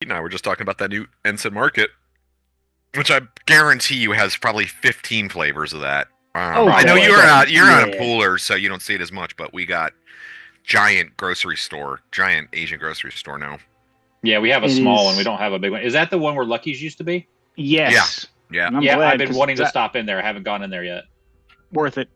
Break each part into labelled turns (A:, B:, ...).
A: and I were just talking about that new Ensign Market, which I guarantee you has probably 15 flavors of that.
B: Oh,
A: I know
B: God,
A: you're not a
B: yeah.
A: pooler, so you don't see it as much, but we got giant Asian grocery store now.
C: Yeah, we have a
B: It
C: small one. We
B: is.
C: don't have a big one. Is that the one where Lucky's used to be?
A: Yeah,
B: Yes.
A: yeah.
B: And I'm
C: Yeah, I've
B: glad
C: been
B: because
C: wanting to
B: that
C: stop in there. I haven't gone in there yet.
B: worth it.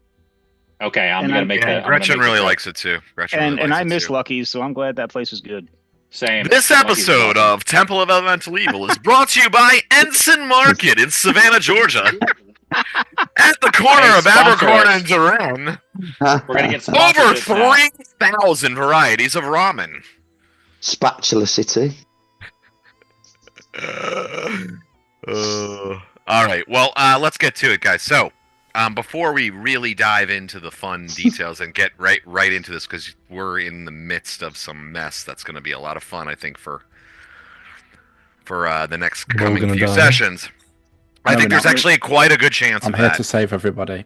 C: Okay, I'm
B: And
C: gonna
B: I'm
C: make
A: Yeah,
C: the. I'm gonna
A: Gretchen
C: make the
A: really
C: trip.
A: likes it too. Gretchen really
B: and
A: likes
B: I
A: it
B: miss
A: too.
B: Lucky's, so I'm glad that place is good.
C: Same.
A: This
C: Lucky's is
A: episode
C: awesome.
A: of Temple of Elemental Evil is brought to you by Ensign Market in Savannah, Georgia. At the corner
C: Hey,
A: of
C: sponsor
A: Abercorn
C: us.
A: and Duran,
C: We're gonna get
A: over
C: sponsorships now.
A: 3,000 varieties of ramen.
D: Spatula City.
A: All right, well, let's get to it, guys. So, before we really dive into the fun details and get right into this, because we're in the midst of some mess that's going to be a lot of fun, I think, for the next
E: We're all
A: coming
E: gonna
A: few
E: die.
A: sessions. I
F: No,
A: think
F: we're
A: there's
F: not.
A: actually quite a good chance
F: I'm
A: of
F: here
A: that.
F: to save everybody.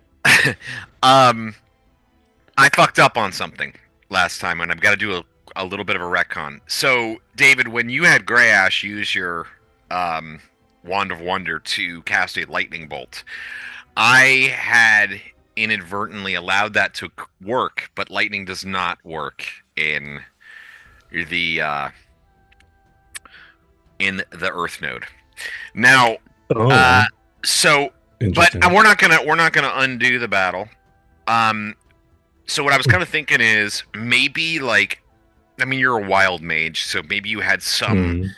A: I fucked up on something last time, and I've got to do a little bit of a retcon. So, David, when you had Grey Ash use your Wand of Wonder to cast a lightning bolt, I had inadvertently allowed that to work, but lightning does not work in the Earth node. Now,
E: Oh,
A: so but
E: interesting.
A: we're not gonna undo the battle. So what I was kind of thinking is maybe like, I mean, you're a wild mage, so maybe you had some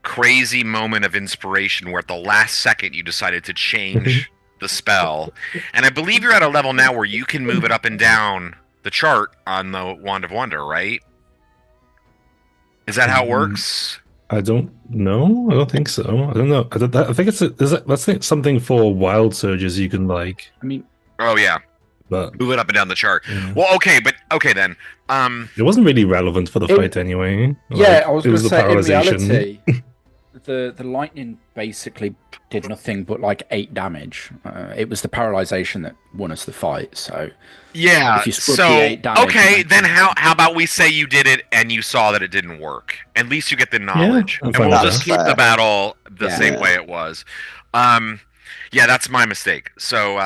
A: crazy moment of inspiration where at the last second you decided to change the spell, and I believe you're at a level now where you can move it up and down the chart on the Wand of Wonder, right? Is that how it works?
E: I don't know. I don't think so. I don't know. I think that's something for wild surges you can like.
F: I mean,
A: Oh yeah,
E: But
A: move it up and down the chart.
E: yeah.
A: Well, okay, but okay then.
E: It wasn't really relevant for the fight anyway.
F: yeah,
E: Like,
F: I was
E: it
F: going to
E: the
F: say, in
E: paralyzation.
F: reality, the lightning basically did nothing but like 8 damage. It was the paralyzation that won us the fight. So
A: Yeah.
F: If you split
A: So
F: the 8 damage,
A: okay,
F: you
A: then
F: can-
A: how about we say you did it and you saw that it didn't work? At least you get the knowledge,
E: I'm
A: and
E: fine
A: we'll
E: with
A: just
D: that.
A: keep the battle the
F: Yeah.
A: same way it was. Yeah, that's my mistake. So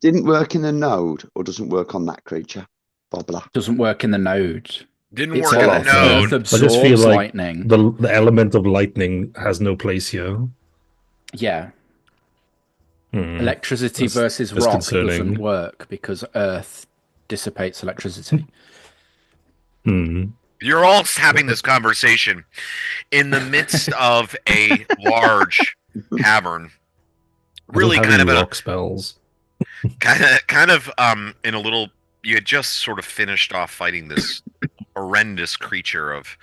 D: Didn't work in the node, or doesn't work on that creature. Blah blah.
F: doesn't work in the node.
A: didn't
F: It's
A: work in the
D: off,
A: node.
F: Earth
E: I just feel
F: absorbs
E: like
F: lightning.
E: the element of lightning has no place here.
F: Yeah.
E: Hmm.
F: Electricity
E: That's-
F: versus
E: that's
F: rock
E: concerning.
F: doesn't work because Earth dissipates electricity.
E: Hmm.
A: You're all having this conversation in the midst of a large cavern.
E: I don't
A: Really
E: have
A: kind of
E: any
A: a
E: rock spells.
A: kind of in a little, you had just sort of finished off fighting this horrendous creature of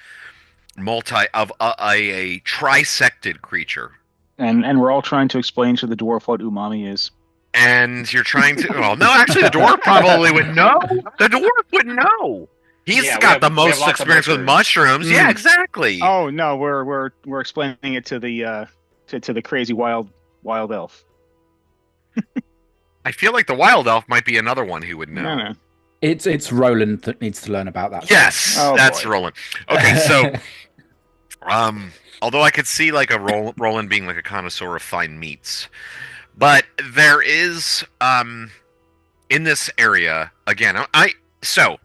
A: a trisected creature,
B: And we're all trying to explain to the dwarf what umami is.
A: and you're trying to, well, no, actually the dwarf probably would know. The dwarf would know. He's
C: Yeah,
A: got the
C: we have
A: most
C: lots of
A: experience with mushrooms. Yeah,
B: Mm.
A: exactly.
B: Oh no, we're explaining it to the to the crazy wild elf.
A: I feel like the wild elf might be another one who would know.
B: No.
F: It's Roland that needs to learn about that.
A: Yes,
B: Oh,
A: that's
B: boy.
A: Roland. Okay, so although I could see like a Roland being like a connoisseur of fine meats, but there is in this area again. So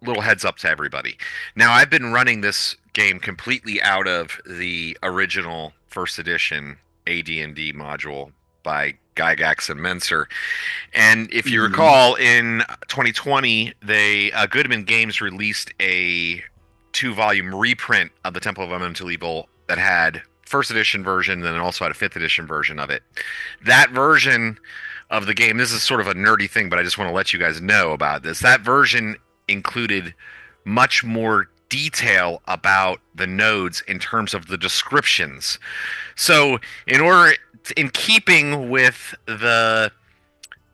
A: little heads up to everybody. Now I've been running this game completely out of the original first edition AD&D module by Gygax and Mentzer. And if you recall, in 2020, Goodman Games released a 2-volume reprint of the Temple of Elemental Evil that had first edition version and then also had a 5th edition version of it. That version of the game, this is sort of a nerdy thing, but I just want to let you guys know about this. That version included much more detail about the nodes in terms of the descriptions. So in keeping with the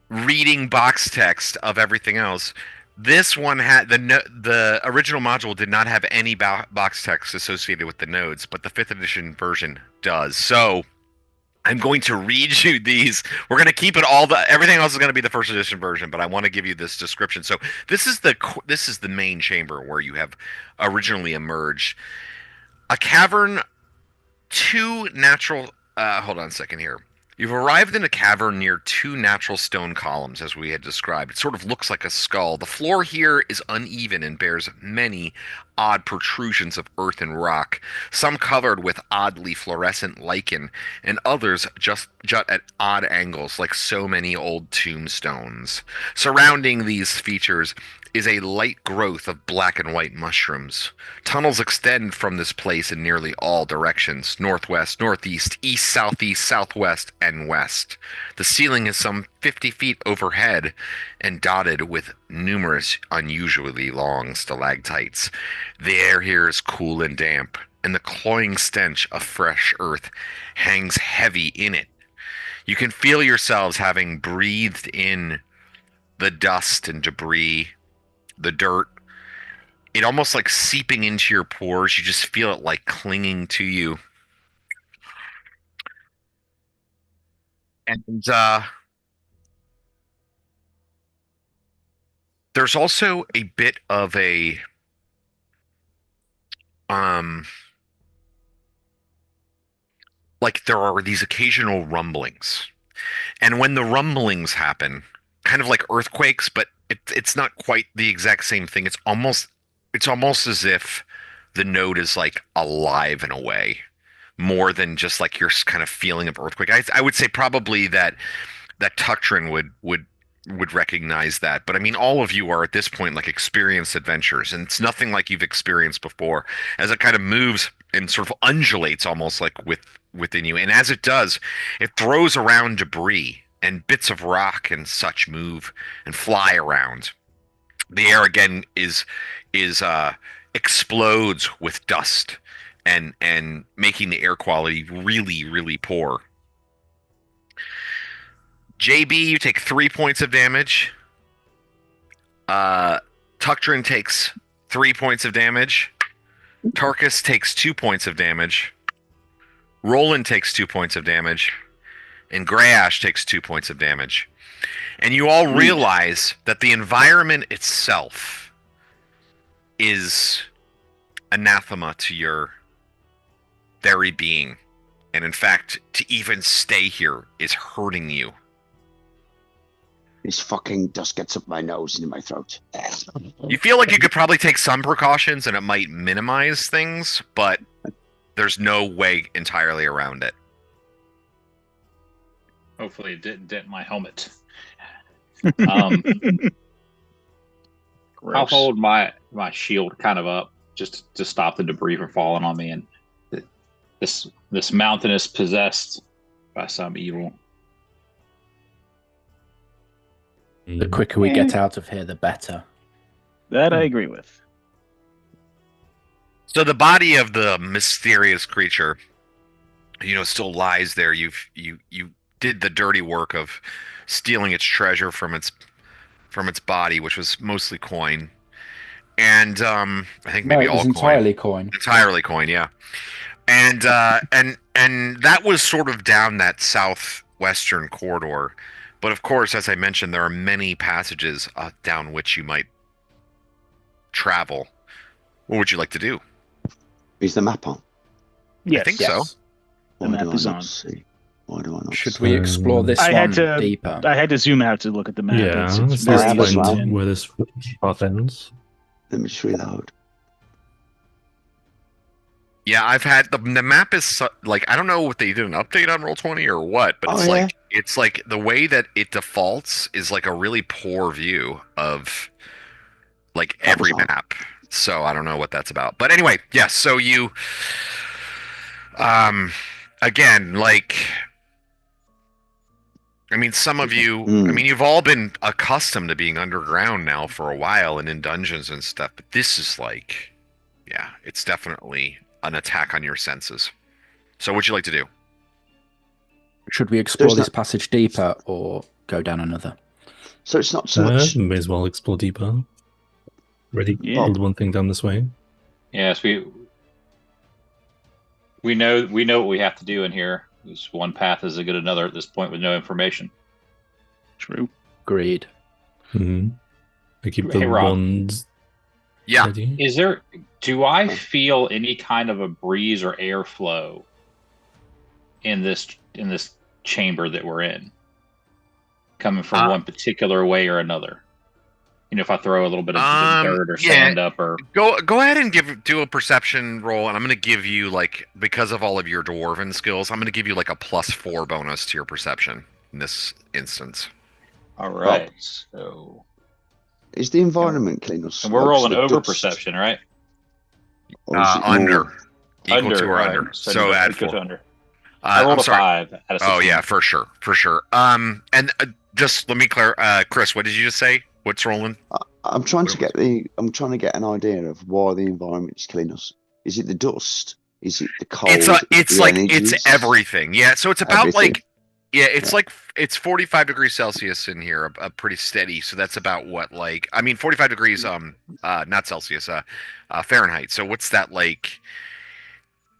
A: reading box text of everything else, this one had the original module did not have any box text associated with the nodes, but the 5th edition version does. So I'm going to read you these. We're going to keep it everything else is going to be the first edition version, but I want to give you this description. So this is the main chamber where you have originally emerged. a cavern, two natural. Hold on a second here. You've arrived in a cavern near two natural stone columns, as we had described. It sort of looks like a skull. The floor here is uneven and bears many odd protrusions of earth and rock, some covered with oddly fluorescent lichen, and others just jut at odd angles like so many old tombstones. Surrounding these features is a light growth of black and white mushrooms. Tunnels extend from this place in nearly all directions: northwest, northeast, east, southeast, southwest, and west. The ceiling is some 50 feet overhead and dotted with numerous unusually long stalactites. The air here is cool and damp, and the cloying stench of fresh earth hangs heavy in it. You can feel yourselves having breathed in the dust and debris, the dirt. It almost like seeping into your pores. You just feel it like clinging to you. And there's also a bit of a like there are these occasional rumblings. And when the rumblings happen, kind of like earthquakes, but it's not quite the exact same thing. It's almost as if the node is like alive in a way, more than just like your kind of feeling of earthquake. I would say probably that Tuctrin would recognize that. But I mean, all of you are at this point like experienced adventurers, and it's nothing like you've experienced before. As it kind of moves and sort of undulates almost like within you, and as it does, it throws around debris, and bits of rock and such move and fly around. The air again is explodes with dust and making the air quality really, really poor. JB, you take 3 points of damage. Tuctrin takes 3 points of damage. Tarkus takes 2 points of damage. Roland takes 2 points of damage. And Greyash takes 2 points of damage. And you all realize that the environment itself is anathema to your very being. And in fact, to even stay here is hurting you.
D: This fucking dust gets up my nose and in my throat.
A: You feel like you could probably take some precautions and it might minimize things, but there's no way entirely around it.
C: Hopefully it didn't dent my helmet. I'll hold my shield kind of up just to stop the debris from falling on me. And this mountain is possessed by some evil.
F: The quicker we get out of here, the better.
B: That I agree with.
A: So the body of the mysterious creature, still lies there. You did the dirty work of stealing its treasure from its body, which was mostly coin, and I think maybe all
F: entirely coin.
A: Entirely coin, yeah. And that was sort of down that southwestern corridor. But of course, as I mentioned, there are many passages down which you might travel. What would you like to do?
D: Is the map on?
B: Yes.
A: I think so.
B: The map is on.
D: See? Why do I not?
F: Should we explore this deeper?
B: I had to zoom out to look at the map.
E: Yeah,
B: It's
E: let's
B: very
E: explain
B: distant.
E: where this path ends.
D: Let me just reload.
A: Yeah, I've had the map is like, I don't know if they did an update on Roll20 or what, but it's like the way that it defaults is like a really poor view of like every map. So I don't know what that's about. But anyway, yes, so you again, like, I mean, some of you, I mean, you've all been accustomed to being underground now for a while and in dungeons and stuff, but this is like, yeah, it's definitely an attack on your senses. So what'd you like to do?
F: Should we explore this passage deeper or go down another?
D: So it's not so much.
E: May as well explore deeper. Ready?
B: Yeah.
E: Hold one thing down this way.
C: Yes, we know what we have to do in here. This one path is as good as another at this point with no information.
B: True.
F: Agreed.
E: Mm-hmm. I keep the
C: Hey, Rob.
E: wands.
A: Yeah.
E: Ready?
C: Do I feel any kind of a breeze or airflow in this chamber that we're in, coming from one particular way or another? You know, if I throw a little bit of dirt or sand up, or
A: go ahead and do a perception roll, and I'm going to give you, like, because of all of your dwarven skills, I'm going to give you like a +4 bonus to your perception in this instance.
C: all right. So
D: Is the environment clean?
C: and we're rolling over perception, right?
D: Or is it
A: Under.
D: more-
A: Equal to or
C: all
A: under.
C: right.
A: So add
C: equal
A: 4.
C: to under. I rolled
A: I'm
C: a
A: sorry.
C: 5 out of 16.
A: Oh yeah, for sure. And just let me clear. Chris, what did you just say? What's rolling?
D: I'm trying to get an idea of why the environment's clean. Is it the dust? Is it the cold?
A: It's everything. Yeah. So it's about
D: Everything.
A: like, yeah, it's 45 degrees Celsius in here, a pretty steady. So that's about what, like, I mean, 45 degrees, not Celsius, Fahrenheit. So what's that, like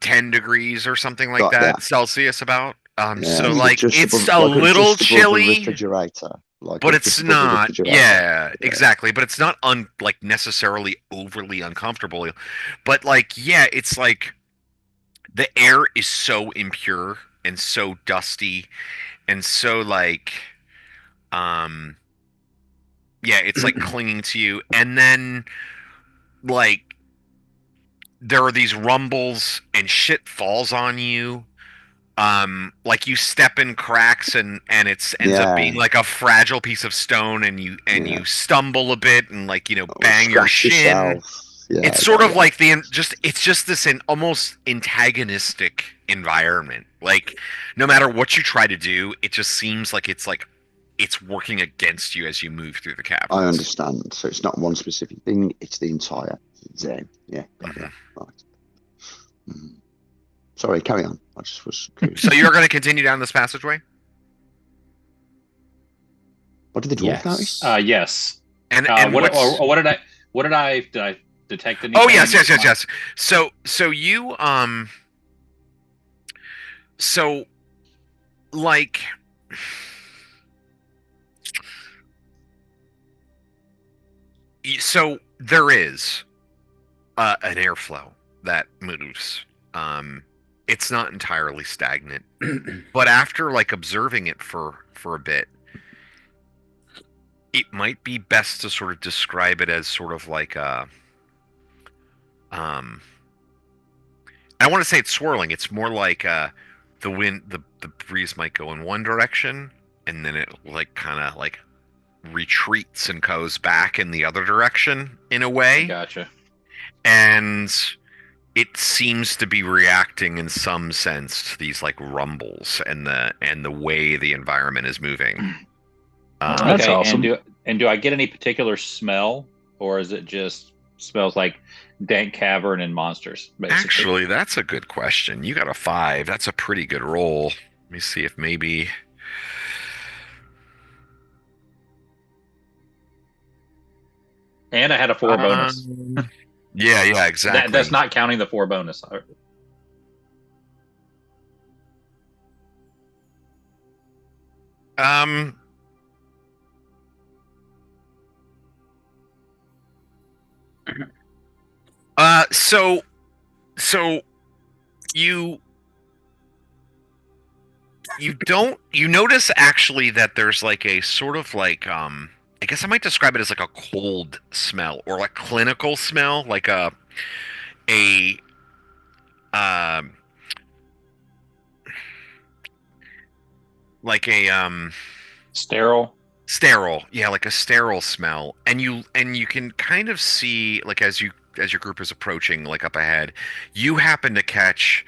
A: 10 degrees or something like that Celsius about? So like it's a little chilly,
D: refrigerator,
A: but it's not. Yeah, exactly. But it's not like necessarily overly uncomfortable. But like, yeah, it's like the air is so impure and so dusty and so like, yeah, it's like clinging to you. And then like there are these rumbles and shit falls on you. Like you step in cracks and it ends up being like a fragile piece of stone, and you stumble a bit and, like, you know, bang your shin. It's sort of like it's just this almost antagonistic environment. Like no matter what you try to do, it just seems like it's working against you as you move through the caverns.
D: I understand. So it's not one specific thing; it's the entire zone. Yeah.
A: Mm-hmm.
D: Right. Mm-hmm. Sorry, carry on. I just was curious.
A: So you're going to continue down this passageway?
D: What did the dwarf notice?
C: Yes.
A: And
C: what did I detect anything?
A: Oh yes. So you so like so there is an airflow that moves. It's not entirely stagnant, but after like observing it for a bit, it might be best to sort of describe it as sort of like a I want to say it's swirling. It's more like the wind, the breeze might go in one direction, and then it like kind of like retreats and goes back in the other direction in a way.
C: Gotcha.
A: And it seems to be reacting in some sense to these like rumbles and the way the environment is moving.
B: That's awesome.
C: And do I get any particular smell, or is it just smells like dank cavern and monsters? Basically?
A: Actually, that's a good question. You got a 5. That's a pretty good roll. Let me see if maybe.
C: And I had a 4 bonus.
A: Yeah, exactly.
C: That's not counting the 4 bonus.
A: So you notice actually that there's like a sort of like I guess I might describe it as like a cold smell or like clinical smell, like a
C: sterile.
A: Yeah, like a sterile smell. And you can kind of see, like, as your group is approaching, like up ahead, you happen to catch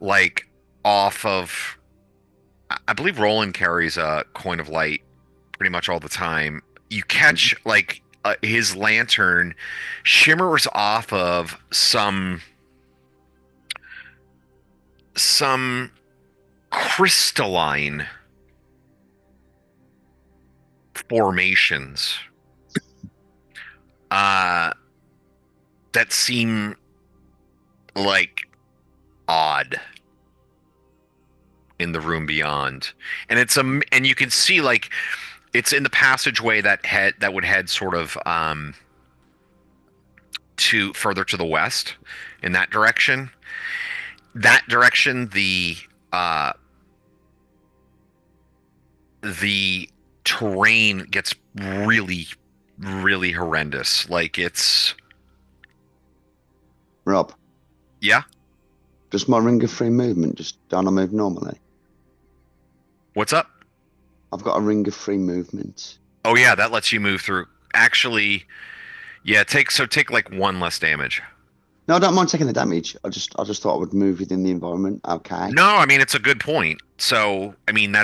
A: like off of, I believe Roland carries a coin of light pretty much all the time. You catch like his lantern shimmers off of some crystalline formations that seem like odd in the room beyond, and and you can see like it's in the passageway that would head sort of further to the west, in that direction. That direction, the terrain gets really, really horrendous. Like it's
D: Rob,
A: yeah.
D: does my ring of free movement just don't I move normally?
A: What's up?
D: I've got a ring of free movement.
A: Oh yeah, that lets you move through. Actually, yeah, take like 1 less damage.
D: No, I don't mind taking the damage. I just thought I would move within the environment. Okay.
A: No, I mean it's a good point. So, I mean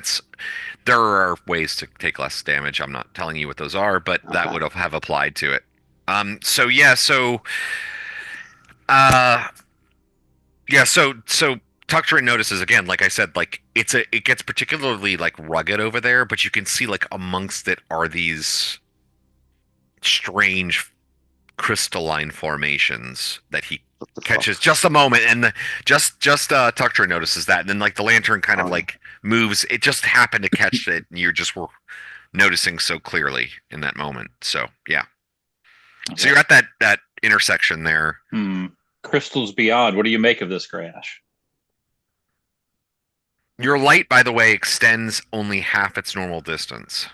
A: there are ways to take less damage. I'm not telling you what those are, but that
D: Okay.
A: would have applied to it. So yeah, uh so Tucterin notices again, like I said, like it gets particularly like rugged over there, but you can see like amongst it are these strange crystalline formations that he
D: What the
A: catches
D: fuck?
A: just a moment, and Tucterin notices that, and then like the lantern kind of
D: Oh.
A: like moves. It just happened to catch it, and you just were noticing so clearly in that moment. So yeah, so you're at that intersection there.
C: Crystals beyond. What do you make of this, Crash?
A: Your light, by the way, extends only half its normal distance.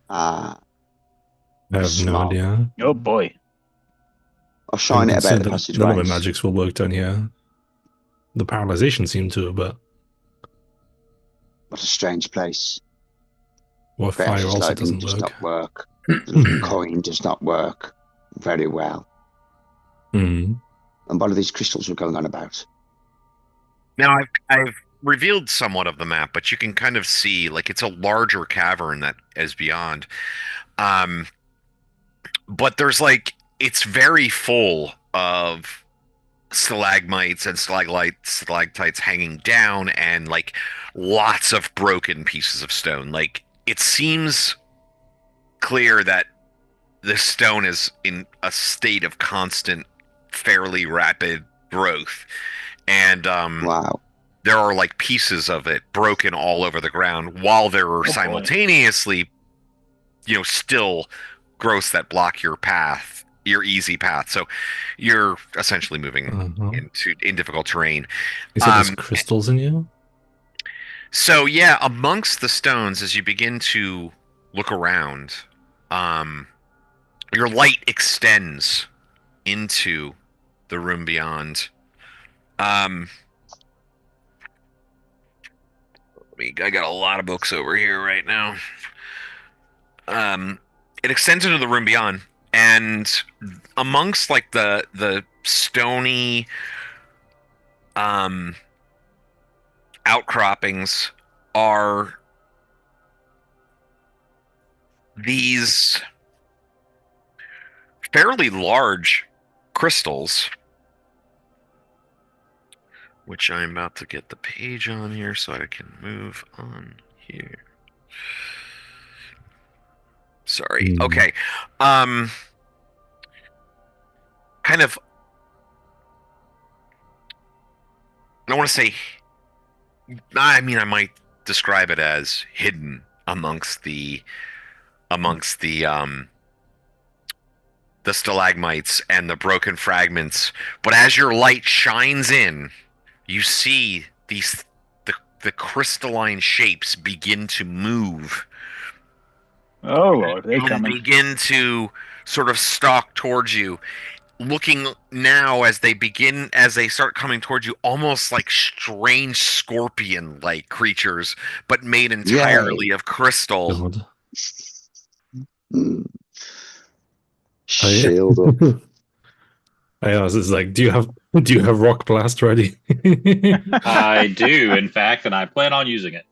D: Ah,
E: I have no
D: Smart.
E: idea.
B: Oh boy.
D: I'll shine it about
E: Consider
D: the
E: that
D: passage
E: none of my
D: ways.
E: magics will work down here. The paralyzation seemed to, but
D: What a strange place.
E: well, fire
D: Precious
E: also
D: lightning
E: doesn't
D: does
E: work.
D: not work. The coin does not work very well.
E: Mm.
D: And what are these crystals we're going on about?
A: Now I've revealed somewhat of the map, but you can kind of see like it's a larger cavern that is beyond. But there's like it's very full of stalagmites and stalactites hanging down, and like lots of broken pieces of stone. Like it seems clear that this stone is in a state of constant, fairly rapid growth, and
D: Wow.
A: there are like pieces of it broken all over the ground, while there are
B: boy.
A: simultaneously, still growths that block your path, your easy path. So you're essentially moving in difficult terrain.
E: You said there's crystals in you?
A: So yeah, amongst the stones, as you begin to look around, your light extends into the room beyond. I got a lot of books over here right now. It extends into the room beyond, and amongst like the stony outcroppings are these fairly large crystals, which I'm about to get the page on here so I can move on here. Sorry. Okay. Kind of, I don't want to say, I mean, I might describe it as hidden amongst the stalagmites and the broken fragments. But as your light shines in, you see the crystalline shapes begin to move.
B: Oh Lord, they
A: And
B: coming.
A: begin to sort of stalk towards you. Looking now as they start coming towards you, almost like strange scorpion-like creatures, but made entirely of crystal.
E: God.
D: Mm. Shield up.
E: I asked, it's like, do you have rock blast ready?
C: I do, in fact, and I plan on using it.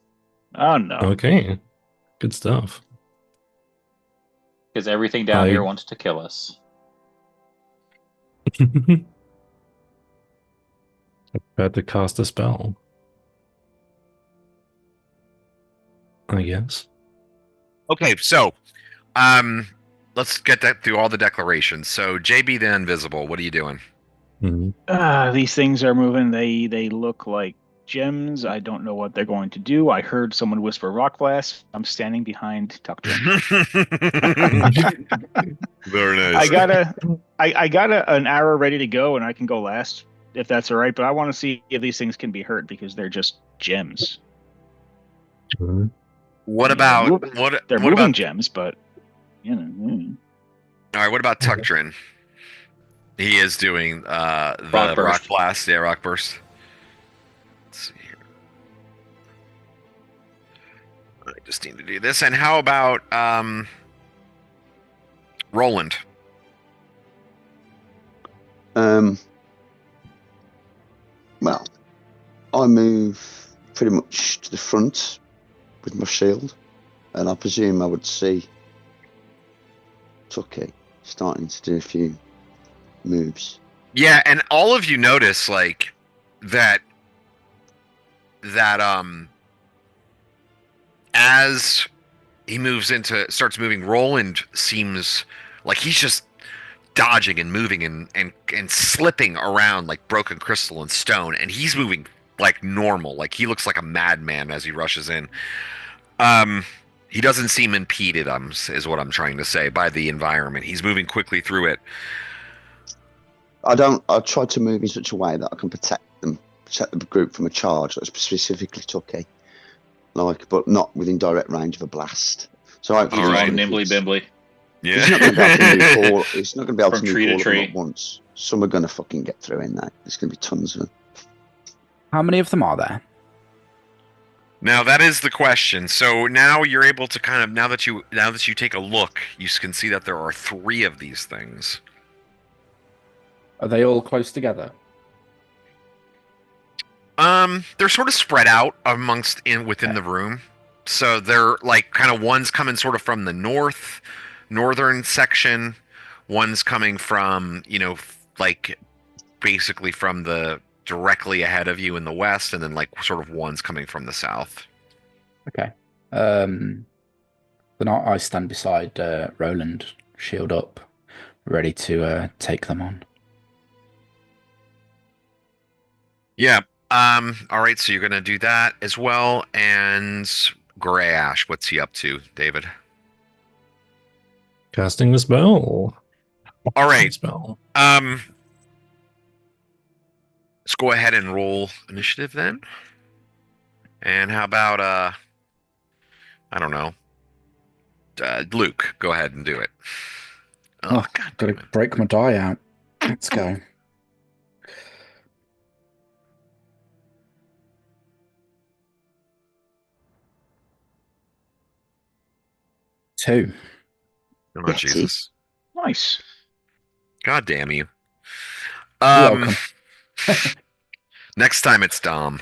B: Oh no.
E: Okay, good stuff.
C: Because everything down here wants to kill us.
E: I had to cast a spell, I guess.
A: Okay, so let's get that through all the declarations. So JB the Invisible, what are you doing?
E: Mm-hmm.
B: These things are moving. They look like gems. I don't know what they're going to do. I heard someone whisper rock glass. I'm standing behind Tuckdrin.
A: Very nice.
B: I got an arrow ready to go, and I can go last if that's all right. But I want to see if these things can be hurt because they're just gems.
A: What about
B: they're
A: what
B: moving
A: about
B: gems? But you know,
A: all right? What about Tuckdrin? He is doing the
C: Rock burst.
A: rock blast. Yeah, rock burst. Let's see here. I just need to do this. And how about Roland?
D: Well, I move pretty much to the front with my shield, and I presume I would see Tucky starting to do a few moves.
A: Yeah, and all of you notice like that as he starts moving, Roland seems like he's just dodging and moving and slipping around like broken crystal and stone, and he's moving like normal, like he looks like a madman as he rushes in. He doesn't seem impeded, is what I'm trying to say, by the environment. He's moving quickly through it.
D: I try to move in such a way that I can protect the group from a charge, like specifically Tucky, but not within direct range of a blast. So
C: All right, nimbly bimbly.
A: Yeah.
D: It's not going to be able to move all. It's not going to be able
C: From
D: to
C: tree to
D: move all of them
C: tree.
D: at once. Some are going to fucking get through in that. There's going to be tons of them.
F: How many of them are there?
A: Now that is the question. So now you're able to kind of now that you take a look, you can see that there are 3 of these things.
F: Are they all close together?
A: They're sort of spread out within the room. So they're like kind of one's coming sort of from the northern section, one's coming from, like basically from the directly ahead of you in the west, and then like sort of one's coming from the south.
F: Okay. Then I stand beside Roland, shield up, ready to take them on.
A: Yeah. All right, so you're gonna do that as well. And Grey Ash, what's he up to, David?
E: Casting the spell.
A: All right.
E: Spell.
A: Let's go ahead and roll initiative then. And how about I don't know. Luke, go ahead and do it.
F: Oh, gotta break my die out. Let's go. Two.
A: Oh, Jesus.
B: nice.
A: God damn you.
F: You're welcome.
A: Next time it's Dom.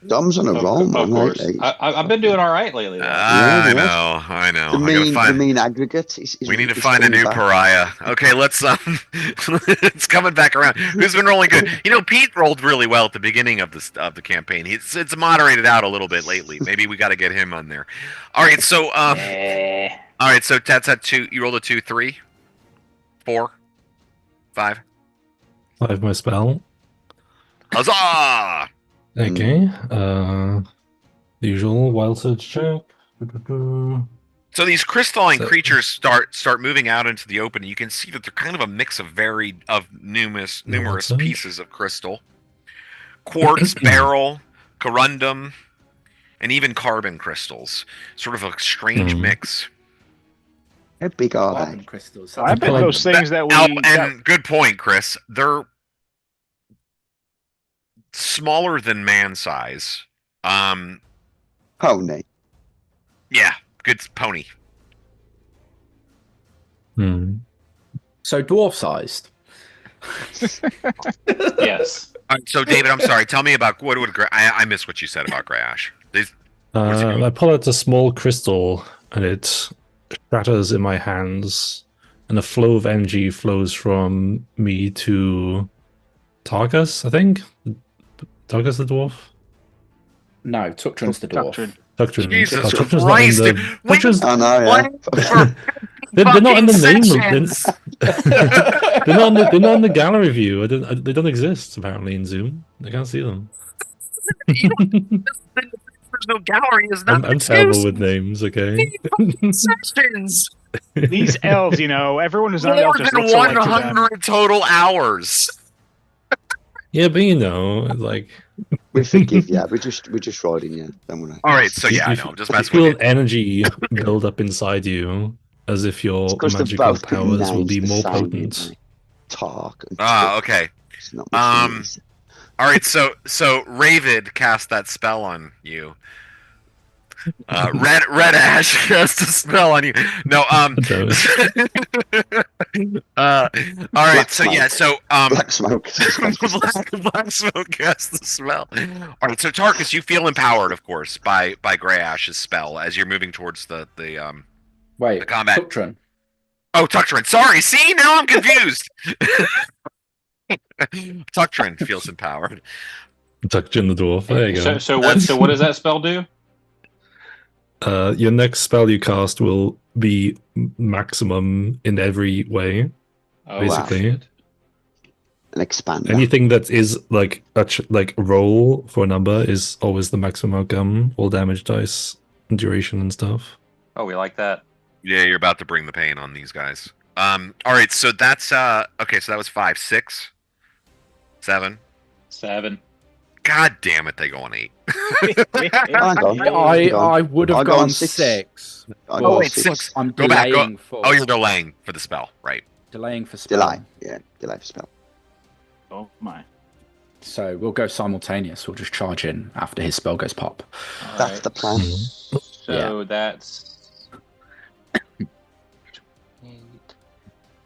D: Dom's on a roll, man.
C: Of course.
D: Lately.
C: I've been doing all right lately, though.
A: I know.
D: The mean aggregate.
A: We need to find a new pariah. Okay, let's it's coming back around. Who's been rolling good? Pete rolled really well at the beginning of the campaign. It's moderated out a little bit lately. Maybe we got to get him on there. All right, so all right, so Tat's at 2. You rolled a 2, 3, 4, 5.
E: 5 my spell.
A: Huzzah!
E: Okay. The usual wild surge check.
A: So these crystalline creatures start moving out into the open. And you can see that they're kind of a mix of numerous pieces of crystal, quartz, beryl, corundum, and even carbon crystals. Sort of a strange mix.
D: How big are they?
F: Carbon crystals.
B: I bet those things that we.
A: And good point, Chris. They're smaller than man size.
D: Pony.
A: Yeah, good pony.
F: So dwarf sized.
C: Yes.
A: All right, so David, I'm sorry. Tell me about what would I missed what you said about Grey Ash.
E: I pull out a small crystal and it shatters in my hands, and a flow of energy flows from me to Targus, I think. Targus the dwarf?
F: No, Tuckdrin's the dwarf.
B: Tuckdrin.
E: Tuckdrin.
A: Jesus
E: Tuckdrin's
A: Christ!
E: not in the...
D: I know, yeah.
E: They're not in the name.
A: sessions.
E: They're not in the gallery view. They don't exist apparently in Zoom. I can't see them.
A: There's no gallery. Is not
E: I'm terrible with names. Okay.
A: sessions.
B: These elves, everyone who's not
A: More
B: elf just
A: than
B: looks alike to them.
A: 100 total hours.
E: Yeah, but like
D: We forgive you. We're just riding you. Don't worry.
A: All right, so yeah, I
E: you
A: know. I'm just
E: you
A: messing
E: feel
A: with
E: an energy build up inside you, as if your
D: It's 'cause they're
E: magical
D: both putting
E: powers will
D: names
E: be
D: the
E: more
D: same,
E: potent.
D: aren't they? Talk. And
A: Ah,
D: talk.
A: okay.
D: It's not much use.
A: All right, so Ravid cast that spell on you. Red Ash cast a spell on you. No, all right, so yeah, so
D: Black smoke.
A: Black smoke cast the spell. All right, so Tarkus, you feel empowered, of course, by Grey Ash's spell as you're moving towards the
F: Wait,
A: combat.
F: Tuctron.
A: Oh, Tuctrin. Sorry. See, now I'm confused. Tuctrin feels empowered.
E: Tucked in the dwarf. There you go.
C: So what does that spell do?
E: Your next spell you cast will be maximum in every way,
C: Oh,
E: basically.
C: shit.
D: An expander.
E: Anything that is like like roll for a number is always the maximum outcome. All damage dice, duration, and stuff.
C: Oh, we like that.
A: Yeah, you're about to bring the pain on these guys. All right, so that's okay, so that was 5, 6, 7.
C: 7.
A: God damn it, they go on 8.
D: Hang on.
F: I would
D: I
F: have
D: go on
F: gone
D: 6.
F: 6.
D: I
F: Oh,
D: go on
F: wait,
D: 6.
F: I'm
A: Go back,
F: delaying for
A: Oh, you're delaying for the spell, right?
F: delaying for spell.
D: Delay. Yeah, delay for spell.
B: Oh my.
F: So we'll go simultaneous. We'll just charge in after his spell goes pop.
D: That's the plan.
C: So that's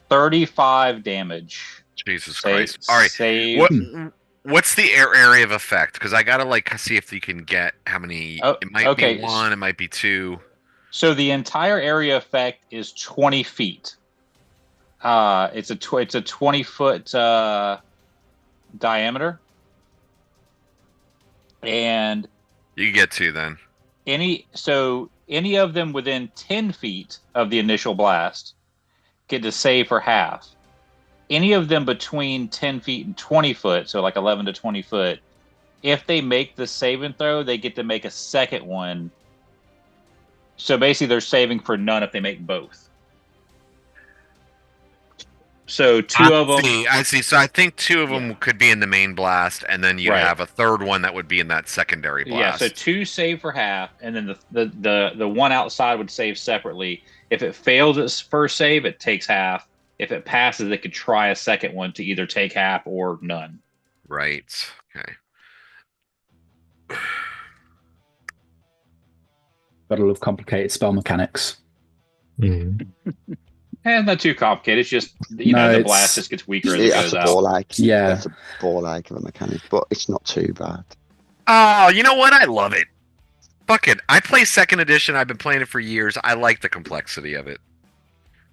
C: 35 damage.
A: Jesus
C: Save-
A: Christ. All right.
C: save-
A: What's the area of effect? Because I gotta like see if you can get how many.
C: Oh,
A: it might
C: okay.
A: be 1, it might be 2.
C: So the entire area effect is 20 feet. It's a 20-foot diameter, and
A: You can get 2 then.
C: any of them within 10 feet of the initial blast get to save for half. Any of them between 10 feet and 20 foot, so like 11 to 20 foot, if they make the save and throw, they get to make a second one. So basically, they're saving for none if they make both. So two of them.
A: I see. So I think 2 of them could be in the main blast, and then you
C: Right.
A: have a third one that would be in that secondary blast.
C: Yeah, so 2 save for half, and then the one outside would save separately. If it fails its first save, it takes half. If it passes, it could try a second one to either take half or none.
A: Right. Okay.
F: Gotta love complicated spell mechanics.
E: Mhm.
C: Not too complicated. It's just the
F: it's-
C: blast just gets weaker as it
D: That's
C: goes
D: a ball
C: out.
D: ache.
F: Yeah.
D: That's a ball ache of a mechanic, but it's not too bad.
A: Oh, you know what? I love it. Fuck it. I play 2nd edition. I've been playing it for years. I like the complexity of it.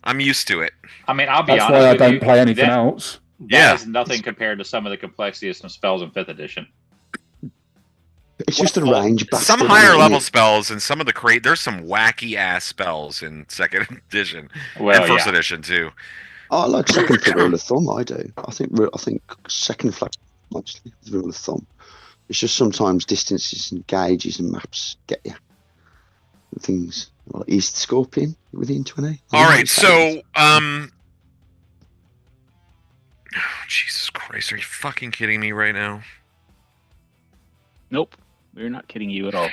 A: I'm used to it.
C: I mean, I'll be
F: That's
C: honest
F: why I
C: with
F: don't
C: you,
F: play anything
C: that-
F: else.
C: That
A: Yeah.
C: is nothing compared to some of the complexity of some spells in 5th edition.
D: It's just a range bastard.
A: Some
D: isn't
A: higher
D: it?
A: level spells and some of the there's some wacky ass spells in 2nd edition
C: Well,
A: and 1st
C: yeah.
A: edition too.
D: I like second for rule of thumb. I do. I think second flag actually is rule of thumb. It's just sometimes distances and gauges and maps get you. Things like East Scorpion within 20.
A: All right, so oh, Jesus Christ, are you fucking kidding me right now?
B: Nope. We're not kidding you at all.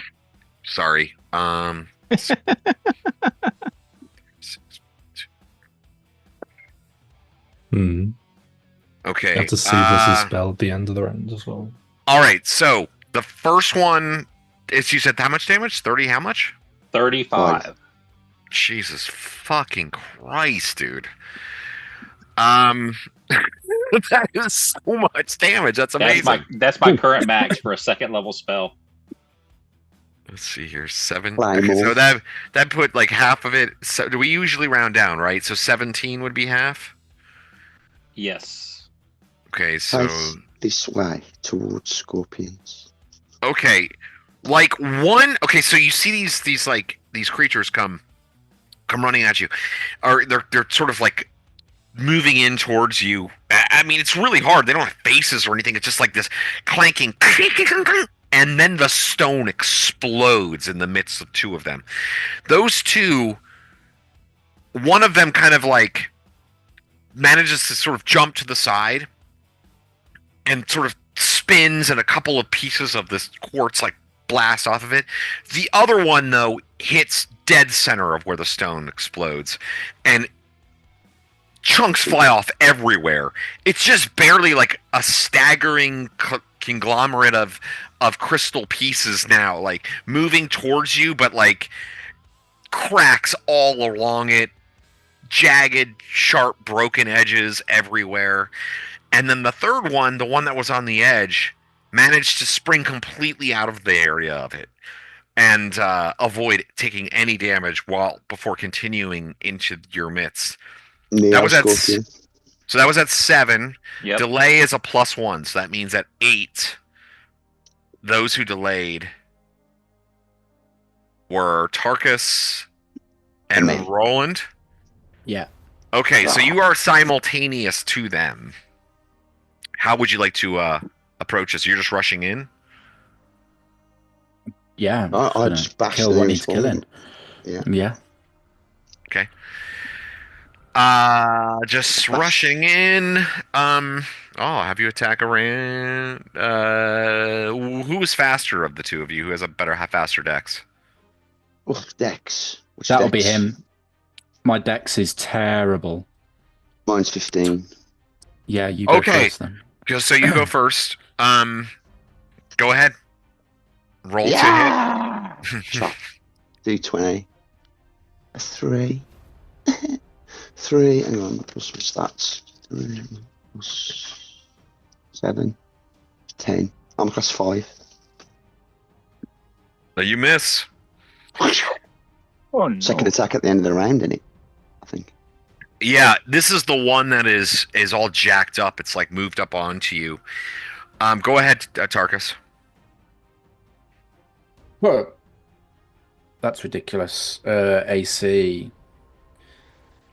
A: Sorry.
E: Hmm.
A: Okay.
E: You have to save this spell at the end of the round as well.
A: All right, so the first one is, you said how much damage? 30 how much?
C: 35.
A: Jesus fucking Christ, dude. That is so much damage. That's amazing.
C: That's my current max for a 2nd level spell.
A: Let's see here. 7.
D: Claymore.
A: Okay, so that put like half of it. So do we usually round down, right? So 17 would be half.
C: Yes.
A: Okay, so
D: Face this way towards scorpions.
A: okay, like one. Okay, so you see these creatures come come running at you, or they're sort of like moving in towards you. I mean, it's really hard. They don't have faces or anything. It's just like this clanking, and then the stone explodes in the midst of two of them. Those two, one of them kind of like manages to sort of jump to the side and sort of spins, and a couple of pieces of this quartz like blast off of it. The other one, though, hits dead center of where the stone explodes, and chunks fly off everywhere. It's just barely like a staggering conglomerate of crystal pieces now, like moving towards you, but like cracks all along it, jagged, sharp, broken edges everywhere. And then the third one, the one that was on the edge, managed to spring completely out of the area of it and avoid taking any damage before continuing into your midst. That was so that was at 7.
C: Yep.
A: Delay is a +1, so that means at 8, those who delayed were Tarkus and Roland.
F: Yeah.
A: Okay, so you are simultaneous to them. How would you like to approach this? You're just rushing in?
F: Yeah.
D: I just bash
F: kill what needs killing. Yeah.
A: Okay. Just rushing in. Have you attack around? Who is faster of the two of you? Who has a faster dex?
D: Oh, dex.
F: That'll be him. My dex is terrible.
D: Mine's 15.
F: Yeah, you go first then.
A: So you go first. Go ahead. Roll to hit.
D: D20. A 3. 3. Hang on, plus my stats. 3 plus 7. 10. I'm across 5.
A: No, you miss.
B: Oh, no.
D: Second attack at the end of the round, isn't it? I think.
A: Yeah, this is the one that is all jacked up. It's like moved up onto you. Go ahead, Tarkus.
F: Well, that's ridiculous. AC.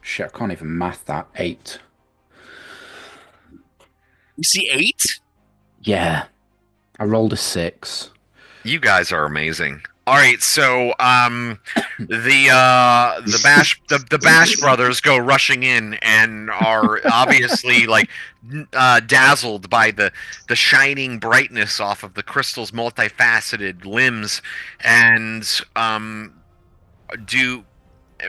F: Shit, I can't even math that. 8.
A: You see 8?
F: Yeah. I rolled a 6.
A: You guys are amazing. All right, so the Bash brothers go rushing in and are obviously like dazzled by the shining brightness off of the crystal's multifaceted limbs, and do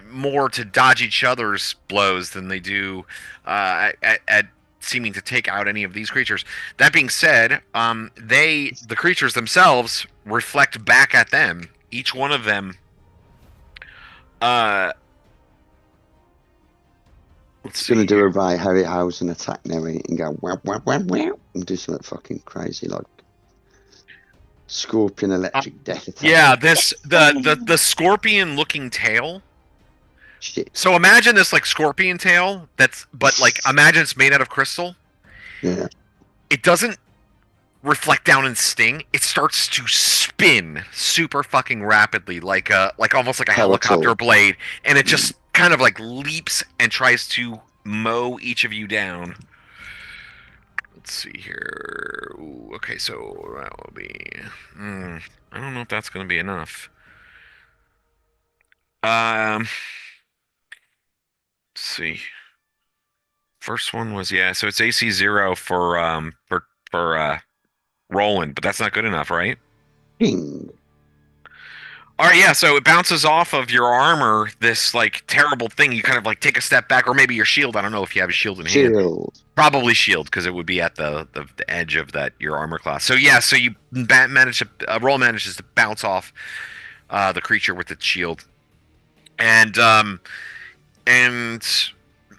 A: more to dodge each other's blows than they do at seeming to take out any of these creatures. That being said, the creatures themselves reflect back at them. Each one of them let's
D: Gonna do a Ray Harryhausen attack now and go wow wow wow wow and do something fucking crazy like scorpion electric death attack.
A: Yeah, the scorpion looking tail.
D: Shit.
A: So imagine this like scorpion tail but imagine it's made out of crystal.
D: Yeah.
A: It doesn't reflect down and sting. It starts to spin super fucking rapidly, like almost like a helicopter blade, and it just kind of like leaps and tries to mow each of you down. Let's see here. Ooh, okay, so that will be. I don't know if that's going to be enough. Let's see. First one was so it's AC 0 for Roland, but that's not good enough, right?
D: Ping.
A: All right, yeah. So it bounces off of your armor. This like terrible thing. You kind of like take a step back, or maybe your shield. I don't know if you have a shield in hand. Probably shield, because it would be at the edge of your armor class. So yeah. So you manages to bounce off the creature with its shield, and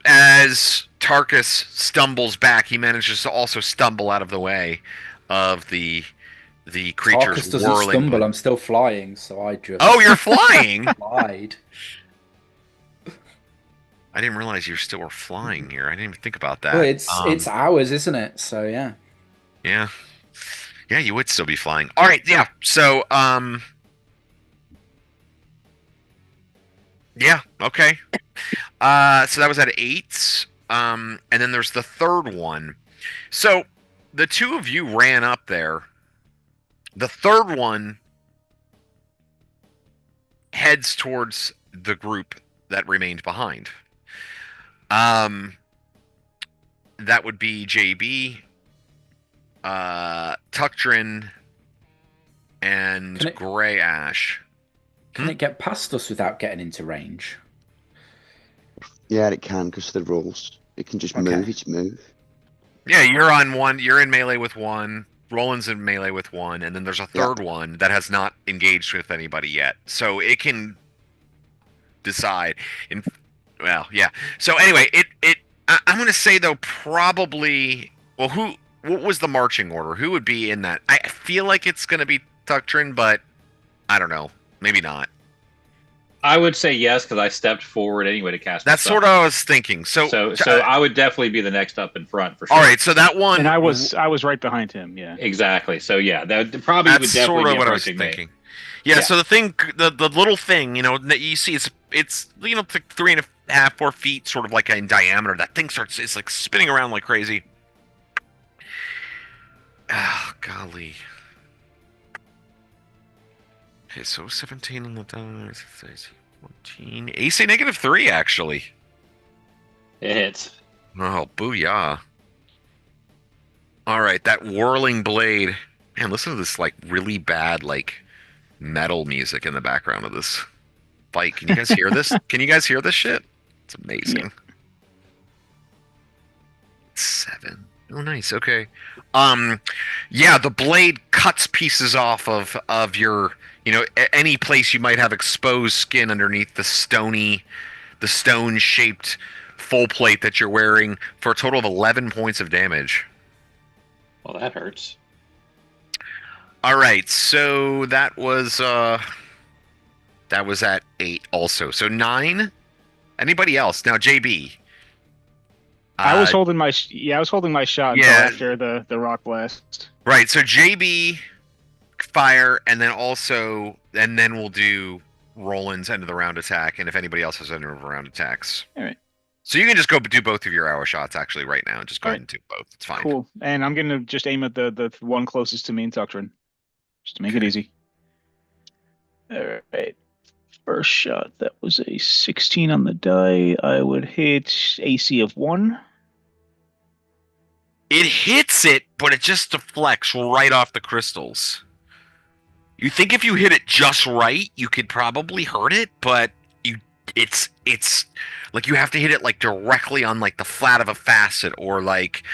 A: as Tarkus stumbles back, he manages to also stumble out of the way of the creatures
F: Tarkus doesn't
A: whirling.
F: stumble. I'm still flying, so I just.
A: Oh, you're flying!
F: Lied.
A: I didn't realize you still were flying here. I didn't even think about that.
F: Well, it's ours, isn't it? So yeah.
A: Yeah. Yeah, you would still be flying. All right, yeah. So Yeah. Okay. So that was at 8. And then there's the third one. So the two of you ran up there. The third one heads towards the group that remained behind. That would be JB, Tuctrin, and Grey Ash.
F: Can it get past us without getting into range?
D: Yeah, it can because of the rules. It can just move its move.
A: Yeah, you're on one. You're in melee with one. Roland's in melee with one, and then there's a third one that has not engaged with anybody yet. So it can decide. Well, yeah. So anyway, I'm going to say though probably. Well, what was the marching order? Who would be in that? I feel like it's going to be Tuctrin, but I don't know. Maybe not.
C: I would say yes because I stepped forward anyway to cast.
A: That's sort of what I was thinking. So
C: I would definitely be the next up in front for sure.
A: All right, so that one,
B: and I was right behind him. Yeah,
C: exactly. So yeah, that probably would definitely
A: sort of
C: be
A: what I was thinking. Yeah, so the little thing, that you see, it's it's like 3.5, 4 feet, sort of like in diameter. That thing it's like spinning around like crazy. Oh, golly. Okay, so 17 on the dice. 14. AC -3, actually.
C: It hits.
A: Oh, booyah. Alright, that whirling blade. Man, listen to this, like, really bad, like, metal music in the background of this fight. Can you guys hear this? Can you guys hear this shit? It's amazing. 7. Oh, nice. Okay. Yeah, the blade cuts pieces off of your, any place you might have exposed skin underneath the stone-shaped full plate that you're wearing for a total of 11 points of damage.
C: Well, that hurts.
A: All right, so that was at 8 also. So 9. Anybody else? Now, JB.
B: I was holding my shot until after the rock blast.
A: Right. So JB fire, and then we'll do Roland's end of the round attack, and if anybody else has end of the round attacks.
B: All right.
A: So you can just go do both of your arrow shots actually right now, and just go ahead and do both. It's fine.
B: Cool. And I'm gonna just aim at the one closest to me and Tuctrin, just to make it easy. All right. First shot, that was a 16 on the die. I would hit AC of 1.
A: It hits it, but it just deflects right off the crystals. You think if you hit it just right, you could probably hurt it, but it's like you have to hit it like directly on like the flat of a facet or like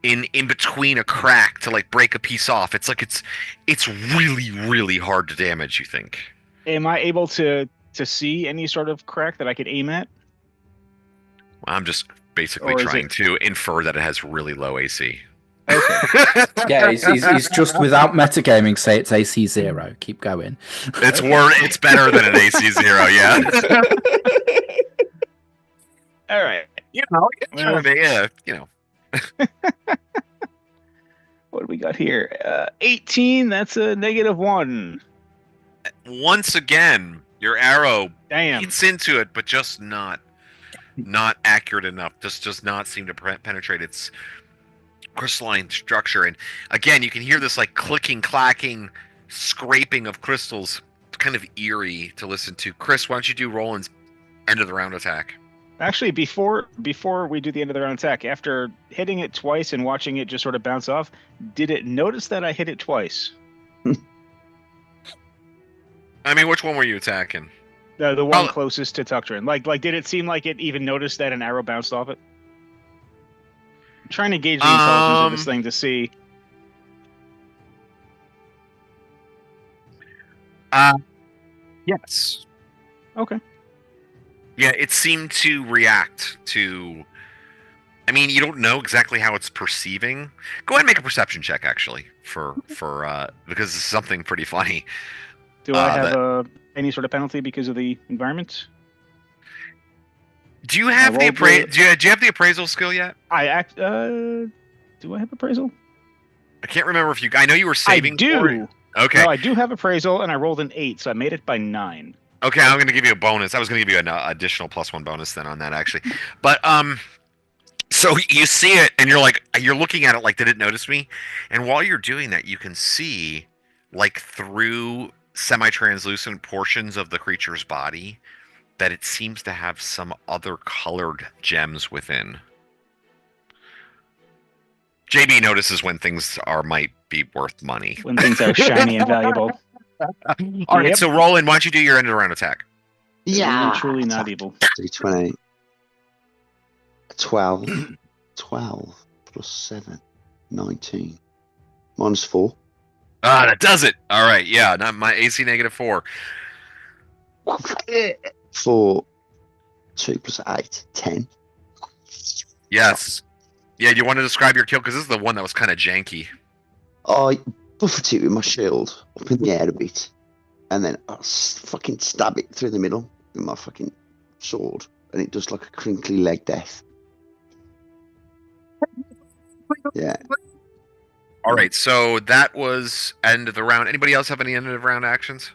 A: in between a crack to like break a piece off. It's like it's really, really hard to damage, you think.
B: Am I able to see any sort of crack that I could aim at?
A: Well, I'm just basically trying to infer that it has really low AC.
B: Okay.
F: Yeah, he's just without metagaming. Say it's AC 0. Keep going.
A: It's better than an AC 0. Yeah.
B: All right. What do we got here? 18. That's a -1.
A: Once again, your arrow
B: Damn.
A: hits into it, but just not accurate enough. Just does not seem to penetrate its crystalline structure. And again, you can hear this like clicking, clacking, scraping of crystals. It's kind of eerie to listen to. Chris, why don't you do Roland's end of the round attack?
B: Actually, before we do the end of the round attack, after hitting it twice and watching it just sort of bounce off, did it notice that I hit it twice?
A: I mean, which one were you attacking?
B: The one closest to Tuctrin. Like, did it seem like it even noticed that an arrow bounced off it? I'm trying to gauge the intelligence of this thing to see.
A: Yes.
B: Okay.
A: Yeah, it seemed to react to. I mean, you don't know exactly how it's perceiving. Go ahead and make a perception check, actually, for because it's something pretty funny.
B: Do I have any sort of penalty because of the environment?
A: Do you have do you have the appraisal skill yet?
B: Do I have appraisal?
A: I can't remember if you. I know you were saving.
B: I do.
A: For it. Okay.
B: No, I do have appraisal, and I rolled an 8, so I made it by 9.
A: Okay, I'm going to give you a bonus. I was going to give you an additional +1 bonus then on that actually. But so you see it and you're looking at it like, did it notice me? And while you're doing that, you can see like through semi-translucent portions of the creature's body that it seems to have some other colored gems within. JB notices when things might be worth money.
B: When things are shiny and valuable.
A: All right,
B: Yep.
A: so Roland, why don't you do your end of round attack?
B: Really, truly not evil.
D: 320. 12. 12 plus 7. 19. -4.
A: Ah, that does it. All right, yeah, not my AC -4.
D: 4. 2 plus 8. 10.
A: Yes. Yeah, you want to describe your kill because this is the one that was kind of janky.
D: I buffet it with my shield up in the air a bit, and then I fucking stab it through the middle with my fucking sword, and it does like a crinkly leg death. Yeah.
A: All right, so that was end of the round. Anybody else have any end of round actions?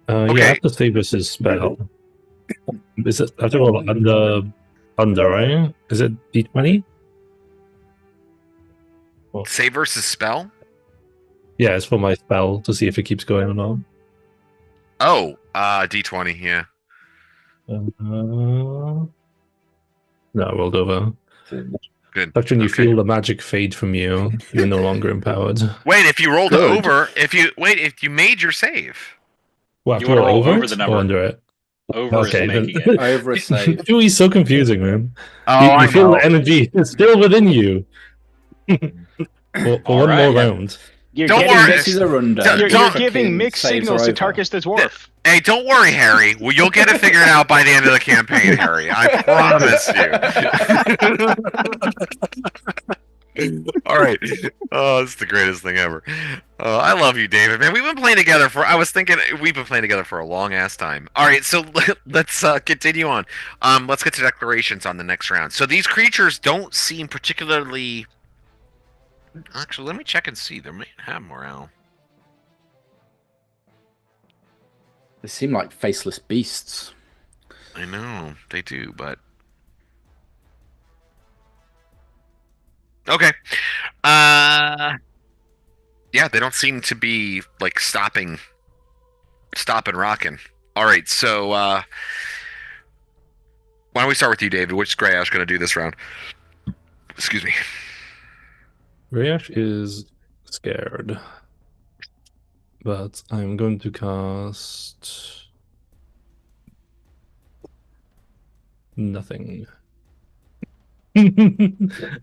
E: Yeah, I have to save versus spell. Is it after all under, right? Is it D20?
A: Save versus spell?
E: Yeah, it's for my spell to see if it keeps going or not.
A: Oh, D20, yeah.
E: No, I rolled over.
A: Good.
E: Doctrine, you feel the magic fade from you. You're no longer empowered.
A: Wait, if you rolled
D: Good.
A: over, if you made your save.
E: Well,
C: You wanna roll over
E: it
C: the number.
E: or under it?
C: Over
E: Okay,
C: is making it.
F: Over a save.
E: Chewy's so confusing, man.
A: Oh,
E: You feel the energy. It's still within you. for
C: All
E: one
C: right,
E: more
C: yeah.
E: round.
B: You're
A: Don't
B: getting
A: worry.
B: mixed,
F: This is a rundown.
A: Don't-
B: you're
A: don't-
B: giving
F: Fucking
B: mixed
F: saves
B: signals
F: are
B: to
F: over.
B: Tarkus the Dwarf.
A: Hey, don't worry, Harry. Well, you'll get it figured out by the end of the campaign, Harry. I promise you. All right. Oh, it's the greatest thing ever. I love you, David. Man, we've been playing together we've been playing together for a long ass time. All right, so let's continue on. Let's get to declarations on the next round. So these creatures don't seem particularly. Actually, let me check and see. They may have morale.
F: They seem like faceless beasts.
A: I know they do, but okay. Yeah, they don't seem to be like stopping rocking. All right, so why don't we start with you, David? Which Greyhawk's going to do this round? Excuse me.
E: Rayash is scared. But I'm going to cast nothing.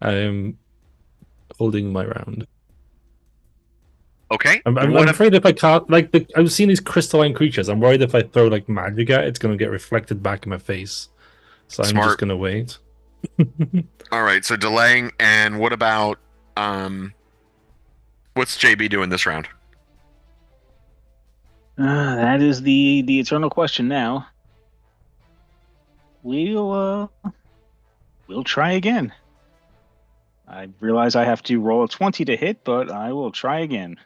E: I'm holding my round.
A: Okay.
E: I'm afraid if I can't, I've seen these crystalline creatures. I'm worried if I throw like magic at it, it's going to get reflected back in my face. So I'm just going to wait.
A: All right. So delaying, and what about what's JB doing this round?
B: That is the eternal question now. We'll try again. I realize I have to roll a 20 to hit, but I will try again.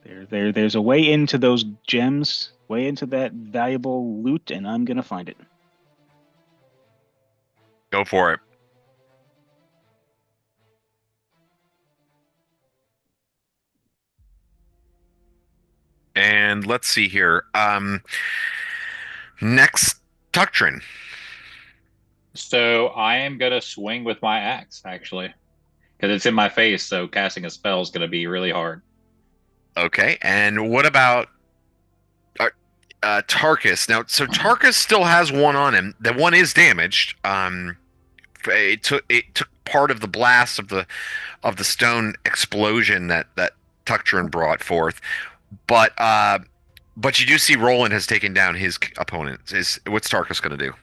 B: There's a way into those gems, way into that valuable loot, and I'm gonna find it.
A: Go for it. And let's see here. Next, Tuctrin.
C: So I am gonna swing with my axe, actually, because it's in my face. So casting a spell is gonna be really hard.
A: Okay, and what about Tarkus? Now, so Tarkus still has one on him. The one is damaged. It took part of the blast of the stone explosion that Tuctrin brought forth, but you do see Roland has taken down his opponent. What's Tarkus going to do?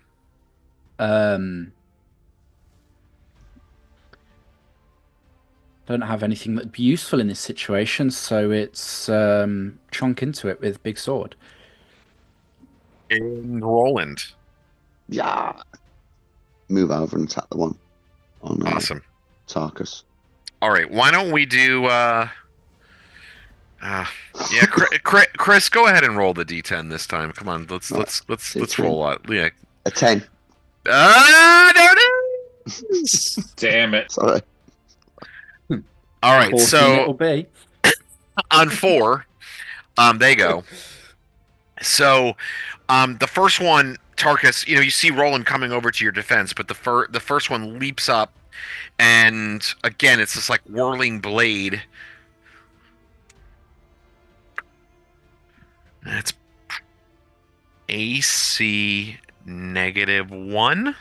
F: Don't have anything that'd be useful in this situation, so it's chonk into it with big sword.
A: In Roland.
D: Yeah. Move over and attack the one on
A: Awesome.
D: Tarkus.
A: All right, why don't we do Yeah, Chris, go ahead and roll the d10 this time. Come on, let's roll out. Yeah.
D: A 10.
A: There it is.
C: Damn it.
D: Sorry.
A: All right,
F: 14
A: so
F: it'll be.
A: on 4, they go. So, the first one, Tarkus, you see Roland coming over to your defense, but the first one leaps up, and again, it's this like whirling blade. That's AC -1.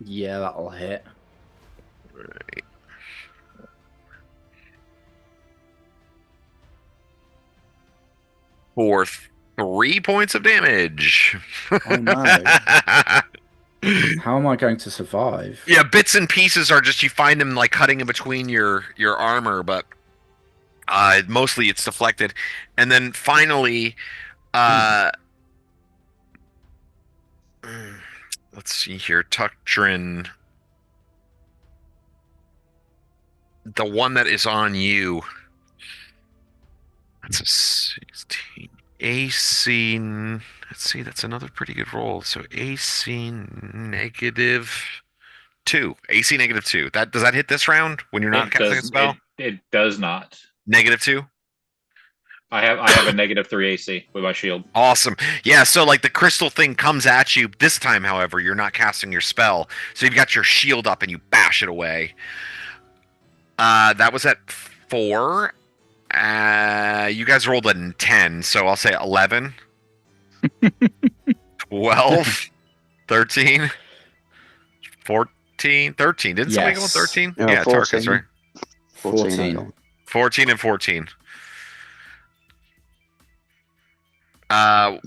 F: Yeah, that'll hit.
A: Right. For 3 points of damage.
F: Oh no. How am I going to survive?
A: Yeah, bits and pieces are just you find them like cutting in between your armor, but mostly it's deflected. And then finally, let's see here, Tuktrin, the one that is on you. That's a 16. AC. Let's see, that's another pretty good roll. So AC -2. AC -2. Does that hit this round when you're not casting a spell?
C: It does not.
A: -2.
C: I have a -3 AC with my shield.
A: Awesome. Yeah, so like the crystal thing comes at you. This time, however, you're not casting your spell. So you've got your shield up and you bash it away. That was at 4. You guys rolled a 10, so I'll say 11. 12. 13. 14. 13. Didn't somebody go with 13? Yeah,
D: 14.
A: Tarkus, right?
F: 14.
A: 14 and 14.
D: Man.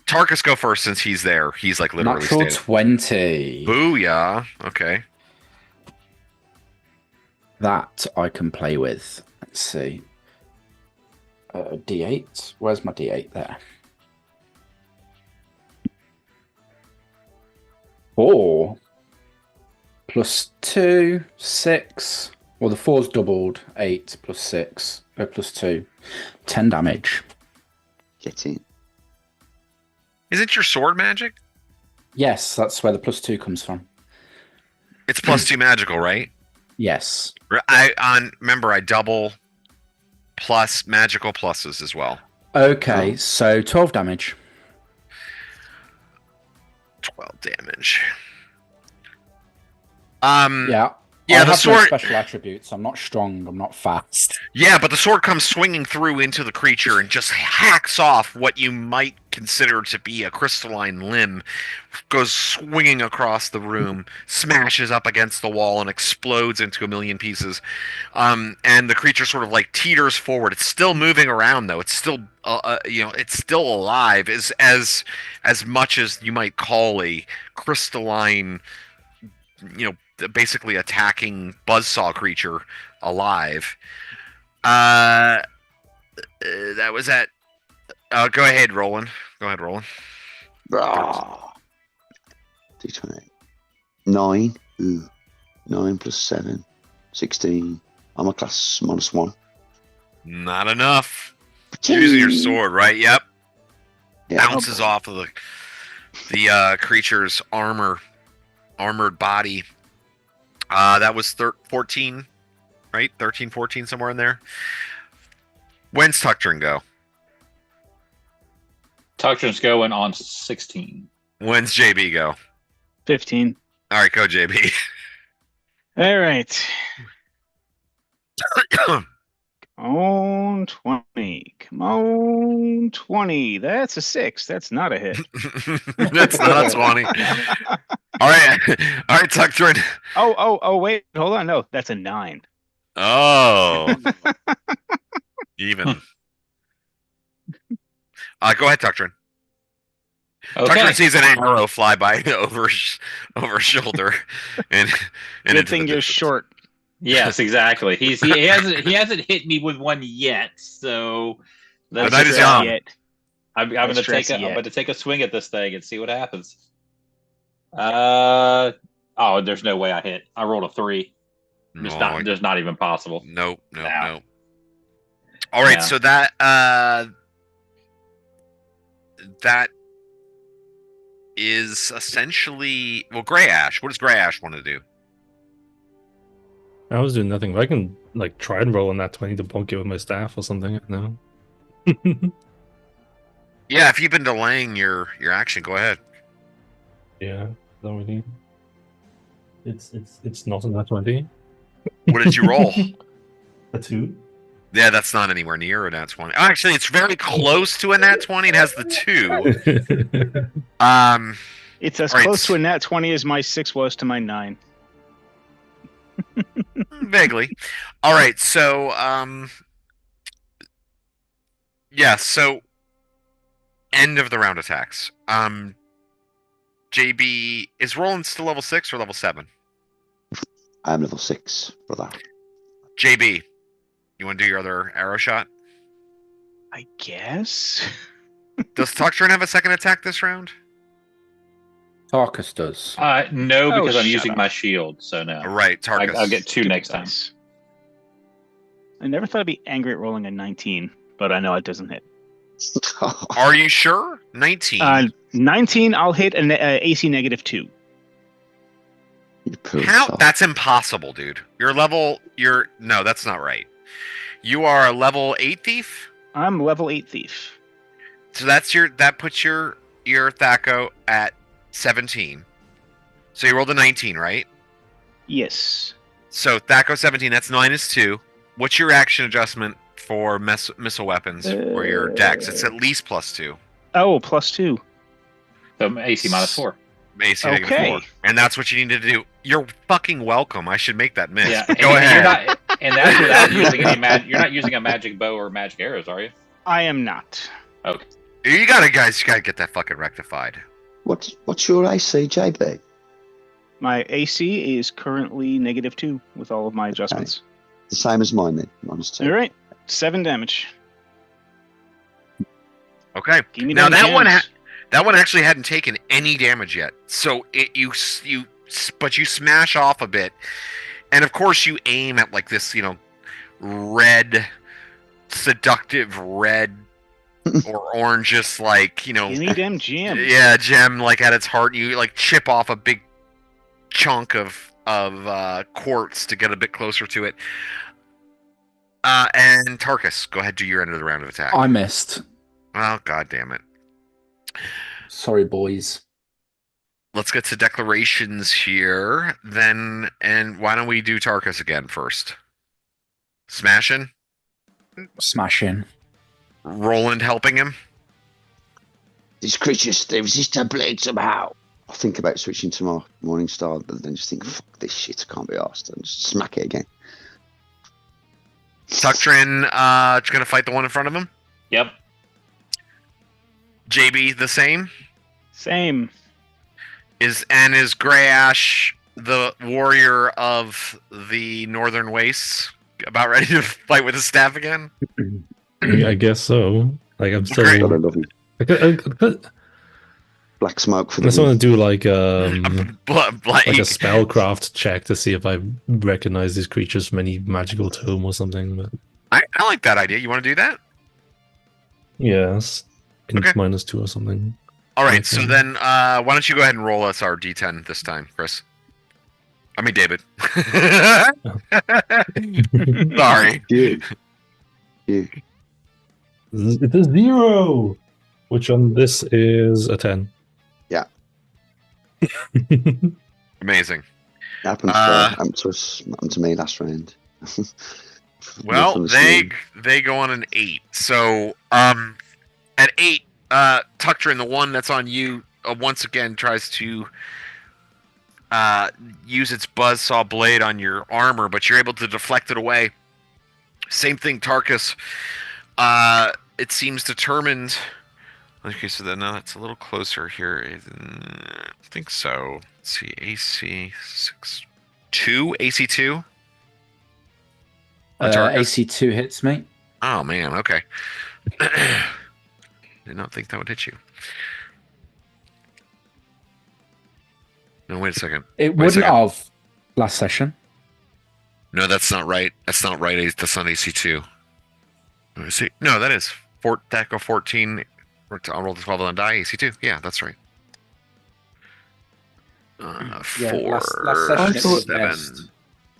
A: Tarkus, go first since he's there. He's like literally
F: Natural
A: standing.
F: 20.
A: Booyah. Okay.
F: That I can play with. Let's see. D8. Where's my D8 there? 4 plus 2, 6. Well, the 4's doubled. 8 plus 6, plus 2. 10 damage.
D: Get in.
A: Is it your sword magic?
F: Yes, that's where the plus 2 comes from.
A: It's +2 magical, right?
F: Yes.
A: Remember, I double plus magical pluses as well.
F: Okay, so 12 damage.
A: 12 damage.
F: Yeah.
A: Yeah,
F: I
A: the
F: have no
A: sword.
F: special attributes. I'm not strong. I'm not fast.
A: Yeah, but the sword comes swinging through into the creature and just hacks off what you might consider to be a crystalline limb. Goes swinging across the room, smashes up against the wall, and explodes into a million pieces. And the creature sort of like teeters forward. It's still moving around though. It's still, it's still alive. As much as you might call a crystalline, basically attacking buzzsaw creature alive. That was at. Go ahead, Roland.
D: D20. 9. Ooh. 9 plus 7. 16. I'm a class -1.
A: Not enough. You're using your sword, right? Yep.
D: Yeah.
A: Bounces off of the creature's armored body. That was 14, right? 13, 14, somewhere in there. When's Tuktrin go?
C: Tuktrin's going on 16.
A: When's JB go?
B: 15.
A: All right, go JB.
B: All right. On 20. Come on, 20. That's a 6. That's not a hit.
A: That's not 20. All right, Tuktrin.
B: Oh, wait. Hold on. No, that's a 9.
A: Oh. Even. Go ahead, Tuktrin.
C: Okay.
A: Tuktrin sees an arrow fly by over his shoulder, and
B: Good thing you're short.
C: Yes, exactly. He hasn't hit me with one yet, so
A: The night is young.
C: I'm going to take a swing at this thing and see what happens. There's no way I hit. I rolled a 3. It's not even possible.
A: Nope.
C: No.
A: All right,
C: Yeah.
A: so that is essentially Gray Ash. What does Gray Ash want to do?
E: I was doing nothing, but I can like try and roll on that 20 to bonk it with my staff or something. No.
A: Yeah, if you've been delaying your action, go ahead.
E: Yeah, don't really. It's not a nat 20.
A: What did you roll?
E: A 2.
A: Yeah, that's not anywhere near a nat 20. Actually, it's very close to a nat 20. It has the 2.
B: It's as
A: All right,
B: close to a nat 20 as my 6 was to my 9.
A: Vaguely. All right, so yeah, so end of the round attacks. JB, is Roland still level 6 or level 7?
D: I'm level 6, brother.
A: JB, you want to do your other arrow shot?
B: I guess.
A: Does Tuxtrin have a second attack this round?
F: Tarkus does.
C: No,
B: Oh,
C: because I'm
B: shut
C: using
B: up.
C: my shield, so no.
A: Right, Tarkus.
C: I'll get 2 next time.
B: Dice. I never thought I'd be angry at rolling a 19, but I know it doesn't hit.
A: Are you sure? 19.
B: 19, I'll hit an AC -2.
D: You poor
A: How?
D: sod.
A: That's impossible, dude. No, that's not right. You are a level 8 thief?
B: I'm level 8 thief.
A: So that puts your Thaco at 17. So you rolled a 19, right?
B: Yes.
A: So Thaco 17, that's -2. What's your action adjustment for missile weapons or your dex? It's at least +2.
B: Oh, +2.
C: So AC -4.
A: AC
B: Okay.
A: -4. And that's what you need to do. You're fucking welcome. I should make that miss.
C: Yeah,
A: Go ahead.
C: And that's without using any You're not using a magic bow or magic arrows, are you?
B: I am not.
C: Okay.
A: You gotta get that fucking rectified.
D: What's your AC, JB?
B: My AC is currently -2 with all of my adjustments.
D: The same as mine then. -2.
B: All right, 7 damage.
A: Okay.
B: Give me
A: Now
B: them
A: that one,
B: gems.
A: that one actually hadn't taken any damage yet. So but you smash off a bit, and of course you aim at like this, seductive red or orange, just like
B: Give me them gems.
A: yeah, gem like at its heart. You like chip off a big chunk of quartz to get a bit closer to it. And Tarkus, go ahead, do your end of the round of attack.
F: I missed.
A: Oh, god damn it.
F: Sorry, boys.
A: Let's get to declarations here, then, and why don't we do Tarkus again first? Smashing?
F: Smash in.
A: Roland helping him?
D: These creatures, they resist our blade somehow. I think about switching to my Morning Star, but then just think, fuck this shit, I can't be arsed, and just smack it again.
A: Tuxtrin, just gonna fight the one in front of him?
C: Yep.
A: JB, the same?
B: Same.
A: Is Gray Ash the warrior of the Northern Wastes about ready to fight with his staff again?
E: I guess so. Like I'm still.
A: Great.
D: God, I love him.
E: I
D: Black smoke for
E: just
D: the
E: want to do like
A: Like
E: a spellcraft check to see if I recognize these creatures from any magical tome or something. But
A: I like that idea. You want to do that?
E: yes,
A: Okay.
E: -2 or something.
A: All right. So
E: Okay.
A: then, why don't you go ahead and roll us our D10 this time, Chris? I mean, David. Sorry.
D: you. You.
E: It's a 0, which on this is a 10.
D: Yeah.
A: Amazing.
D: Happened to us, happened to me last round.
A: Well,
D: From the
A: they
D: stream.
A: go on an 8. So at 8, Tuxtrin, the one that's on you, once again tries to use its buzzsaw blade on your armor, but you're able to deflect it away. Same thing, Tarkus. It seems determined. Okay, so then it's a little closer here. I think so. Let's see, AC 2, AC 2.
F: AC2 hits me.
A: Oh man, okay. Did not think that would hit you. No, wait a second.
F: It
A: Wait a
F: wouldn't
A: second.
F: have last session.
A: No, that's not right. That's not right. That's not AC2. Let me see. No, that is deck of 14. I'll roll the 12 on die. AC 2. Yeah, that's right.
F: Yeah,
A: 4,
F: last session it was
A: 7.
F: missed.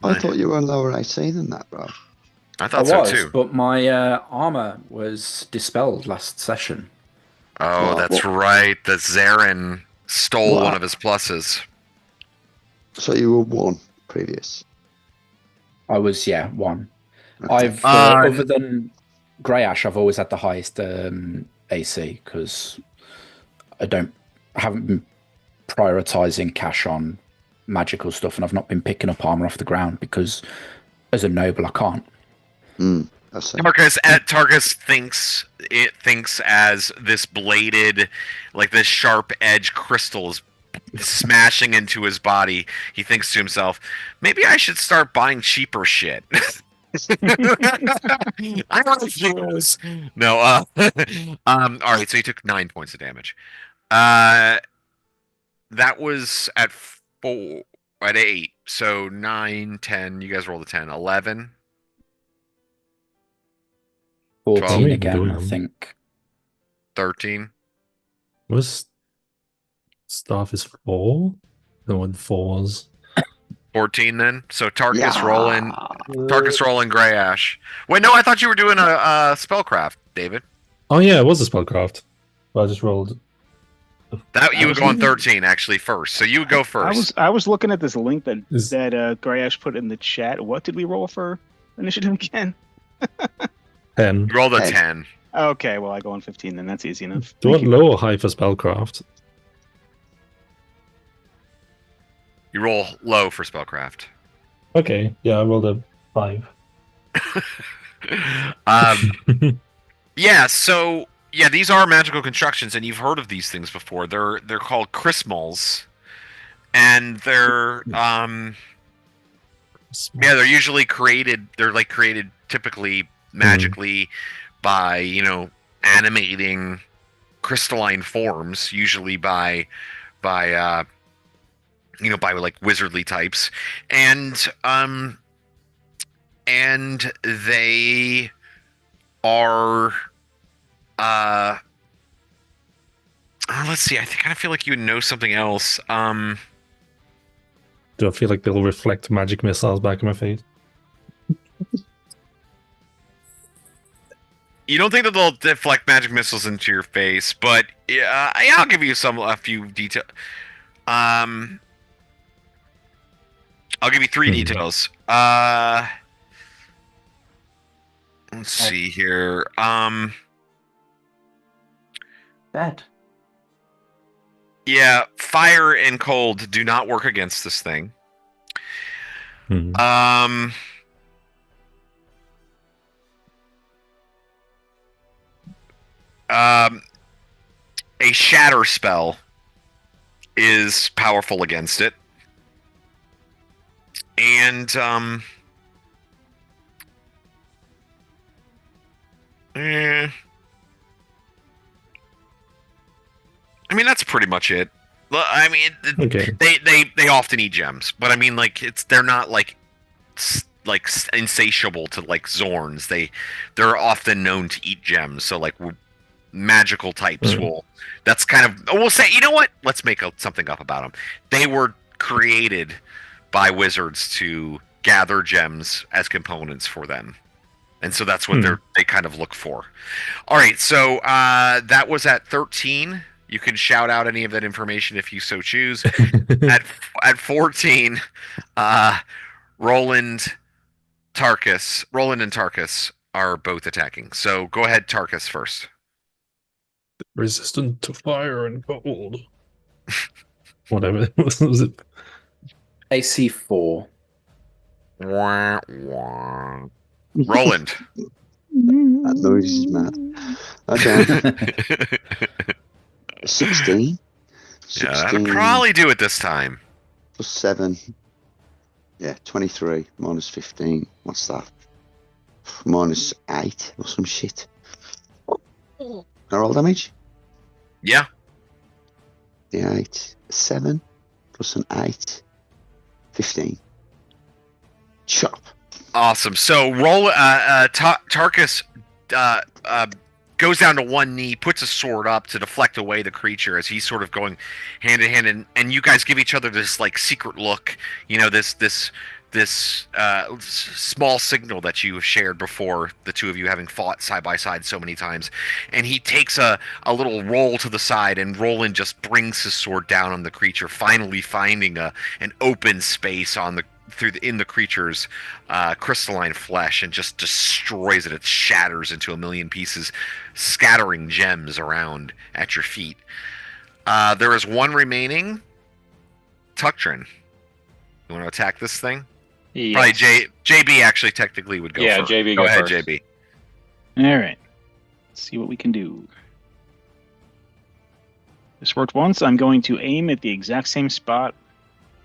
D: I thought you were on lower AC than that, bro.
A: I
F: I
A: thought so
F: was,
A: too.
F: but my armor was dispelled last session.
A: Oh, that's right. The Zarin stole
D: What?
A: one of his pluses.
D: So you were 1 previous.
F: I was 1.
D: Okay.
F: I've other than Grey Ash, I've always had the highest AC because I haven't been prioritizing cash on magical stuff, and I've not been picking up armor off the ground because as a noble I can't.
D: I see.
A: Tarkus thinks as this bladed, like this sharp edge crystal is smashing into his body. He thinks to himself, maybe I should start buying cheaper shit. I refuse. No, all right, so he took 9 points of damage. That was at 8. So 9, 10. You guys rolled a 10. 11.
F: 14 again,
E: doing
F: I
E: them?
F: think.
A: 13.
E: Was staff is 4? No one 4s.
A: 14 then. So Tarkus
D: Yeah.
A: rolling Grey Ash. Wait, no, I thought you were doing a spellcraft, David.
E: Oh yeah, it was a spellcraft. But I just rolled.
A: That you would go on 13 actually first. So you would go first.
B: I was looking at this link that
E: Is-
B: Greyash put in the chat. What did we roll for initiative again?
E: 10.
A: You rolled a
D: Hey.
A: 10.
B: Okay, well I go on 15 then. That's easy enough.
E: Do you want
B: Thank you.
E: low or high for spellcraft?
A: You roll low for spellcraft.
E: Okay, yeah, I rolled a 5.
A: Yeah, so these are magical constructions, and you've heard of these things before. They're called chrismals, and they're they're usually created. They're like created typically magically by animating crystalline forms, usually by like wizardly types, and they are let's see, I kind of feel like you would know something else.
E: Do I feel like they'll reflect magic missiles back in my face?
A: You don't think that they'll deflect magic missiles into your face, but yeah, I'll give you a few details. I'll give you 3 details. Let's see here.
F: Bad.
A: Yeah, fire and cold do not work against this thing. A shatter spell is powerful against it. And I mean that's pretty much it. I mean,
E: Okay.
A: they often eat gems, but I mean like they're not like insatiable to like Zorns. They're often known to eat gems, so like magical types will. That's kind of we'll say. You know what? Let's make something up about them. They were created by wizards to gather gems as components for them, and so that's what they kind of look for. All right, so that was at 13. You can shout out any of that information if you so choose. At 14, Roland and Tarkus are both attacking. So go ahead, Tarkus first.
E: Resistant to fire and cold. Whatever. Was it?
F: AC 4.
A: Wah, wah. Roland.
D: That noise is mad. Okay. 16.
A: Yeah, that'll probably do it this time.
D: Plus 7. Yeah, 23. Minus 15. What's that? Minus 8 or some shit. No roll damage?
A: Yeah.
D: The 8. 7. Plus an 8. 15. Chop.
A: Awesome. So roll Tarkus goes down to one knee, puts a sword up to deflect away the creature as he's sort of going hand in hand, and you guys give each other this like secret look, this small signal that you have shared before, the two of you having fought side by side so many times. And he takes a little roll to the side, and Roland just brings his sword down on the creature, finally finding an open space in the creature's crystalline flesh, and just destroys it. It shatters into a million pieces, scattering gems around at your feet. There is one remaining. Tuctrin, you want to attack this thing?
C: Yes.
A: Probably JB actually technically would go first.
C: JB
A: go ahead,
C: first.
A: JB.
B: All right. Let's see what we can do. This worked once. I'm going to aim at the exact same spot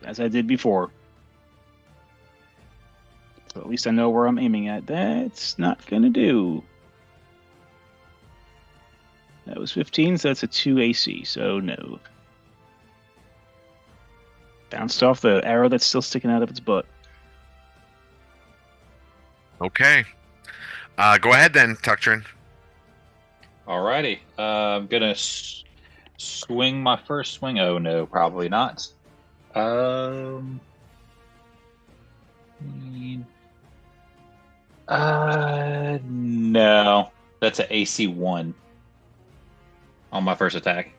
B: as I did before. So at least I know where I'm aiming at. That's not going to do. That was 15, so that's a 2 AC, so no. Bounced off the arrow that's still sticking out of its butt.
A: Okay. Go ahead then, Tuctrin.
C: Alrighty. I'm gonna swing my first swing. Oh no, probably not. No. That's an AC 1 on my first attack.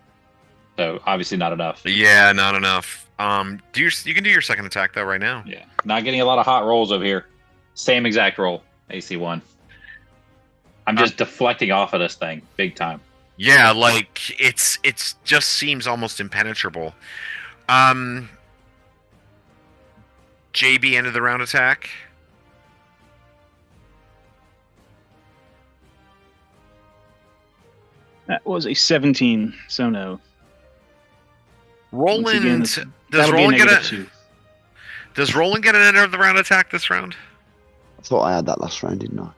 C: So obviously not enough.
A: Yeah, not enough. You can do your second attack though right now.
C: Yeah. Not getting a lot of hot rolls over here. Same exact roll, AC 1. I'm just deflecting off of this thing big time.
A: Yeah, like it's just seems almost impenetrable. JB end of the round attack.
B: That was a 17, so no.
A: Roland,
B: again,
A: does
B: that'll be a
A: Roland get
B: negative 2.
A: Does Roland get an end of the round attack this round?
D: I thought I had that last round, didn't I?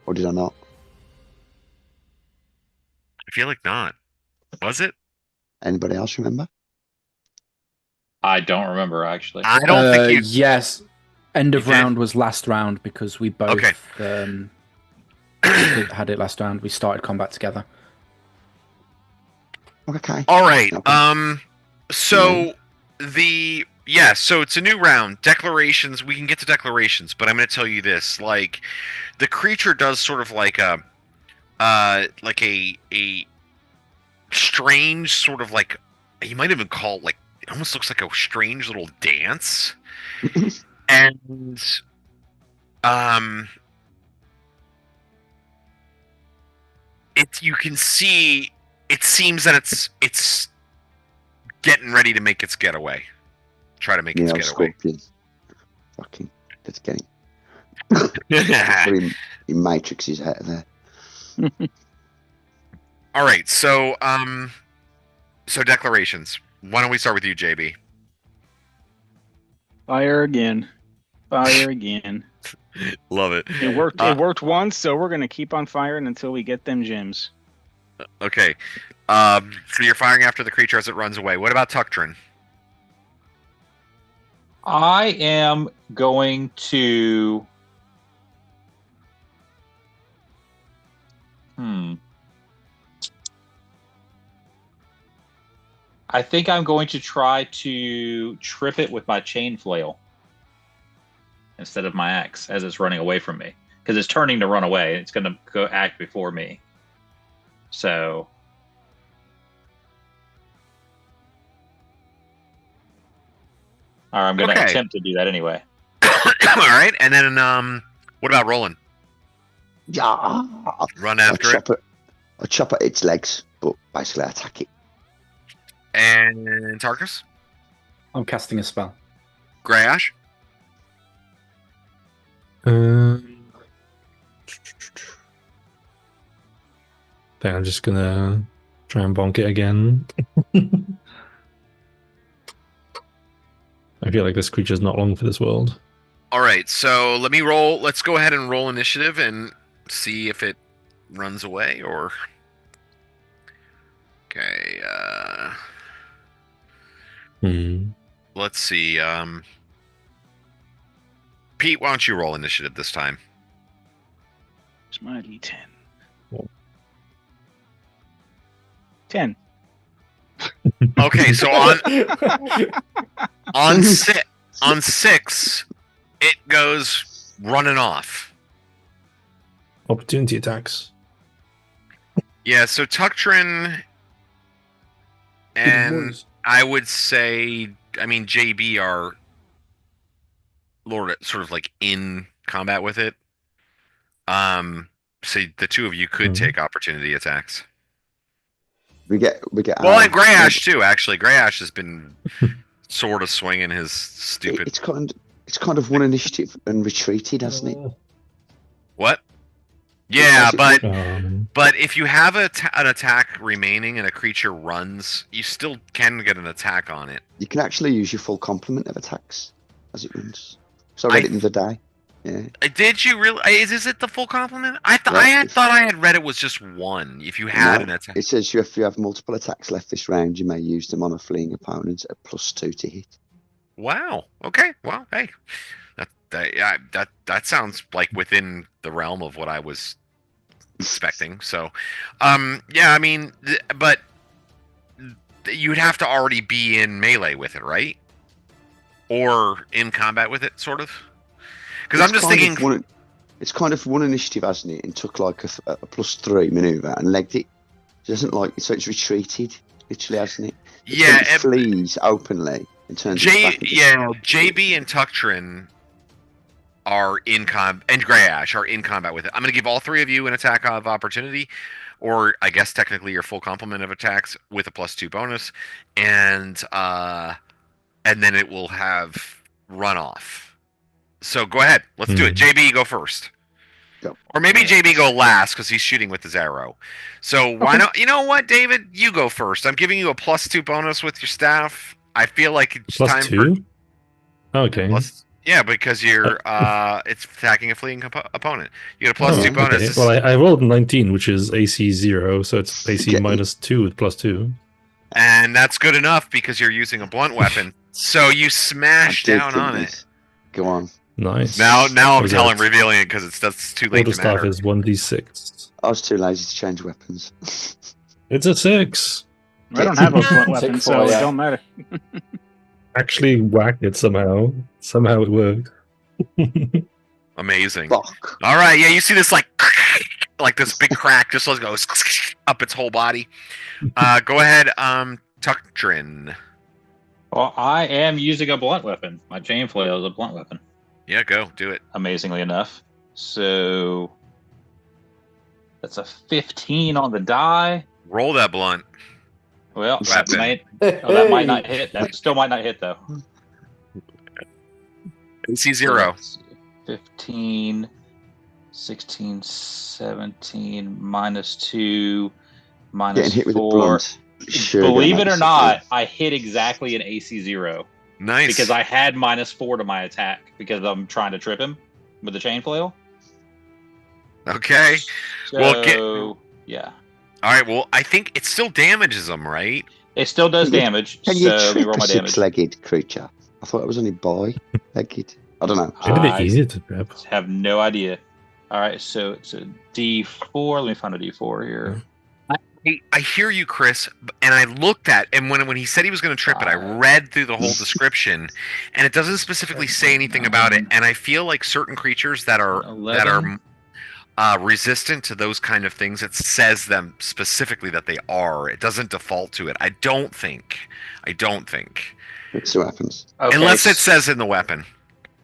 D: Or did I not?
A: I feel like not. Was it?
D: Anybody else remember?
C: I don't remember actually.
A: I don't think you.
F: Yes. End of
A: You did?
F: round was last round because we both had it last round. We started combat together.
D: Okay.
A: All right.
D: Okay.
A: So so it's a new round. Declarations. We can get to declarations, but I'm going to tell you this: like, the creature does sort of like a strange sort of like, you might even call it like, it almost looks like a strange little dance, and you can see. It seems that it's getting ready to make its getaway. Try to make its getaway.
D: Scorpion. Fucking, let's get him. He matrixes out of there.
A: All right, so declarations. Why don't we start with you, JB?
B: Fire again. Fire again.
A: Love it.
B: It worked. It worked once, so we're gonna keep on firing until we get them gems.
A: Okay. So you're firing after the creature as it runs away. What about Tuctrin?
C: I am going to. I think I'm going to try to trip it with my chain flail instead of my axe as it's running away from me, because it's turning to run away. It's going to go act before me. So. Or I'm going to attempt to do that anyway.
A: All right, and then what about Roland?
D: Yeah.
A: Run after it.
D: I chop at its legs, but basically I attack it.
A: And Tarkus?
F: I'm casting a spell.
A: Greyhawk?
E: Then I'm just gonna try and bonk it again. I feel like this creature's not long for this world.
A: All right, so let me roll. Let's go ahead and roll initiative and see if it runs away or. Okay. Let's see. Pete, why don't you roll initiative this time?
B: It's my D10. 10.
A: Okay, so on 6, it goes running off.
E: Opportunity attacks.
A: Yeah, so Tuctrin and I would say, I mean, JB are sort of like in combat with it. So the two of you could take opportunity attacks.
D: We get.
A: Well, and Greyash too. Actually, Greyash has been sort of swinging his stupid.
D: It's kind of one initiative and retreated, hasn't it?
A: What? Yeah, but
E: but
A: if you have an attack remaining and a creature runs, you still can get an attack on it.
D: You can actually use your full complement of attacks as it runs. So I read it the other day. Yeah.
A: Did you really? Is it the full complement? I thought I had read it was just one. If you had an attack,
D: it says if you have multiple attacks left this round, you may use them on a fleeing opponent at +2 to hit.
A: Wow. Okay. Well, hey, that sounds like within the realm of what I was expecting. So, yeah. I mean, but you'd have to already be in melee with it, right? Or in combat with it, sort of. Because I'm just thinking,
D: it's kind of one initiative, hasn't it? And took like a +3 maneuver and legged it. It doesn't like so it's retreated, literally, hasn't it?
A: Yeah,
D: it flees openly and turns.
A: JB and Tuctrin are in combat, and Greyash are in combat with it. I'm going to give all three of you an attack of opportunity, or I guess technically your full complement of attacks with a +2 bonus, and then it will have run off. So go ahead. Let's do it. JB, go first.
D: Go.
A: Or maybe JB go last because he's shooting with his arrow. So why not? You know what, David? You go first. I'm giving you a +2 bonus with your staff. I feel like it's time
E: +2? Okay.
A: Yeah, because you're it's attacking a fleeing opponent. You get a +2 bonus.
E: Okay. Well, I rolled 19, which is AC 0, so it's AC -2 with +2.
A: And that's good enough because you're using a blunt weapon. So you smash down on it.
D: Go on.
E: Nice.
A: Now I'm revealing it because that's too late to matter.
E: Staff is 1d6.
D: I was too lazy to change weapons.
E: It's a 6.
B: I don't have a blunt weapon, so it don't matter.
E: Actually whacked it somehow. Somehow it worked.
A: Amazing.
D: Fuck.
A: All right, yeah, you see this like this big crack just goes up its whole body. Go ahead, Tuctrin.
C: Well, I am using a blunt weapon. My chain flail is a blunt weapon.
A: Yeah, go do it.
C: Amazingly enough, so that's a 15 on the die.
A: Roll that blunt.
C: Well, that might not hit. That still might not hit though.
A: AC 0.
C: 15, 16, 17, -2, -4.
D: Sure,
C: believe it or not, I hit exactly an AC 0.
A: Nice.
C: Because I had -4 to my attack because I'm trying to trip him with the chain flail.
A: Okay.
C: So, yeah.
A: All right. Well, I think it still damages them, right?
C: It still does damage.
D: Can you
C: so
D: trip
C: roll my
D: a
C: damage.
D: 6-legged creature? I thought it was only boy-legged. I don't know.
E: Maybe they're easy to trap.
C: Have no idea. All right, so it's a D4. Let me find a D4 here.
A: I hear you, Chris, and I looked at, and when he said he was going to trip it, I read through the whole description, and it doesn't specifically say anything about it. And I feel like certain creatures that are
C: 11.
A: resistant to those kind of things, it says them specifically that they are. It doesn't default to it. I don't think.
D: It's what happens.
C: Okay,
A: Unless it says in the weapon.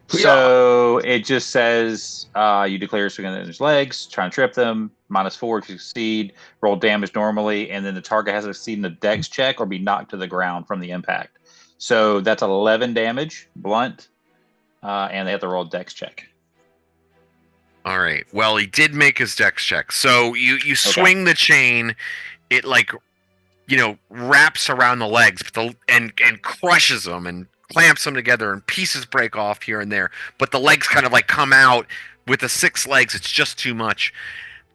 C: So it just says you declare swinging in his legs, try and trip them, -4 if you succeed, roll damage normally, and then the target has to succeed in a dex check or be knocked to the ground from the impact. So that's 11 damage, blunt, and they have to roll a dex check.
A: All right. Well, he did make his dex check. So you swing the chain, it wraps around the legs, and crushes them and clamps them together, and pieces break off here and there. But the legs kind of come out with the 6 legs. It's just too much,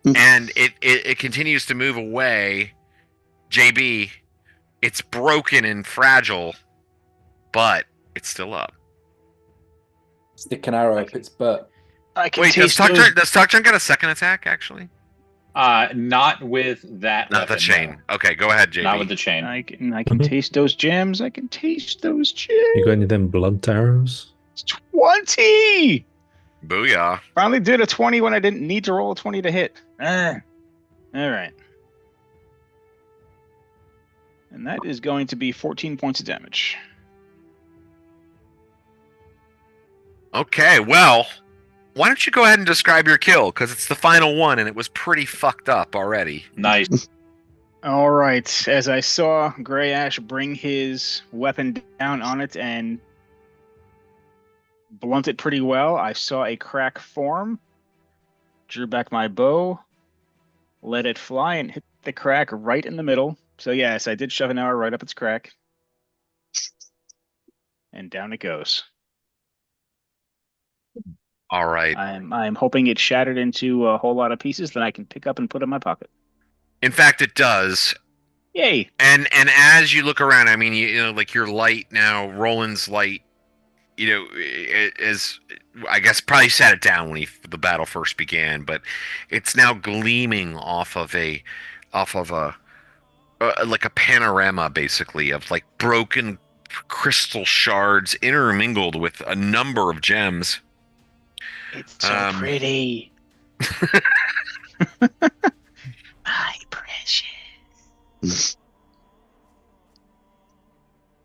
A: and it continues to move away. JB, it's broken and fragile, but it's still up.
F: Stick an arrow up its butt.
B: I can
A: Wait, does
B: taste those.
A: Tuctrin get a second attack, actually?
C: Not with that.
A: Not the
C: weapon,
A: chain.
C: no.
A: Okay, go ahead, JB.
C: Not with the chain.
B: I can taste those gems. I can taste those gems.
E: You got any of them blunt arrows?
B: It's 20!
A: Booyah.
B: Finally did a 20 when I didn't need to roll a 20 to hit. All right. And that is going to be 14 points of damage.
A: Okay, well, why don't you go ahead and describe your kill? Because it's the final one, and it was pretty fucked up already.
C: Nice.
B: All right. As I saw Grey Ash bring his weapon down on it and blunt it pretty well, I saw a crack form, drew back my bow, let it fly, and hit the crack right in the middle. So yes, I did shove an arrow right up its crack. And down it goes.
A: All right.
B: I'm hoping it shattered into a whole lot of pieces that I can pick up and put in my pocket.
A: In fact, it does.
B: Yay!
A: And as you look around, I mean, you know, like your light now, Roland's light, you know, is, I guess, probably sat it down when the battle first began, but it's now gleaming off of a like a panorama, basically, of like broken crystal shards intermingled with a number of gems.
B: It's so pretty. My precious.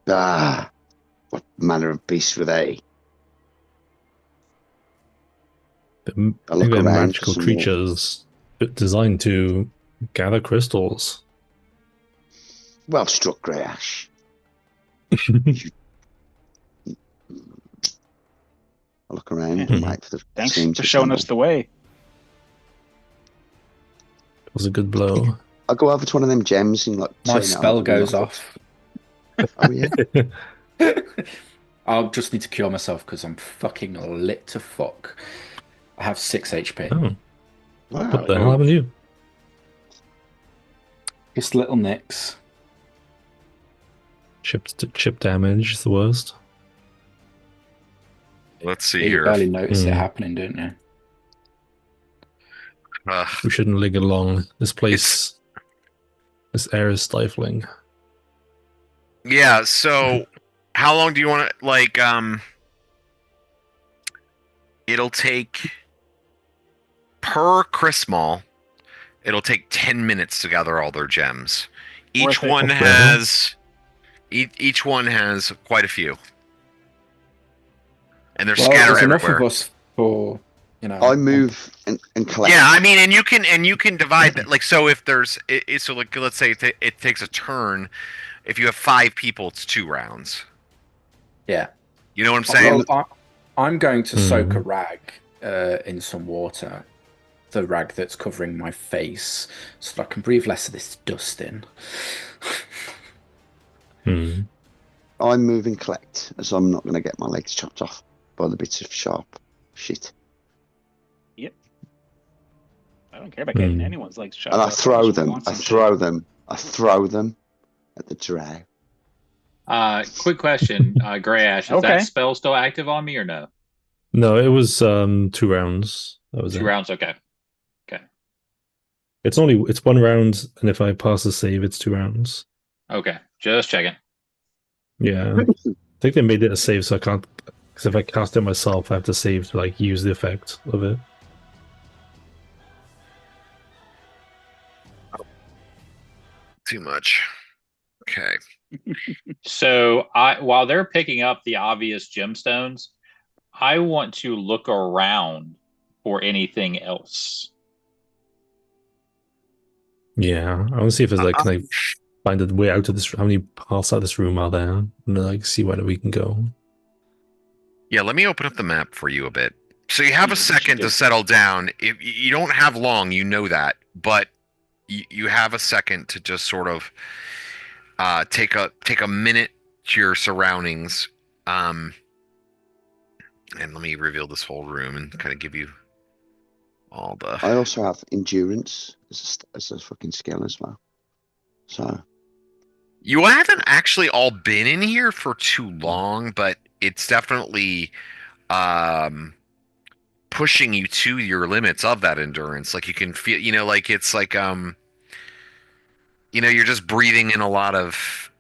D: What manner of beasts were they? I look
E: They're
D: around
E: magical
D: for some
E: creatures designed to gather crystals.
D: Well struck, Grey Ash. I look around and wait for the
B: Thanks
D: team
B: for
D: to
B: showing
D: assemble.
B: us the way.
E: It was a good blow.
D: I'll go over to one of them gems and like
F: My
D: turn it
F: spell
D: on.
F: goes off.
D: Oh yeah.
F: I'll just need to cure myself because I'm fucking lit to fuck. I have 6 HP.
E: Oh,
D: Wow.
E: what the hell happened to you?
F: Just little nicks.
E: Chip damage is the worst.
A: Let's see
F: You
A: here.
F: barely notice it
E: Mm.
F: happening, don't you?
E: We shouldn't linger long. This place, this air is stifling.
A: Yeah, so how long do you want to, like, it'll take, per Chrismal, it'll take 10 minutes to gather all their gems. Each
B: Worth it.
A: one
E: Okay.
A: has, each one has quite a few. And they're
F: Well,
A: scattered
F: there's enough
A: everywhere.
F: of us for, you know.
D: I move and collect.
A: Yeah, I mean, and you can divide that. Like, so if there's, so like, let's say it takes a turn. If you have 5 people, it's 2 rounds.
F: Yeah.
A: You know what I'm saying?
F: Well, I'm going to soak a
E: Mhm.
F: rag in some water. The rag that's covering my face, so that I can breathe less of this dust in.
E: Hmm.
D: I move and collect, as I'm not going to get my legs chopped off by the bits of sharp shit.
B: I don't care about getting
E: Hmm.
B: anyone's legs chopped
D: And I
B: off.
D: throw
B: just
D: them.
B: want
D: I
B: some
D: throw them. I throw them at the drow.
C: Quick question, Grey Ash. Is
B: Okay.
C: that spell still active on me or no?
E: No, it was 2 rounds. That was
C: 2
E: it.
C: rounds, okay.
E: It's 1 round, and if I pass the save, it's 2 rounds.
C: Okay, just checking.
E: Yeah, I think they made it a save, so I can't. Because if I cast it myself, I have to save to like use the effect of it.
A: Too much. Okay.
C: So while they're picking up the obvious gemstones, I want to look around for anything else.
E: Yeah, I want to see if there's like, can I find a way out of this? How many paths out of this room are there? And then, like, see where we can go.
A: Yeah, let me open up the map for you a bit. So you have
B: Yeah,
A: a
B: you
A: second
B: should
A: to
B: do.
A: settle down. If you don't have long, you know that, but you have a second to just sort of take a minute to your surroundings. And let me reveal this whole room and kind of give you all the.
D: I also have endurance as a fucking skill as well. So
A: You haven't actually all been in here for too long, but it's definitely pushing you to your limits of that endurance. Like you can feel, like it's like you're just breathing in a lot of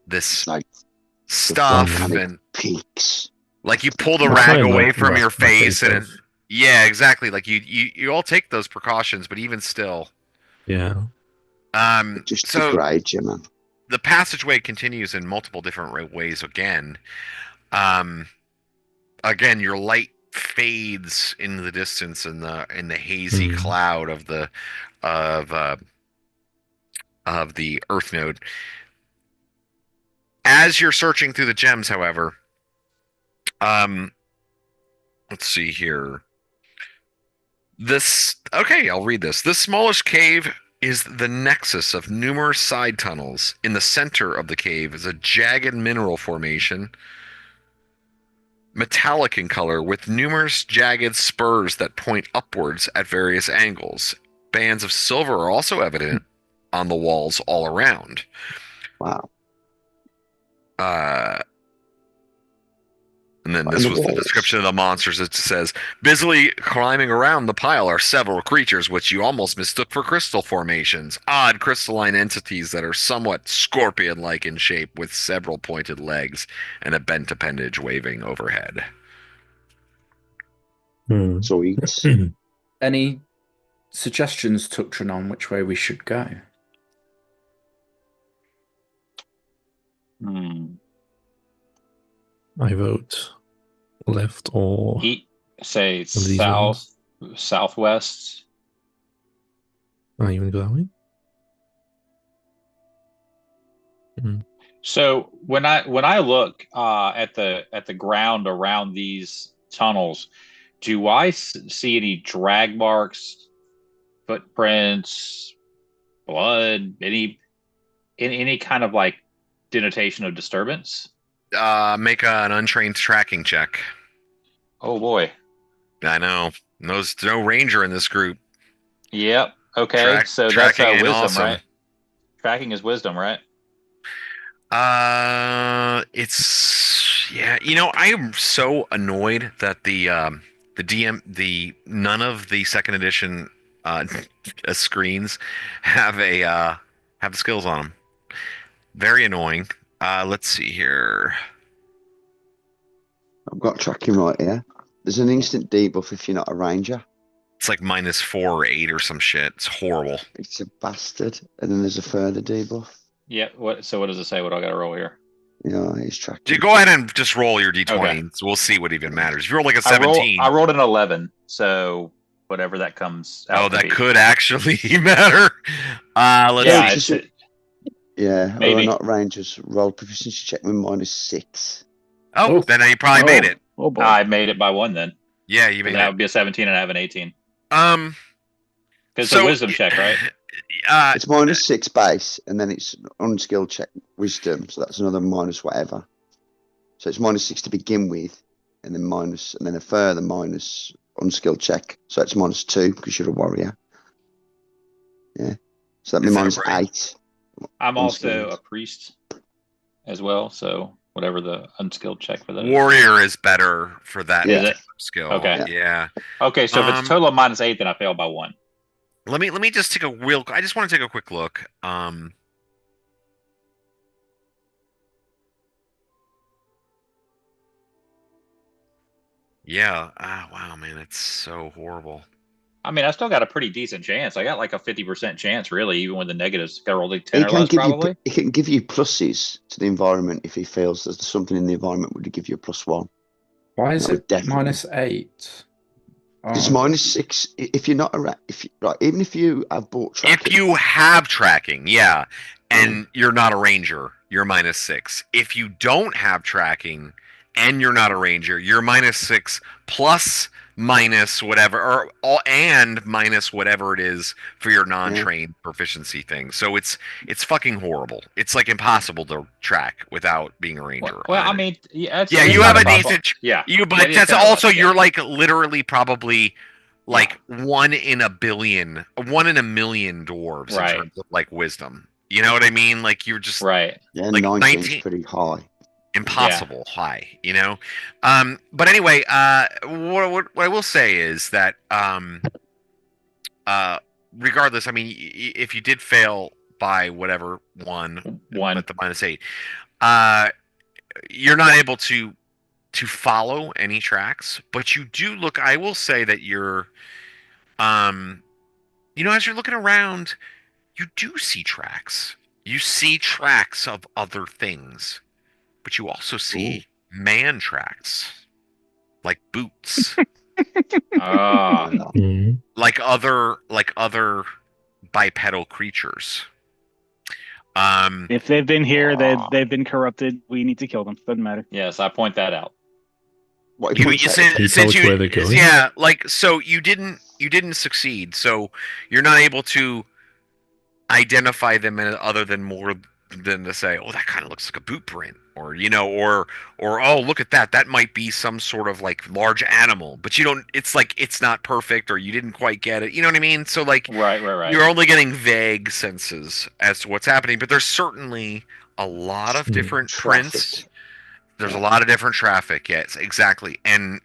A: this
D: It's like the
A: stuff,
D: volcanic
A: and
D: peaks.
A: like you pull the
E: Well,
A: rag
E: fine,
A: away from your
E: my
A: face, and
E: stuff.
A: yeah, exactly. Like you all take those precautions, but even still,
E: Yeah.
D: It just
A: so
D: degrades you, man.
A: the passageway continues in multiple different ways again. Um, Again, your light fades into the distance in the hazy cloud of the Earth node. As you're searching through the gems, however, let's see here. I'll read this. This smallish cave is the nexus of numerous side tunnels. In the center of the cave is a jagged mineral formation, metallic in color, with numerous jagged spurs that point upwards at various angles. Bands of silver are also evident on the walls all around.
D: Wow.
A: And then
D: On
A: this
D: the
A: was the
D: walls.
A: description of the monsters. It says, busily climbing around the pile are several creatures which you almost mistook for crystal formations. Odd crystalline entities that are somewhat scorpion-like in shape, with several pointed legs and a bent appendage waving overhead.
D: Sweet.
F: Any suggestions, Tuktron, on which way we should go?
E: I vote left or
C: Say
E: of these
C: southwest.
E: I even go that way.
C: So when I look at the ground around these tunnels, do I see any drag marks, footprints, blood, any kind of like denotation of disturbance?
A: Make an untrained tracking check.
C: Oh boy.
A: I know. There's no ranger in this group.
C: Yep. Okay. So that's
A: tracking ain't
C: wisdom,
A: awesome.
C: right? Tracking is wisdom, right?
A: It's yeah. I am so annoyed that the none of the second edition screens have have skills on them. Very annoying. Let's see here.
D: I've got tracking right here. There's an instant debuff if you're not a ranger.
A: It's like -4 or 8 or some shit. It's horrible.
D: It's a bastard. And then there's a further debuff.
C: Yeah. What does it say? What do I got to roll here?
D: Yeah, he's tracking.
A: Dude, go ahead and just roll your d20.
C: Okay.
A: So we'll see what even matters. If you roll like a 17.
C: I rolled an 11. So whatever that comes out.
A: That could actually matter. Let's see.
D: Yeah,
C: maybe.
D: not rangers. Roll proficiency check with -6.
A: Oh, then you probably made it.
B: Oh boy.
C: I made it by 1 then.
A: Yeah, you made
C: That
A: it.
C: would be a 17 and I have an 18.
A: Because
C: it's a wisdom check, right?
D: It's -6 base, and then it's unskilled check wisdom, so that's another minus whatever. So it's -6 to begin with, and then a further minus unskilled check. So it's -2 because you're a warrior. Yeah. So that'd be
A: Is that right?
D: -8.
C: I'm also
D: Unskilled.
C: a priest as well, so whatever the unskilled check for that is.
A: Warrior is better for that
C: Is it?
A: skill.
C: Okay.
A: Yeah.
C: Okay, so if it's total of -8, then I failed by 1.
A: Let me just take I just want to take a quick look. Yeah. Wow, man, it's so horrible.
C: I mean, I still got a pretty decent chance. I got like a 50% chance, really, even with the negatives. Got to roll like 10 or less, probably.
D: He can give you pluses to the environment if he feels there's something in the environment would give you a +1.
F: Why is
D: That would
F: it
D: definitely-
F: -8? Oh.
D: It's -6 if you're not even if you have bought tracking.
A: If you have tracking, yeah, and you're not a ranger, you're -6. If you don't have tracking and you're not a ranger, you're -6 plus minus whatever, and minus whatever it is for your non-trained proficiency thing. So it's fucking horrible. It's like impossible to track without being a ranger.
C: Well, I mean, yeah,
A: you have a decent.
C: Yeah,
A: But that's also you're like literally probably like 1 in a million dwarves
C: Right.
A: in terms of like wisdom. You know what I mean? Like you're just
C: right.
D: Yeah,
A: like
D: 19
A: 19
D: is pretty high.
A: impossible high, you know. But anyway, what I will say is that regardless, I mean, if you did fail by whatever one, but the -8, you're not able to follow any tracks, but you do look. I will say that you're, as you're looking around, you do see tracks. You see tracks of other things, but you also see man tracks, like boots,
E: Mhm.
A: like other bipedal creatures.
B: If they've been here, they've been corrupted. We need to kill them. Doesn't matter.
C: Yes, I point that out.
D: What
A: You,
D: points
A: you
D: out-
A: since,
E: Can you tell
A: since
E: which way they're going?
A: yeah, like so you didn't succeed, so you're not able to identify them other than more than to say, oh, that kind of looks like a boot print, or or oh, look at that might be some sort of like large animal, but you don't. It's like it's not perfect, or you didn't quite get it. You know what I mean? So like,
C: Right.
A: you're only getting vague senses as to what's happening, but there's certainly a lot of different prints.
D: Traffic.
A: There's a lot of different traffic. Yes, exactly, and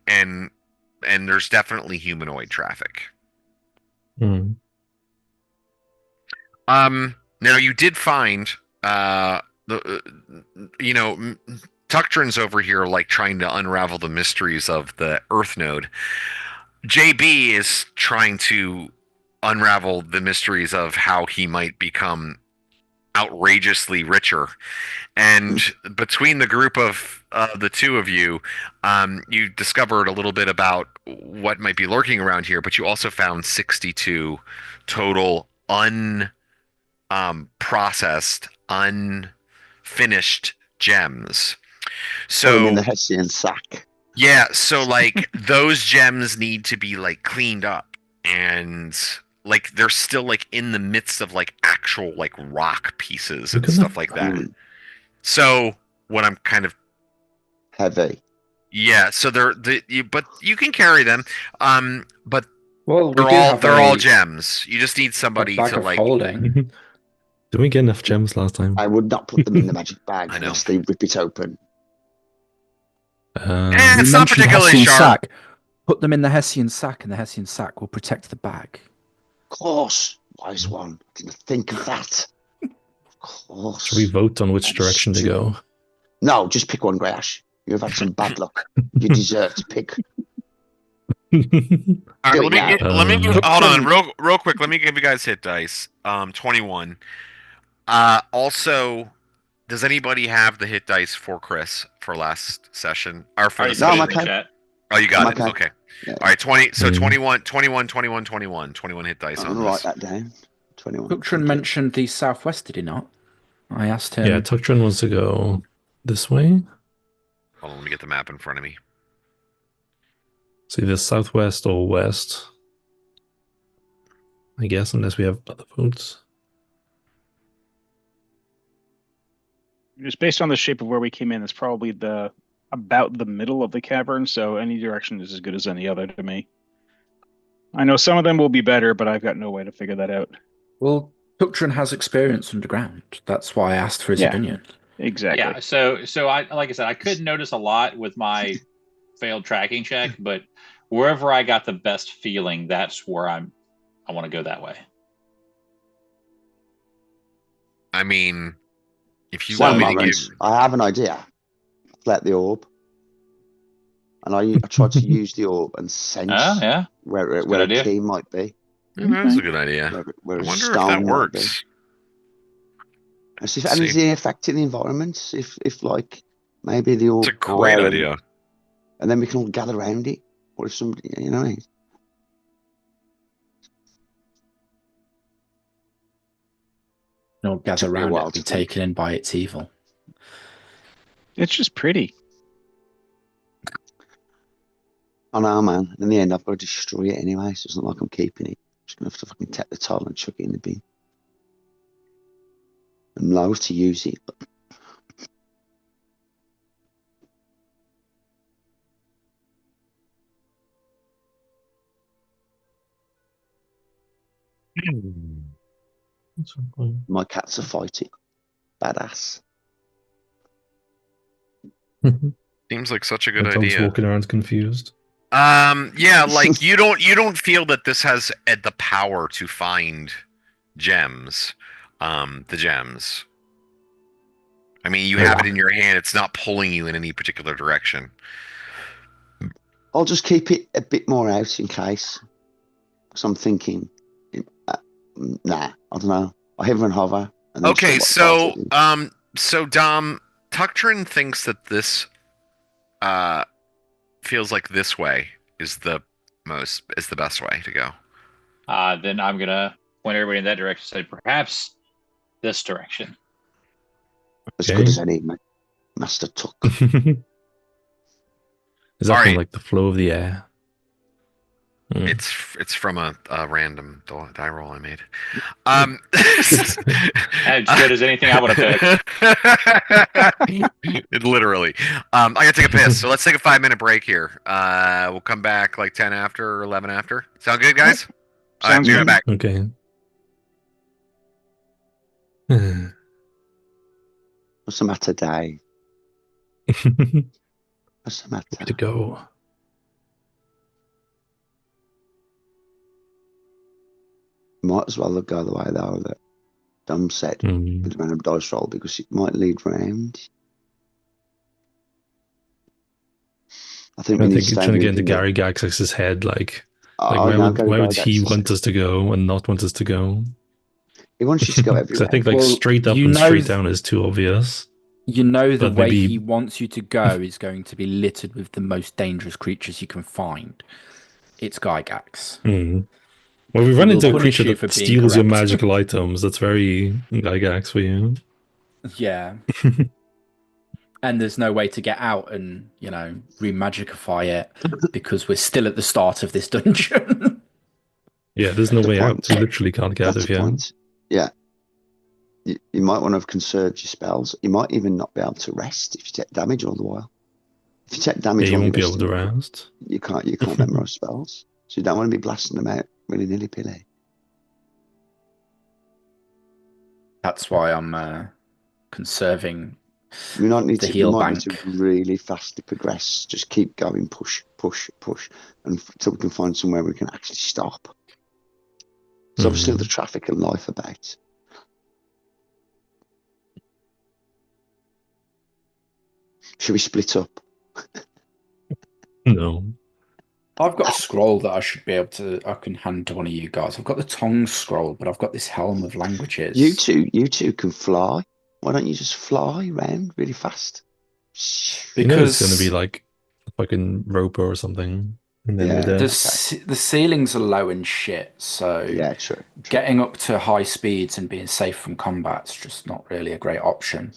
A: there's definitely humanoid traffic.
E: Mhm.
A: Now you did find the Tuctrin's over here like trying to unravel the mysteries of the Earth node. JB is trying to unravel the mysteries of how he might become outrageously richer. And between the group of the two of you, you discovered a little bit about what might be lurking around here, but you also found 62 total processed, unfinished gems.
D: Put them in
A: So
D: the Hessian sack.
A: yeah, so like those gems need to be like cleaned up, and like they're still like in the midst of like actual like rock pieces and
E: Look at
A: stuff
E: the-
A: like that. So what I'm kind of
D: Heavy.
A: yeah, so but you can carry them. But
F: Well, we
A: they're
F: do
A: all
F: have
A: they're all
F: a
A: gems. You just need
F: a
A: somebody
F: bag
A: to
F: of
A: like
F: holding.
E: Did we get enough gems last time?
D: I would not put them in the magic bag
A: I know.
D: unless they rip it open.
A: Eh,
E: Um,
A: it's
F: You
A: not
F: mentioned
A: particularly
F: Hessian
A: sharp.
F: sack. Put them in the Hessian sack, and the Hessian sack will protect the bag.
D: Of course, wise one. Didn't think of that. Of course.
E: should we vote on which
D: That's
E: direction to
D: stupid.
E: go?
D: No, just pick one, Greyash. You've had some bad luck. You deserve to pick.
A: All right,
D: Do
A: let
D: it
A: me
D: now.
A: get, let me
E: Um,
A: get, hold on real quick. Let me give you guys hit dice. 21. Also, does anybody have the hit dice for Chris for last session or for
C: Are
A: the
C: you
D: No,
A: session?
D: I'm
C: putting it in
D: okay.
C: the chat?
A: Oh, you got
D: I'm
A: it.
D: okay.
A: Okay.
D: Yeah.
A: All right, 20. So
E: Mm.
A: 21, 21, 21, 21. 21 hit dice
D: I'm
A: on
D: going to write
A: this.
D: that down. 21.
F: Cooktrin
D: Thank you.
F: mentioned the southwest, did he not? I asked him.
E: yeah, Tuctrin wants to go this way.
A: Hold on, let me get the map in front of me.
E: It's either southwest or west. I guess, unless we have other votes.
B: Just based on the shape of where we came in, it's probably about the middle of the cavern, so any direction is as good as any other to me. I know some of them will be better, but I've got no way to figure that out.
F: Well, Cooktrin has experience underground. That's why I asked for his
B: Yeah.
F: opinion.
B: Exactly.
C: Yeah. So I like I said, I couldn't notice a lot with my failed tracking check, but wherever I got the best feeling, that's where I want to go that way.
A: I mean, if you
D: One
A: want me to
D: moment.
A: give,
D: I have an idea. Let the orb. And I tried to use the orb and sense
C: Oh, yeah.
D: where
C: a good
D: a
C: idea.
D: key might be.
A: that's a good idea.
D: Where
A: I
D: a
A: wonder if
D: stone
A: that
D: might be.
A: works.
D: And see if
A: Let's see.
D: anything affecting the environment. If like maybe the orb.
A: It's a great
D: where-
A: idea.
D: And then we can all gather around it. Or if somebody, you know what I mean?
F: Or gather
D: Took me a
F: around it
D: while
F: and be
D: to think.
F: taken in by its evil.
B: It's just pretty.
D: I know, man. In the end, I've got to destroy it anyway, so it's not like I'm keeping it. I'm just going to have to fucking take the tile and chuck it in the bin. I'm loath to use it, but my cats are fighting. Badass.
A: Seems like such a good
E: My dog's
A: idea.
E: walking around confused.
A: Yeah, like you don't feel that this has the power to find gems. The gems. I mean, you have it in your hand. It's not pulling you in any particular direction.
D: I'll just keep it a bit more out in case. Because I'm thinking, nah, I don't know. I hover and hover. And then
A: Okay,
D: just
A: so Dom, Tuctrin thinks that this feels like this way is the best way to go.
C: Then I'm gonna point everybody in that direction. Say perhaps this direction.
D: as good as any, Master Tuck.
E: Is that from
A: Alright.
E: like the flow of the air?
A: It's from a random die roll I made.
C: As good as anything I would have picked.
A: Literally. I gotta take a piss, so let's take a 5-minute break here. We'll come back like 10 after or 11 after. Sound good, guys?
B: Sounds
A: Alright,
B: good.
A: back.
E: Okay.
D: What's the matter, Dave? What's the matter?
E: Way to go.
D: Might as well go the way though that Dom said with the random dice roll because it might lead round. I think we need to
E: trying to get into Gary Gygax's head, like where would he want us to go and not want us to go?
D: He wants you to go everywhere.
E: Because I think like straight up and straight down is too obvious.
F: You know the way he wants you to go is going to be littered with the most dangerous creatures you can find. It's Gygax.
E: Well, we run into a creature that steals your magical items. That's very Gygax for you.
F: Yeah. And there's no way to get out and, remagicify it because we're still at the start of this dungeon.
E: Yeah, there's no way out. You literally can't get out of here.
D: Yeah. You might want to have conserved your spells. You might even not be able to rest if you take damage all the while. If you take damage,
E: you won't be able to rest.
D: You can't memorize spells. So you don't want to be blasting them out willy-nilly pilly.
F: That's why I'm conserving
D: you might need
F: the heal bank.
D: Need to really fastly progress. Just keep going, push, until we can find somewhere we can actually stop. There's obviously the traffic and life about. Should we split up?
E: No.
F: I've got a scroll that I should be able to. I can hand to one of you guys. I've got the tongue scroll, but I've got this helm of languages.
D: You two can fly. Why don't you just fly around really fast?
F: Because
E: it's going to be like a fucking rope or something. And then
F: the ceilings are low and shit. So
D: yeah, true.
F: Getting up to high speeds and being safe from combat's just not really a great option.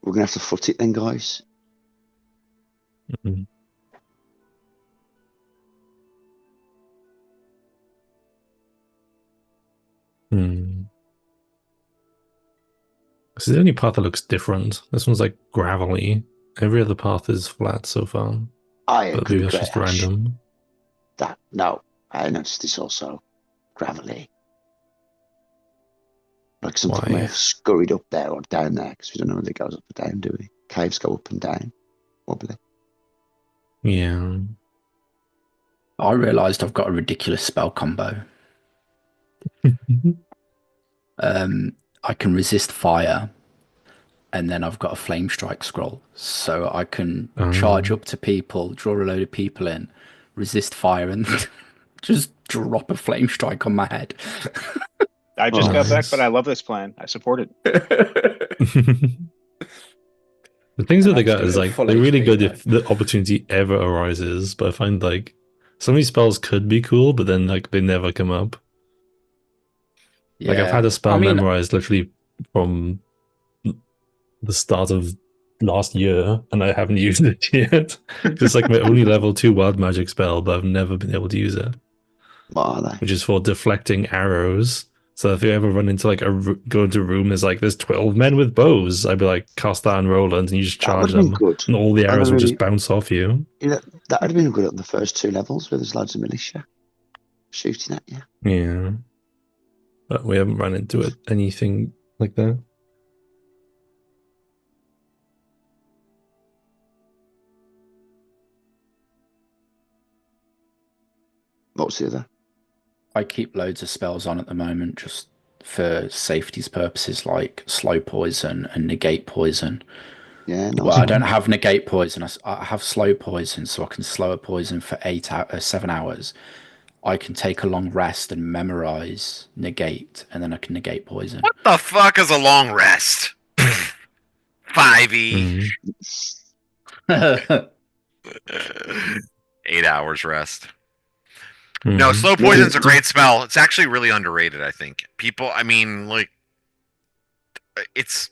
D: We're gonna have to foot it then, guys.
E: This is the only path that looks different. This one's like gravelly. Every other path is flat so far.
D: I agree.
E: But maybe that's just random.
D: No, I noticed this also gravelly. Like something may have scurried up there or down there because we don't know whether it goes up or down, do we? Caves go up and down, wobbly.
E: Yeah.
F: I realised I've got a ridiculous spell combo. I can resist fire, and then I've got a flame strike scroll, so I can charge up to people, draw a load of people in, resist fire, and just drop a flame strike on my head.
B: I just got back, but I love this plan. I support it.
E: The things that they got is like they're really good if the opportunity ever arises, but I find like some of these spells could be cool, but then like they never come up. Yeah. Like I've had a spell memorized literally from the start of last year, and I haven't used it yet. It's like my only level 2 wild magic spell, but I've never been able to use it.
D: What are they?
E: Which is for deflecting arrows. So if you ever run into like go into a room, there's 12 men with bows. I'd be like, cast that on Roland, and you just charge them, and all the arrows would just bounce off you.
D: Yeah, that would have been good on the first 2 levels, where there's loads of militia shooting at you.
E: Yeah, but we haven't run into anything like that.
D: What's the other?
F: I keep loads of spells on at the moment just for safety's purposes, like slow poison and negate poison.
D: Yeah, nice.
F: Well, I don't have negate poison. I have slow poison, so I can slow a poison for 7 hours. I can take a long rest and memorize negate, and then I can negate poison.
A: What the fuck is a long rest? 5e.
E: Mm.
A: 8 hours rest.
E: Mhm.
A: No, slow poison's a great spell. It's actually really underrated, I think. People, I mean, like, it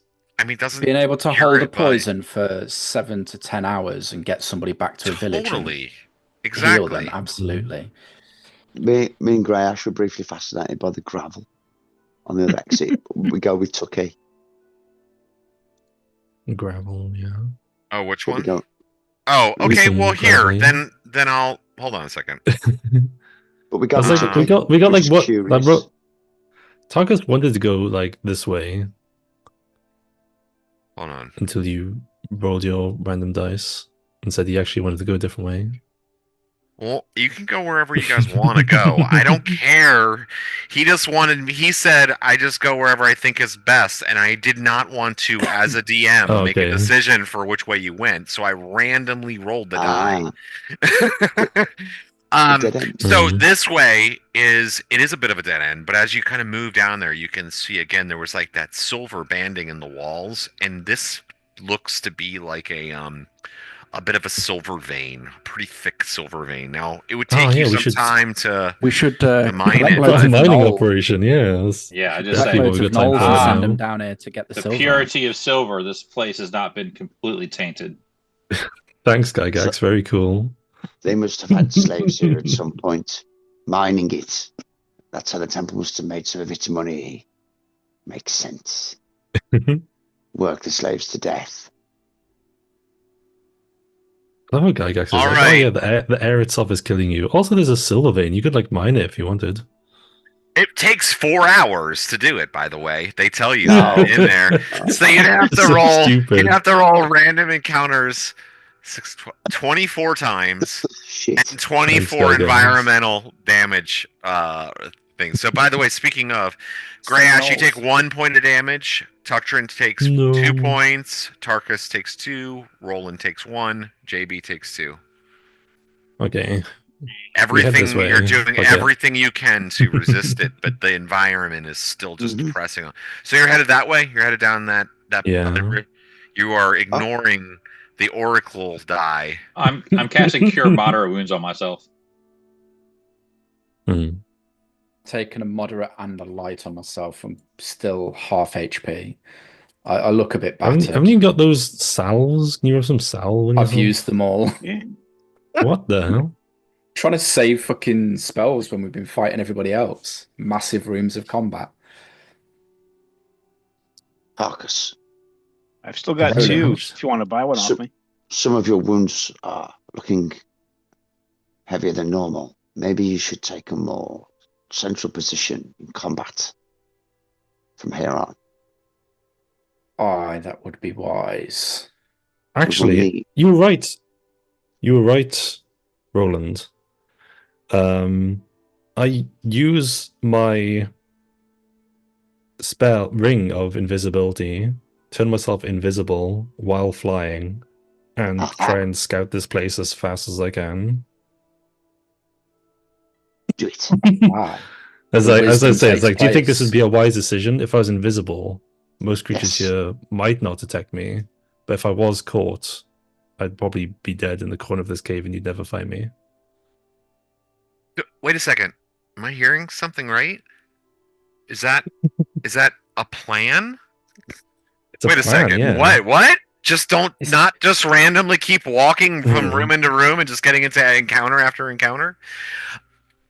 A: doesn't
F: Being able to
A: cure
F: hold a
A: it, but-
F: poison for 7 to 10 hours and get somebody back to a village and
A: Totally.
F: heal them,
A: Exactly.
F: absolutely.
D: Me and Greyash were briefly fascinated by the gravel on the other exit. We go with Tucky.
E: Gravel, yeah.
A: Oh, which
D: But we
A: one?
D: don't.
A: Oh, okay.
E: Recent
A: Well, here,
E: gravel, yeah.
A: then I'll hold on a second.
D: But we go
E: That's
D: with
E: like,
D: Tucky.
E: we got
D: We're
E: like
D: just
E: what
D: curious.
E: that Tarkus wanted to go like this way
A: Hold on.
E: until you rolled your random dice and said he actually wanted to go a different way.
A: Well, you can go wherever you guys want to go. I don't care. He said, I just go wherever I think is best. And I did not want to, as a DM,
E: Oh,
A: make a
E: okay.
A: decision for which way you went. So I randomly rolled the die.
D: Dead end.
A: So this way it is a bit of a dead end, but as you kind of move down there, you can see again, there was like that silver banding in the walls. And this looks to be like a bit of a silver vein, a pretty thick silver vein. Now it would take you some time to
F: We should
A: mine
F: collect
A: it.
F: loads
E: That's a
F: of
E: mining
F: Knoll.
E: operation, yeah. That's
C: Yeah, I just
F: Collect
C: say
E: what
F: loads
E: we
F: of
E: got time
F: Knolls
E: for
F: and
E: right
F: send
E: now.
F: them down here to get the
C: the
F: silver.
C: purity of silver. This place has not been completely tainted.
E: Thanks, Gygax. Very cool.
D: They must have had slaves here at some point, mining it. That's how the temple must have made some of its money. Makes sense. Work the slaves to death.
E: Oh, Gygax is
A: All
E: like,
A: right.
E: oh yeah, the air itself is killing you. Also, there's a silver vein. You could like mine it if you wanted.
A: It takes 4 hours to do it, by the way. They tell you
D: No.
A: that in there. So you'd have to
E: So
A: roll.
E: stupid.
A: You'd have to roll random encounters 24 times
D: Shit.
A: and 24
E: Gygax.
A: environmental damage things. So, by the way, speaking of, Greyash, you take 1 point of damage. Tuctrin takes
E: No.
A: 2 points. Tarkus takes 2. Roland takes 1. JB takes 2.
E: Okay.
A: Everything
E: this way.
A: you're doing,
E: Okay.
A: everything you can to resist it, but the environment is still just depressing. So you're headed that way. You're headed down that.
E: Yeah.
A: You are ignoring the oracle die.
C: I'm casting cure moderate wounds on myself.
E: Hmm.
F: Taking a moderate and a light on myself. I'm still half HP. I look a bit battered.
E: Haven't you got those salves? Can you have some salve?
F: I've used them all.
B: Yeah.
E: What the hell?
F: Trying to save fucking spells when we've been fighting everybody else. Massive rooms of combat.
D: Tarkus,
B: I've still got
E: Very
B: 2
E: much.
B: if you want to buy one
D: So-
B: off me.
D: some of your wounds are looking heavier than normal. Maybe you should take a more central position in combat from here on.
F: Aye, that would be wise.
E: Actually, you were right. You were right, Roland. I use my spell ring of invisibility, turn myself invisible while flying, and try and scout this place as fast as I can.
D: Do it.
F: Wow.
E: As
F: The
E: I
F: wisdom
E: say, it's
F: takes
E: like, do you think this
F: place.
E: would be a wise decision? If I was invisible, most creatures
D: Yes.
E: here might not detect me, but if I was caught, I'd probably be dead in the corner of this cave and you'd never find me.
A: Wait a second. Am I hearing something right? Is that a plan?
E: It's a
A: Wait a
E: plan,
A: second.
E: yeah.
A: What? Just don't
F: It's-
A: not just randomly keep walking from
E: Mhm.
A: room into room and just getting into encounter after encounter?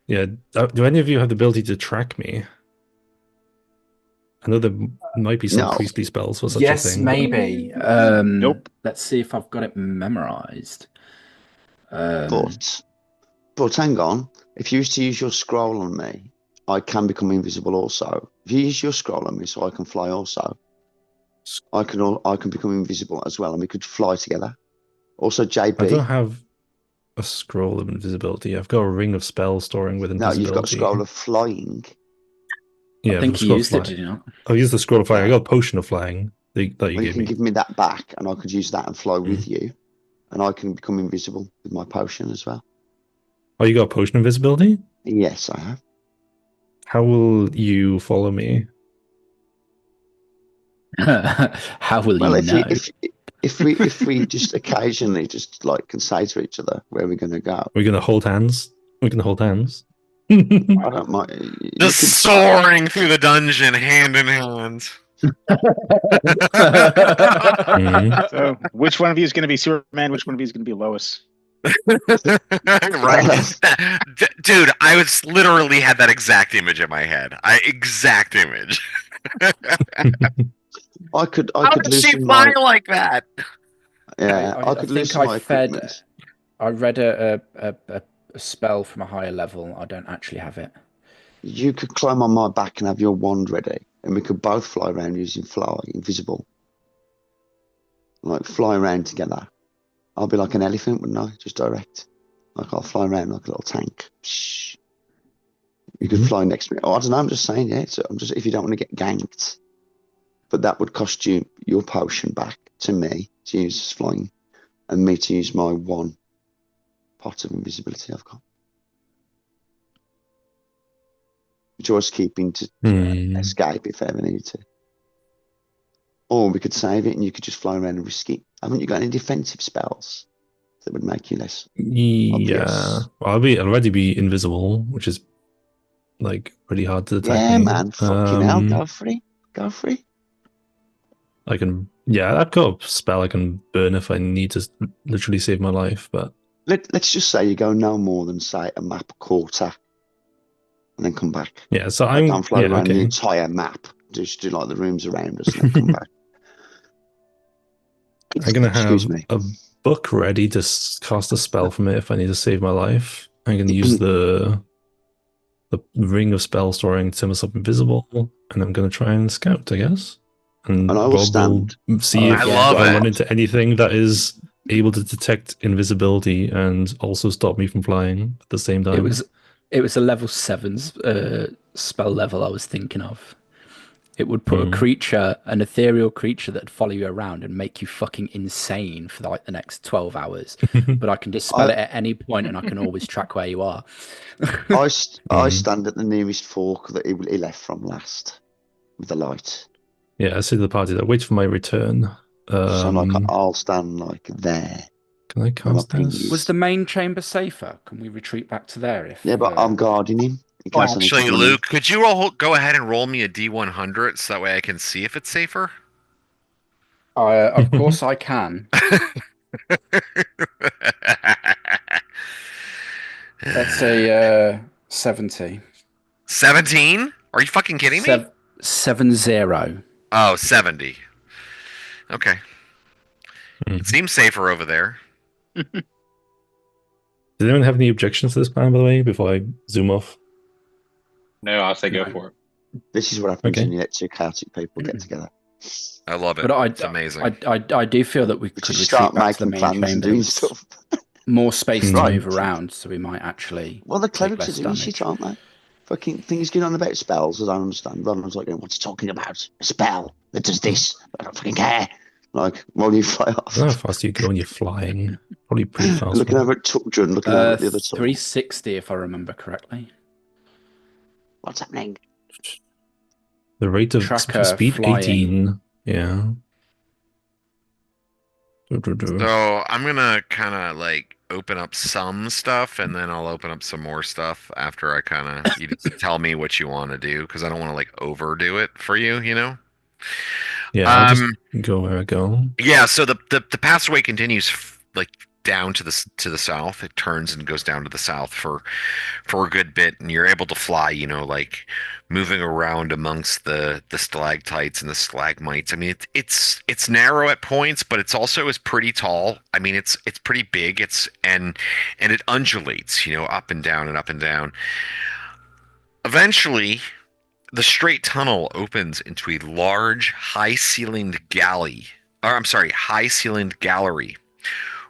E: Yeah. Do any of you have the ability to track me? I know there might be some
D: No.
E: priestly spells for such
F: Yes,
E: a thing.
F: maybe.
B: Nope.
F: Let's see if I've got it memorized.
D: But hang on. If you used to use your scroll on me, I can become invisible also. If you use your scroll on me so I can fly also, I can become invisible as well and we could fly together. Also,
E: I don't
D: JB,
E: have. a scroll of invisibility. I've got a ring of spell storing with
D: No,
E: invisibility.
D: you've got a scroll of flying.
E: Yeah,
F: I think
E: the
F: he
E: scroll of
F: used it,
E: flying.
F: did he not?
E: I've used the scroll of flying. I got a potion of flying that you
D: Well, you
E: gave
D: can
E: me.
D: give me that back, and I could use that and fly with you, and I can become invisible with my potion as well.
E: Oh, you got a potion of invisibility?
D: Yes, I have.
E: How will you follow me?
F: How will
D: Well,
F: you know?
D: if we just occasionally just like can say to each other where we're going to go,
E: We're gonna hold hands. We're gonna hold hands.
D: I don't mind.
A: Just soaring through the dungeon, hand in hand.
E: Mhm.
B: So, which one of you is going to be Superman? Which one of you is going to be Lois?
A: Right, dude. I was literally had that exact image in my head. Exact image.
D: I could
A: How did she
D: loosen
A: fly
D: my
A: like that?
D: yeah. I could
F: think
D: loosen my equipment.
F: I read a spell from a higher level. I don't actually have it.
D: You could climb on my back and have your wand ready, and we could both fly around using fly invisible, like fly around together. I'll be like an elephant, wouldn't I? Just direct. Like I'll fly around like a little tank. Shh. You could fly next to me. Oh, I don't know. I'm just saying, yeah. So I'm just if you don't want to get ganked, but that would cost you your potion back to me to use as flying, and me to use my one pot of invisibility I've got. Which I was keeping to escape if I ever needed to. Or we could save it and you could just fly around and risk it. Haven't you got any defensive spells that would make you less
E: Yeah,
D: obvious?
E: well, I'll already be invisible, which is like pretty hard to detect.
D: Yeah, man. Fucking hell. Go for it. Go for it.
E: I can, yeah, I've got a spell I can burn if I need to literally save my life, but
D: Let's just say you go no more than, say, a map quarter and then come back.
E: yeah, so
D: Like, don't fly around the
E: okay.
D: entire map. Just do like the rooms around us and then come back.
E: I'm gonna
D: Excuse
E: have
D: me.
E: a book ready to cast a spell from it if I need to save my life. I'm gonna use the ring of spell storing to turn myself invisible, and I'm gonna try and scout, I guess. And
D: And I will
E: Rob
D: stand.
E: will see if
A: I love
E: I
A: it.
E: run into anything that is able to detect invisibility and also stop me from flying at the same time.
F: It was a level 7 spell level I was thinking of. It would put a creature, an ethereal creature that'd follow you around and make you fucking insane for like the next 12 hours. But I can dispel it at any point and I can always track where you are.
D: I stand at the nearest fork that he left from last with the light.
E: Yeah, I say to the party that wait for my return.
D: So like I'll stand like there.
E: Can I cast
D: ping
E: this?
D: you.
F: Was the main chamber safer? Can we retreat back to there? If
D: Yeah, but I'm guarding him. In case I need to
A: Actually,
D: run in.
A: Luke, could you go ahead and roll me a D100 so that way I can see if it's safer?
F: Of course I can. That's a 70.
A: 17? Are you fucking kidding me?
F: 70.
A: Oh, 70. Okay. It seems safer over there.
E: Does anyone have any objections to this plan, by the way, before I zoom off?
C: No, I'll say go for it.
D: This is what happens
E: Okay.
D: when you let two chaotic people get together.
A: I love it.
F: But
A: It's amazing.
F: I do feel that we could
D: Just
F: retreat
D: start
F: back to the
D: making
F: main
D: plans
F: chamber.
D: and doing
F: There's
D: stuff.
F: more space to
E: Right.
F: move around, so we might actually.
D: Well, the
F: take
D: clerics are
F: less
D: doing
F: damage.
D: shit, aren't they? Fucking things going on about spells. I don't understand. Ronald's like, going, what's he talking about? A spell that does this. I don't fucking care. Like, while you fly off.
E: I don't know how fast you go when you're flying. Probably pretty fast.
D: Looking over at Tuckdrun, looking over at the other tunnel.
F: 360, if I remember correctly.
D: What's happening?
E: The rate of
F: Tracker
E: speed
F: flying.
E: 18. Yeah.
A: So I'm gonna kind of like open up some stuff, and then I'll open up some more stuff after I kind of you just tell me what you want to do, because I don't want to like overdo it for you, you know.
E: Yeah, I'll just go where I go.
A: Yeah. So the pathway continues like down to the south. It turns and goes down to the south for a good bit, and you're able to fly. You know, like moving around amongst the stalactites and the stalagmites. I mean, it's narrow at points, but it's also is pretty tall. I mean, it's pretty big. And it undulates. You know, up and down and up and down. Eventually, the straight tunnel opens into a large, high-ceilinged gallery,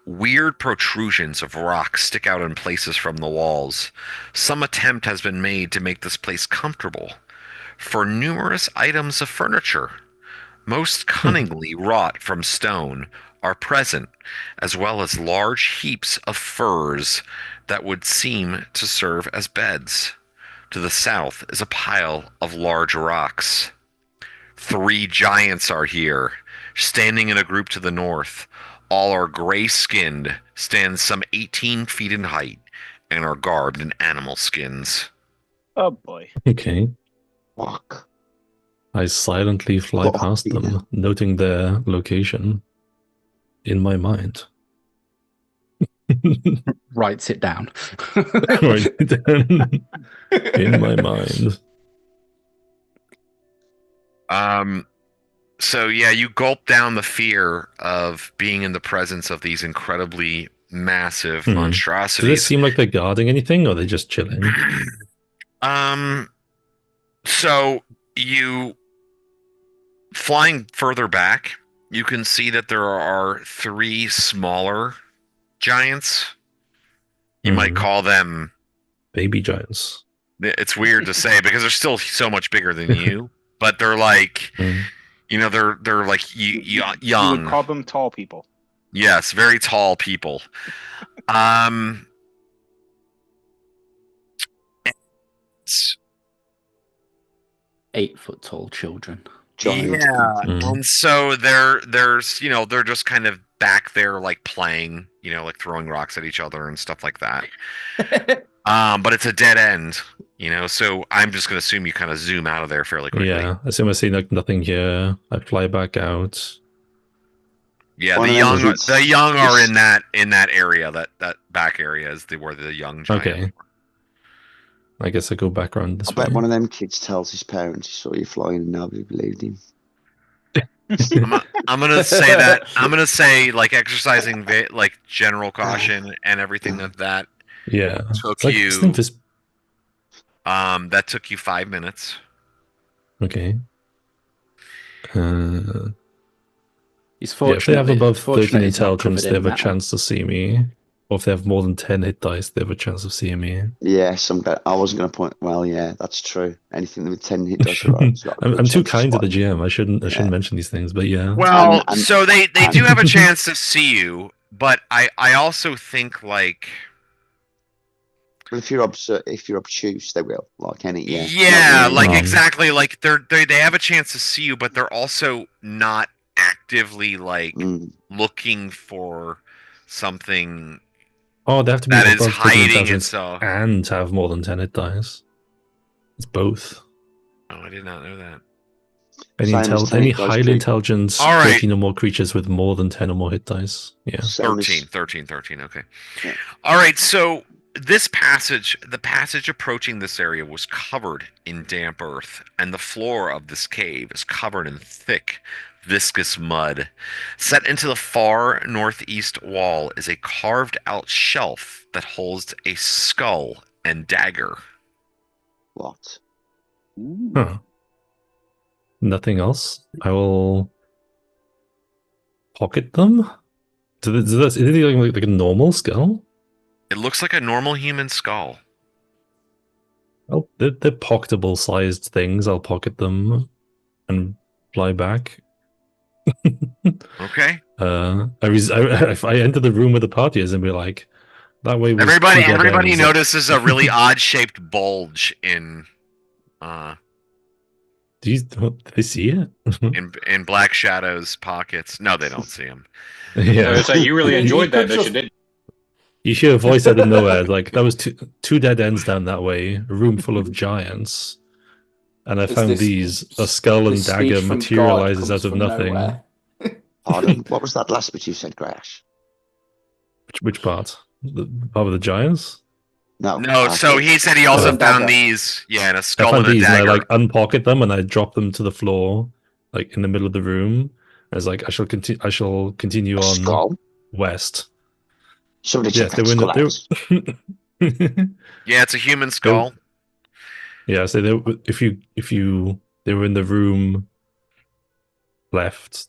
A: weird protrusions of rock stick out in places from the walls. Some attempt has been made to make this place comfortable. For numerous items of furniture, most cunningly wrought from stone, are present, as well as large heaps of furs that would seem to serve as beds. To the south is a pile of large rocks. 3 giants are here, standing in a group to the north. All are gray-skinned, stand some 18 feet in height, and are garbed in animal skins.
B: Oh boy.
E: Okay.
D: Fuck.
E: I silently fly past them, noting their location in my mind.
F: Writes it down.
E: Write it down in my mind.
A: So yeah, you gulp down the fear of being in the presence of these incredibly massive
E: Does it
A: monstrosities.
E: seem like they're guarding anything, or are they just chilling?
A: So you flying further back, you can see that there are 3 smaller giants. You might call them
E: baby giants.
A: It's weird to say because they're still so much bigger than you, but they're like, you know, they're like young.
B: You would call them tall people.
A: Yes, very tall people.
F: 8 foot tall children.
D: Giant.
A: Yeah, and so there's you know they're just kind of back there like playing, you know, like throwing rocks at each other and stuff like that. But it's a dead end, you know, so I'm just gonna assume you kind of zoom out of there fairly quickly.
E: Yeah, I assume I see like nothing here. I fly back out.
A: Yeah, the young are in that area, that back area is where the young giants
E: Okay. I guess I go back around this
D: I
E: way.
D: bet one of them kids tells his parents he saw you flying and nobody believed him.
A: I'm gonna say that. I'm gonna say like exercising like general caution and everything of that.
E: Yeah,
A: Took
E: like,
A: you. That took you 5 minutes.
E: Okay.
F: He's
E: if they have above 13
F: he's not
E: intelligence,
F: covered
E: they have
F: in
E: a
F: that
E: chance to see me. Or if they have more than 10 hit dice, they have a chance of seeing me.
D: Yes, I wasn't going to point. Well, yeah, that's true. Anything with 10 hit dice, right?
E: I'm too kind to the GM. I shouldn't mention these things, but yeah.
A: Well, so they do have a chance to see you, but I also think like.
D: But if you're obtuse, they will. Like any,
A: yeah, like exactly. Like they have a chance to see you, but they're also not actively like looking for something.
E: Oh, they have to be
A: that is
E: above 13
A: hiding
E: intelligence
A: itself
E: and have more than 10 hit dice. It's both.
A: Oh, I did not know that.
E: Any highly intelligent 14 or more creatures with more than 10 or more hit dice. Yeah.
A: 13, okay. Yeah. All right, so the passage approaching this area was covered in damp earth, and the floor of this cave is covered in thick, viscous mud. Set into the far northeast wall is a carved-out shelf that holds a skull and dagger.
D: What?
E: Huh. Nothing else? I will pocket them? Is it like a normal skull?
A: It looks like a normal human skull.
E: Oh, they're pocketable sized things. I'll pocket them and fly back.
A: Okay.
E: If I enter the room with the party and be like, that way.
A: Everybody notices a really odd shaped bulge in.
E: Do they see it?
A: in Black Shadow's pockets. No, they don't see him.
E: Yeah.
C: So you really enjoyed that mission, didn't you?
E: You hear a voice out of nowhere. Like, that was two dead ends down that way, a room full of giants. And I found a skull and dagger materializes out of nothing.
D: Pardon? What was that last bit you said, Grash?
E: Which part? The part of the giants?
A: No, so he said he also found these, and a skull and a dagger.
E: And I like unpocket them and I drop them to the floor, like in the middle of the room. I was like, I shall continue on
D: skull?
E: West.
D: Somebody check that skull out.
A: Yeah, it's a human skull.
E: Yeah, so they were in the room left.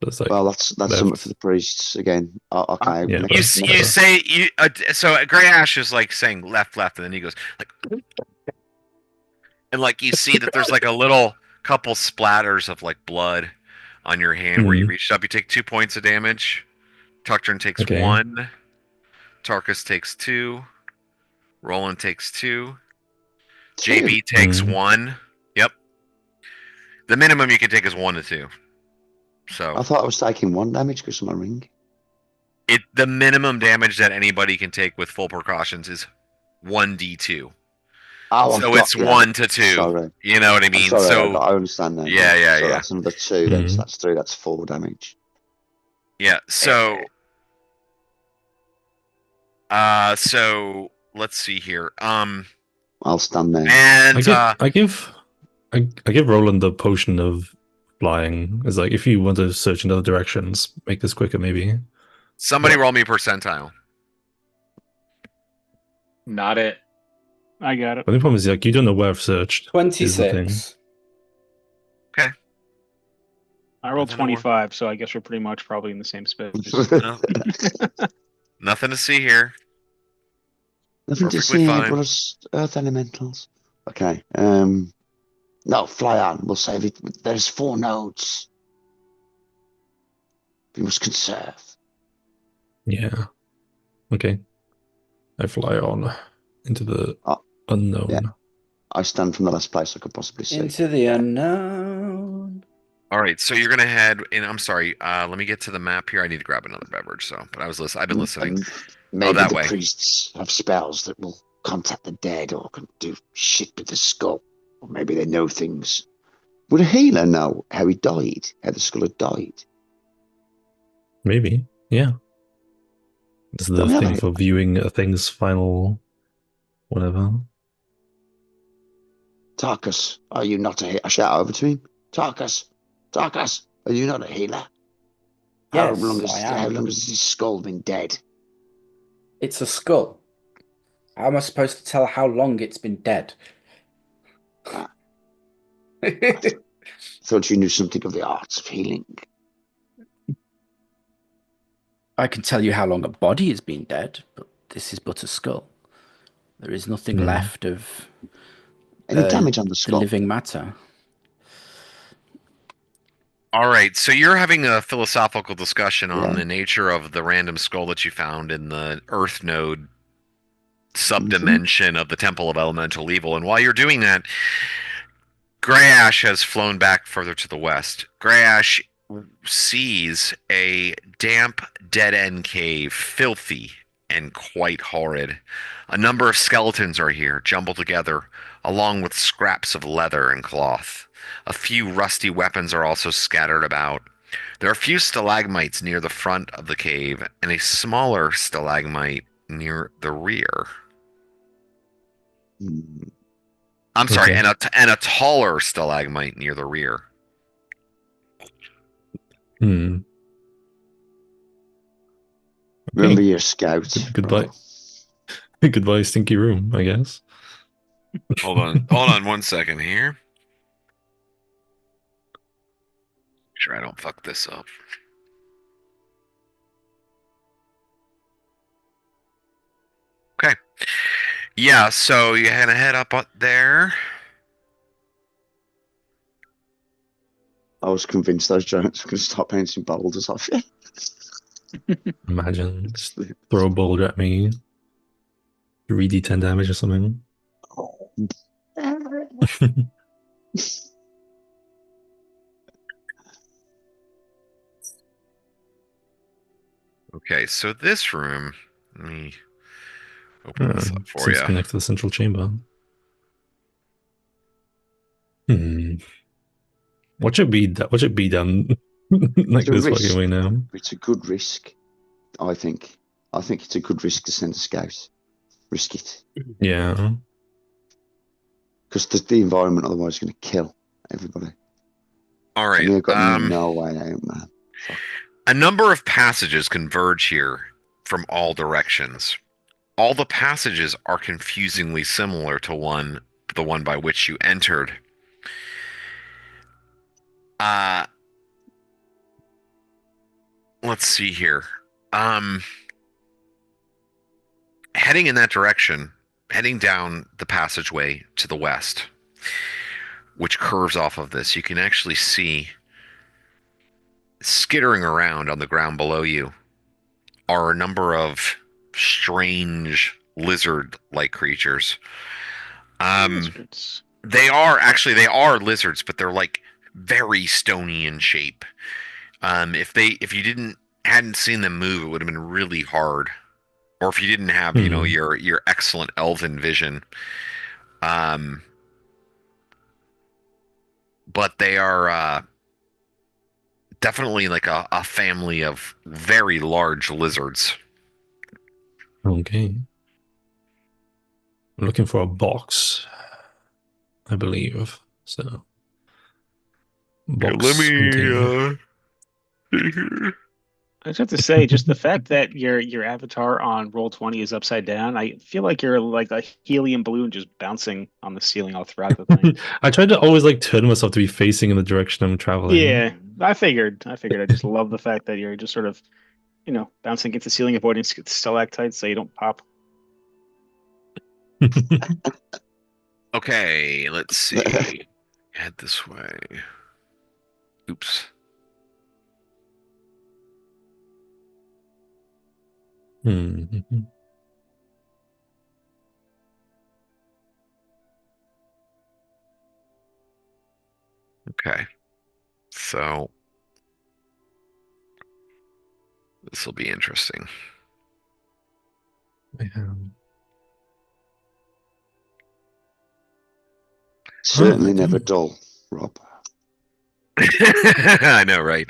E: It's like
D: Well, that's
E: left.
D: something for the priests again. Okay.
E: Yeah,
D: next-
A: You
D: next-
A: say you so Grey Ash is like saying left, and then he goes like, and like you see that there's like a little couple splatters of like blood on your hand where you reached up. You take 2 points of damage. Tuckturn takes
E: Okay.
A: 1. Tarkus takes 2. Roland takes 2. JB takes 1. Yep. The minimum you can take is 1 to 2. So
D: I thought I was taking 1 damage because of my ring.
A: the minimum damage that anybody can take with full precautions is 1d2.
D: Oh,
A: So it's 1 to 2.
D: Sorry.
A: You know what I
D: I'm
A: mean?
D: sorry,
A: So
D: I understand now.
A: yeah.
D: So that's another 2 then. So that's 3. That's 4 damage.
A: Yeah. So let's see here.
D: I'll stand there.
A: And
E: I give Roland the potion of flying. It's like if you want to search in other directions, make this quicker maybe.
A: somebody roll me percentile.
C: Not it.
B: I got it.
E: But the problem is like you don't know where I've searched. is the thing.
F: 26.
B: I rolled
A: Nothing to
B: 25, so I guess we're pretty much probably in the same space.
A: No. Nothing to see here.
D: Nothing to
A: Perfectly
D: see
A: fine.
D: here but us earth elementals. Okay. No, fly on. We'll save it. There's 4 nodes. We must conserve.
E: Yeah. Okay. I fly on into the unknown.
D: yeah. I stand from the last place I could possibly see.
F: Into the unknown.
A: All right, so you're gonna head in. I'm sorry. Let me get to the map here. I need to grab another beverage. So, but I've been listening.
D: And maybe
A: that
D: the
A: way.
D: priests have spells that will contact the dead or can do shit with the skull. Or maybe they know things. Would a healer know how he died? How the skull had died?
E: Maybe. Yeah. It's the
D: Don't we have
E: thing
D: any-
E: for viewing a thing's final whatever.
D: Tarkus, are you not a healer? I shout over to him. Tarkus, are you not a healer?
F: Yes, I am.
D: How long has this skull been dead?
F: It's a skull. How am I supposed to tell how long it's been dead?
D: Thought you knew something of the arts of healing.
F: I can tell you how long a body has been dead, but this is but a skull. There is nothing left of
D: Any damage on the
F: the
D: skull?
F: living matter.
A: All right, so you're having a philosophical discussion on
D: Yeah.
A: the nature of the random skull that you found in the Earth Node subdimension of the Temple of Elemental Evil, and while you're doing that, Grey Ash has flown back further to the west. Grey Ash sees a damp, dead-end cave, filthy and quite horrid. A number of skeletons are here, jumbled together, along with scraps of leather and cloth. A few rusty weapons are also scattered about. There are a few stalagmites near the front of the cave, and a smaller stalagmite near the rear. I'm sorry,
E: Okay.
A: and a taller stalagmite near the rear.
E: Hmm.
D: Remember your scout.
E: Goodbye. Goodbye, stinky room, I guess.
A: Hold on 1 second here. Make sure I don't fuck this up. Okay. Yeah, so you're gonna head up there.
D: I was convinced those giants were going to start painting boulders off you.
E: Imagine just throw a boulder at me. 3d10 damage or something.
A: Okay, so this room, let me open this up for
E: Seems
A: you.
E: to connect to the central chamber. What should be done like
D: It's a
E: this
D: risk.
E: fucking way now?
D: It's a good risk, I think. I think it's a good risk to send a scout. Risk it.
E: Yeah.
D: Because the environment otherwise is going to kill everybody.
A: All right.
D: And you've got no way out, man. Fuck.
A: A number of passages converge here from all directions. All the passages are confusingly similar to the one by which you entered. let's see here. Heading in that direction, heading down the passageway to the west, which curves off of this, you can actually see skittering around on the ground below you are a number of strange lizard-like creatures.
B: Lizards.
A: They are lizards, but they're like very stony in shape. If you hadn't seen them move, it would have been really hard. Or if you didn't have, your excellent elven vision. But they are definitely like a family of very large lizards.
E: Okay. I'm looking for a box, I believe. So, box hunting.
B: I just have to say, just the fact that your avatar on Roll20 is upside down, I feel like you're like a helium balloon just bouncing on the ceiling all throughout the thing.
E: I tried to always like turn myself to be facing in the direction I'm traveling.
B: Yeah, I figured. I just love the fact that you're just sort of, bouncing against the ceiling, avoiding stalactites so you don't pop.
A: Okay, let's see. Head this way. Oops.
E: Mm-hmm.
A: Okay. So this will be interesting.
D: Certainly never dull, Rob.
A: I know, right?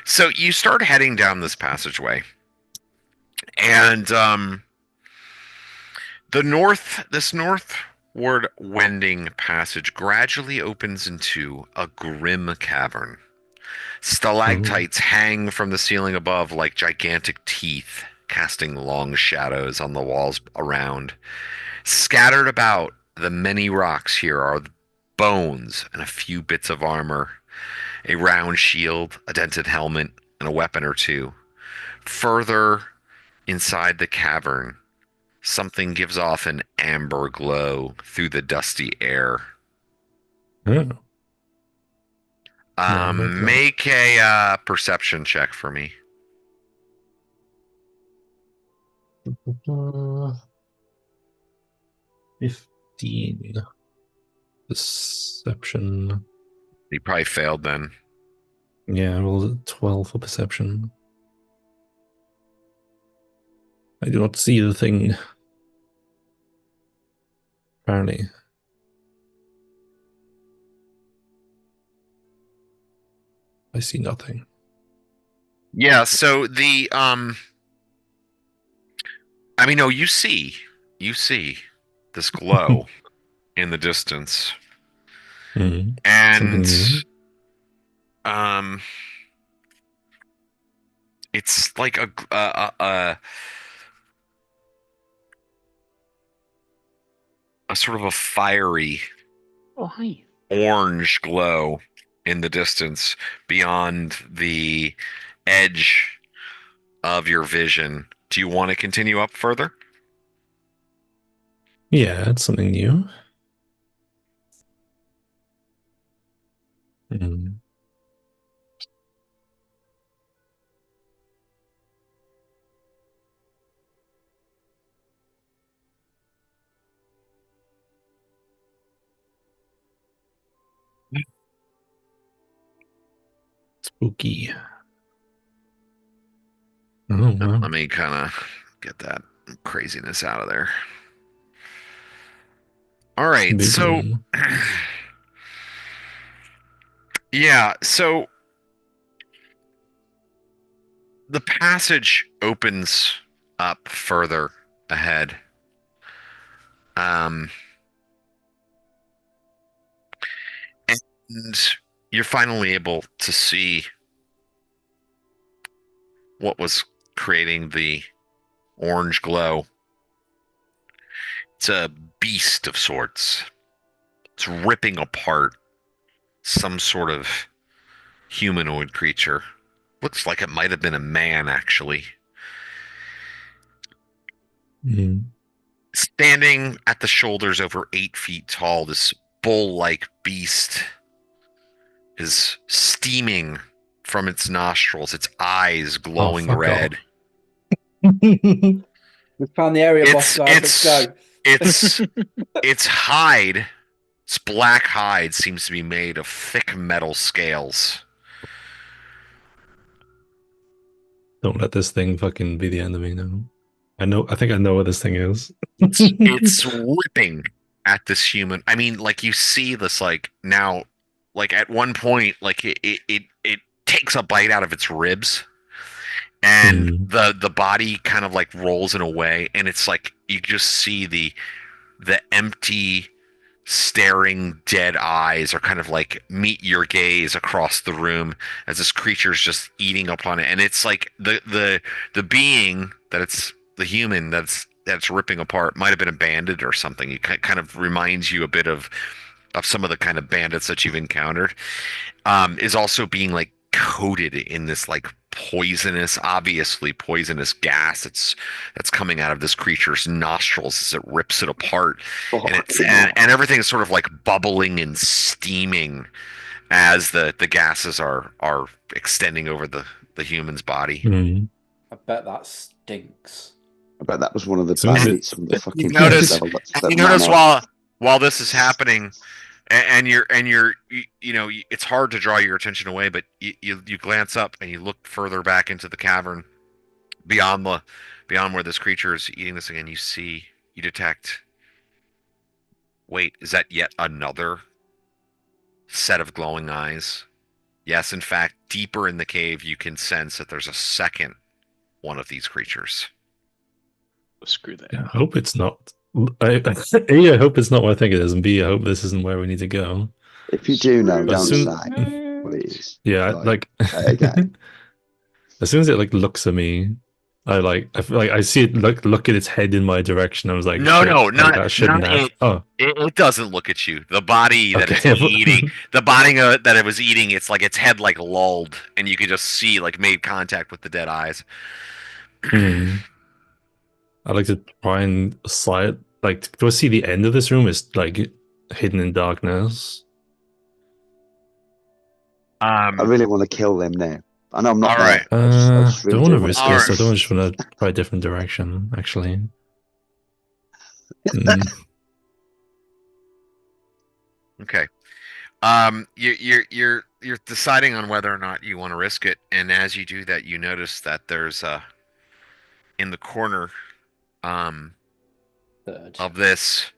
A: So you start heading down this passageway, and this northward wending passage gradually opens into a grim cavern. Stalactites hang from the ceiling above like gigantic teeth, casting long shadows on the walls around. Scattered about the many rocks here are bones and a few bits of armor, a round shield, a dented helmet, and a weapon or two. Further inside the cavern, something gives off an amber glow through the dusty air.
E: Oh.
A: Make a perception check for me.
E: 15. Perception.
A: You probably failed then.
E: Yeah, I rolled a 12 for perception. I do not see the thing. Apparently. I see nothing.
A: Yeah, so the no, you see this glow in the distance.
E: Mm-hmm.
A: And it's like a sort of a fiery orange glow in the distance beyond the edge of your vision. Do you want to continue up further?
E: Yeah, that's something new. Spooky. Oh, wow.
A: Let me kind of get that craziness out of there. All right, so yeah, so the passage opens up further ahead. And you're finally able to see what was creating the orange glow. It's a beast of sorts. It's ripping apart some sort of humanoid creature Looks like it might have been a man, actually.
E: Mm.
A: Standing at the shoulders, over 8 feet tall, this bull-like beast is steaming from its nostrils, its eyes glowing
E: fuck
A: red.
F: We found the area, boss guys. Let's go.
A: Its hide, its black hide, seems to be made of thick metal scales.
E: Don't let this thing fucking be the enemy now. I think I know what this thing is.
A: It's ripping at this human. I mean, like, you see this, like, now, like, at one point, like, it takes a bite out of its ribs, and the body kind of like rolls in a way, and it's like you just see the empty, staring, dead eyes are kind of like meet your gaze across the room as this creature's just eating upon it, and it's like the being that it's the human that's ripping apart might have been a bandit or something. It kind of reminds you a bit of some of the kind of bandits that you've encountered. Is also being like coated in this like obviously poisonous gas that's coming out of this creature's nostrils as it rips it apart, and everything is sort of like bubbling and steaming as the gases are extending over the human's body.
F: I bet that stinks.
D: I bet that was one of the
E: So
D: bandits from the fucking
A: You notice,
D: level that
A: you
D: ran
A: notice
D: off.
A: while this is happening, and you're you know, it's hard to draw your attention away, but you glance up and you look further back into the cavern beyond where this creature is eating this again. You detect, wait, is that yet another set of glowing eyes? Yes, in fact, deeper in the cave you can sense that there's a second one of these creatures.
B: Screw that.
E: I hope it's not. A, I hope it's not what I think it is, and B, I hope this isn't where we need to go.
D: If you do know,
E: But
D: don't
E: soon-
D: say what it is.
E: Yeah,
D: Like,
E: like
D: again.
E: as soon as it like looks at me, I feel like I see it look at its head in my direction. I was like,
A: No,
E: shit,
A: no,
E: like,
A: not
E: that shouldn't
A: not
E: have.
A: it.
E: Oh,
A: It doesn't look at you. The body that
E: Okay.
A: it's eating, the body that it was eating, it's like its head like lulled, and you could just see like made contact with the dead eyes.
E: I like to try and slide. Like, do I see the end of this room is like hidden in darkness?
D: I really want to kill them now. I know I'm not
A: All
D: there.
A: right.
D: I just really
E: don't want to
D: do
E: risk
A: Alright.
E: this. I don't just want to try a different direction. Actually,
A: Okay. You're deciding on whether or not you want to risk it, and as you do that, you notice that there's in the corner
F: Third.
A: of this,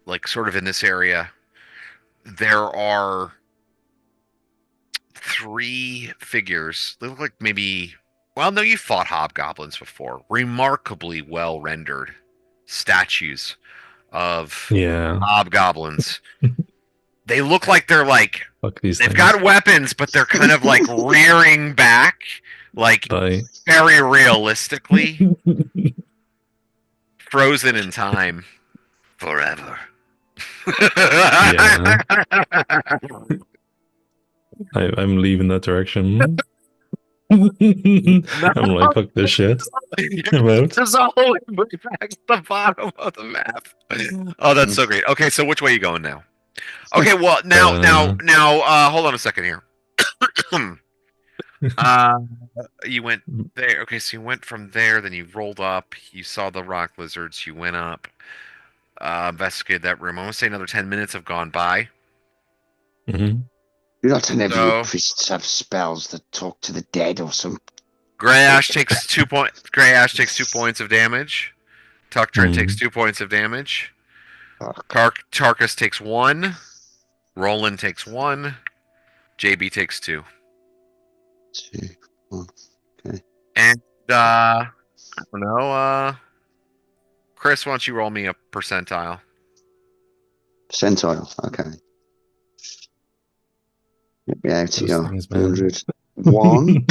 A: like sort of in this area, there are 3 figures. They look like maybe, well, no, you fought hobgoblins before. Remarkably well rendered statues of
E: yeah.
A: hobgoblins. They look like they're like,
E: Fuck these
A: they've
E: things.
A: got weapons, but they're kind of like rearing back, like
E: Bye.
A: very realistically, frozen in time, forever.
E: Yeah. I'm leaving that direction. I'm like, fuck this shit. I'm out.
A: There's a whole way back to the bottom of the map. Oh, that's so great. Okay, so which way are you going now? Okay, well now hold on a second here. You went there. Okay, so you went from there, then you rolled up, you saw the rock lizards, you went up, investigated that room. I want to say another 10 minutes have gone by.
E: Mhm.
D: You're not telling
A: So-
D: every priests have spells that talk to the dead or something.
A: Grey Ash takes 2 points. Grey Ash takes 2 points of damage. Tucktrin takes 2 points of damage. Tarkus takes 1. Roland takes 1. JB takes 2.
D: 2, 1.
A: And I don't know. Chris, why don't you roll me a percentile?
D: Percentile. Okay. Get me out
E: Those
D: here.
E: things, man.
D: 100. 1,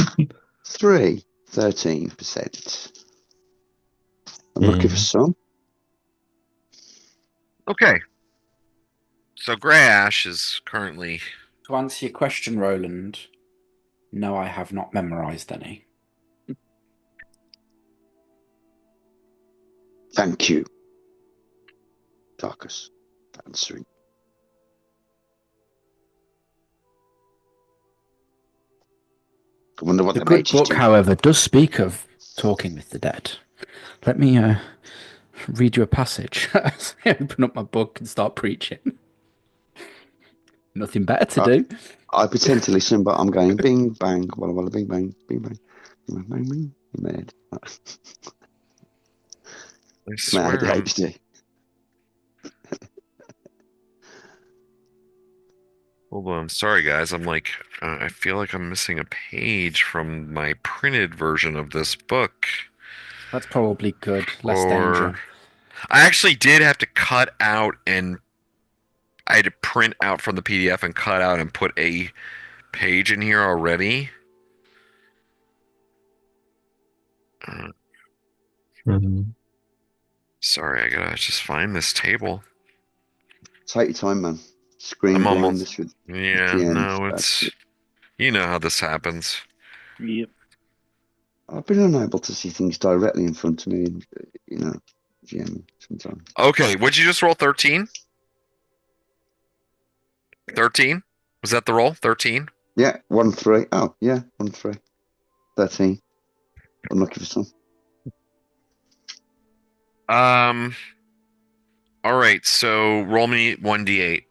D: 3, 13%. I'm looking for some.
A: Okay. So Grey Ash is currently.
F: To answer your question, Roland, No, I have not memorized any.
D: Thank you, Tarkus, for answering. I wonder what
F: The
D: the
F: good
D: mages
F: book,
D: do.
F: however, does speak of talking with the dead. Let me read you a passage. As I open up my book and start preaching. Nothing better to do.
D: I pretend to listen, but I'm going bing, bang, walla, walla, bing, bang, bing, bang, bing, bang, bing, in my head.
A: I
D: My
A: swear.
D: ADHD.
A: Hold on. Sorry, guys. I'm like, I feel like I'm missing a page from my printed version of this book.
F: That's probably good. Less
A: Or
F: danger.
A: I actually did have to cut out and I had to print out from the PDF and cut out and put a page in here already. Sorry, I gotta just find this table.
D: Take your time, man. Screen
A: I'm
D: blind
A: almost.
D: this with
A: Yeah,
D: GMs.
A: no, it's. You know how this happens.
B: Yep.
D: I've been unable to see things directly in front of me, and GM sometimes.
A: Okay, would you just roll 13? 13? Was that the roll? 13?
D: Yeah, 1-3. Oh, yeah, 1-3. 13. I'm looking for some.
A: All right, so roll me 1d8.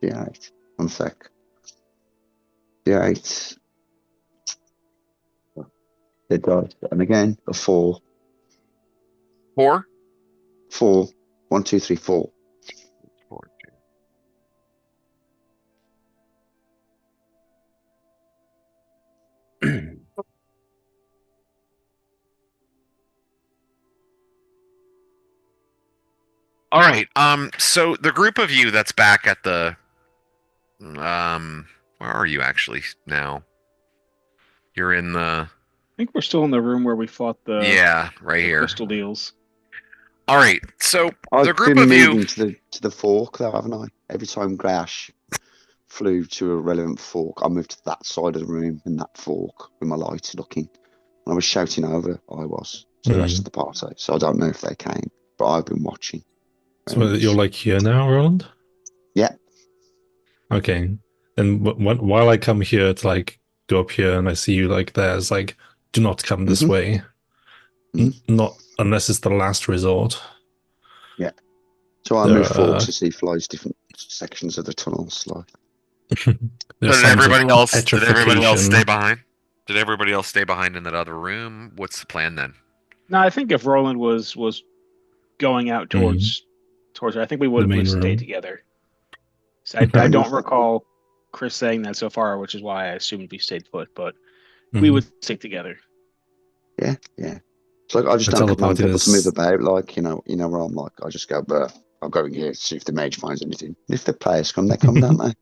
D: Yeah, 8. 1 sec. Yeah, 8. Dead dice. And again, a 4.
A: 4?
D: 4. 1, 2, 3, 4.
A: 4. All right. So the group of you that's back at the where are you actually now? You're in the
B: I think we're still in the room where we fought the
A: right
B: the
A: here.
B: crystal deals.
A: All right. So the
D: I've
A: group
D: been
A: of you
D: moving to the fork, though, haven't I? Every time Greyhawk flew to a relevant fork, I moved to that side of the room in that fork with my light looking. And I was shouting over, to the rest of the party. So I don't know if they came, but I've been watching.
E: So you're like here now, Roland?
D: Yeah.
E: Okay. And while I come here to like go up here and I see you like there's like, do not come this way. Not unless it's the last resort.
D: Yeah. So I move forks to see flies different sections of the tunnels. Like.
A: Did everybody else stay behind? Did everybody else stay behind in that other room? What's the plan then?
B: No, I think if Roland was going out towards her, I think we would have stayed together. So I don't recall Chris saying that so far, which is why I assumed we stayed put, but we would stick together.
D: Yeah, yeah. It's like I just don't get people to move about. Like where I'm like, I just go, I'll go in here to see if the mage finds anything. If the players come, they come, don't they?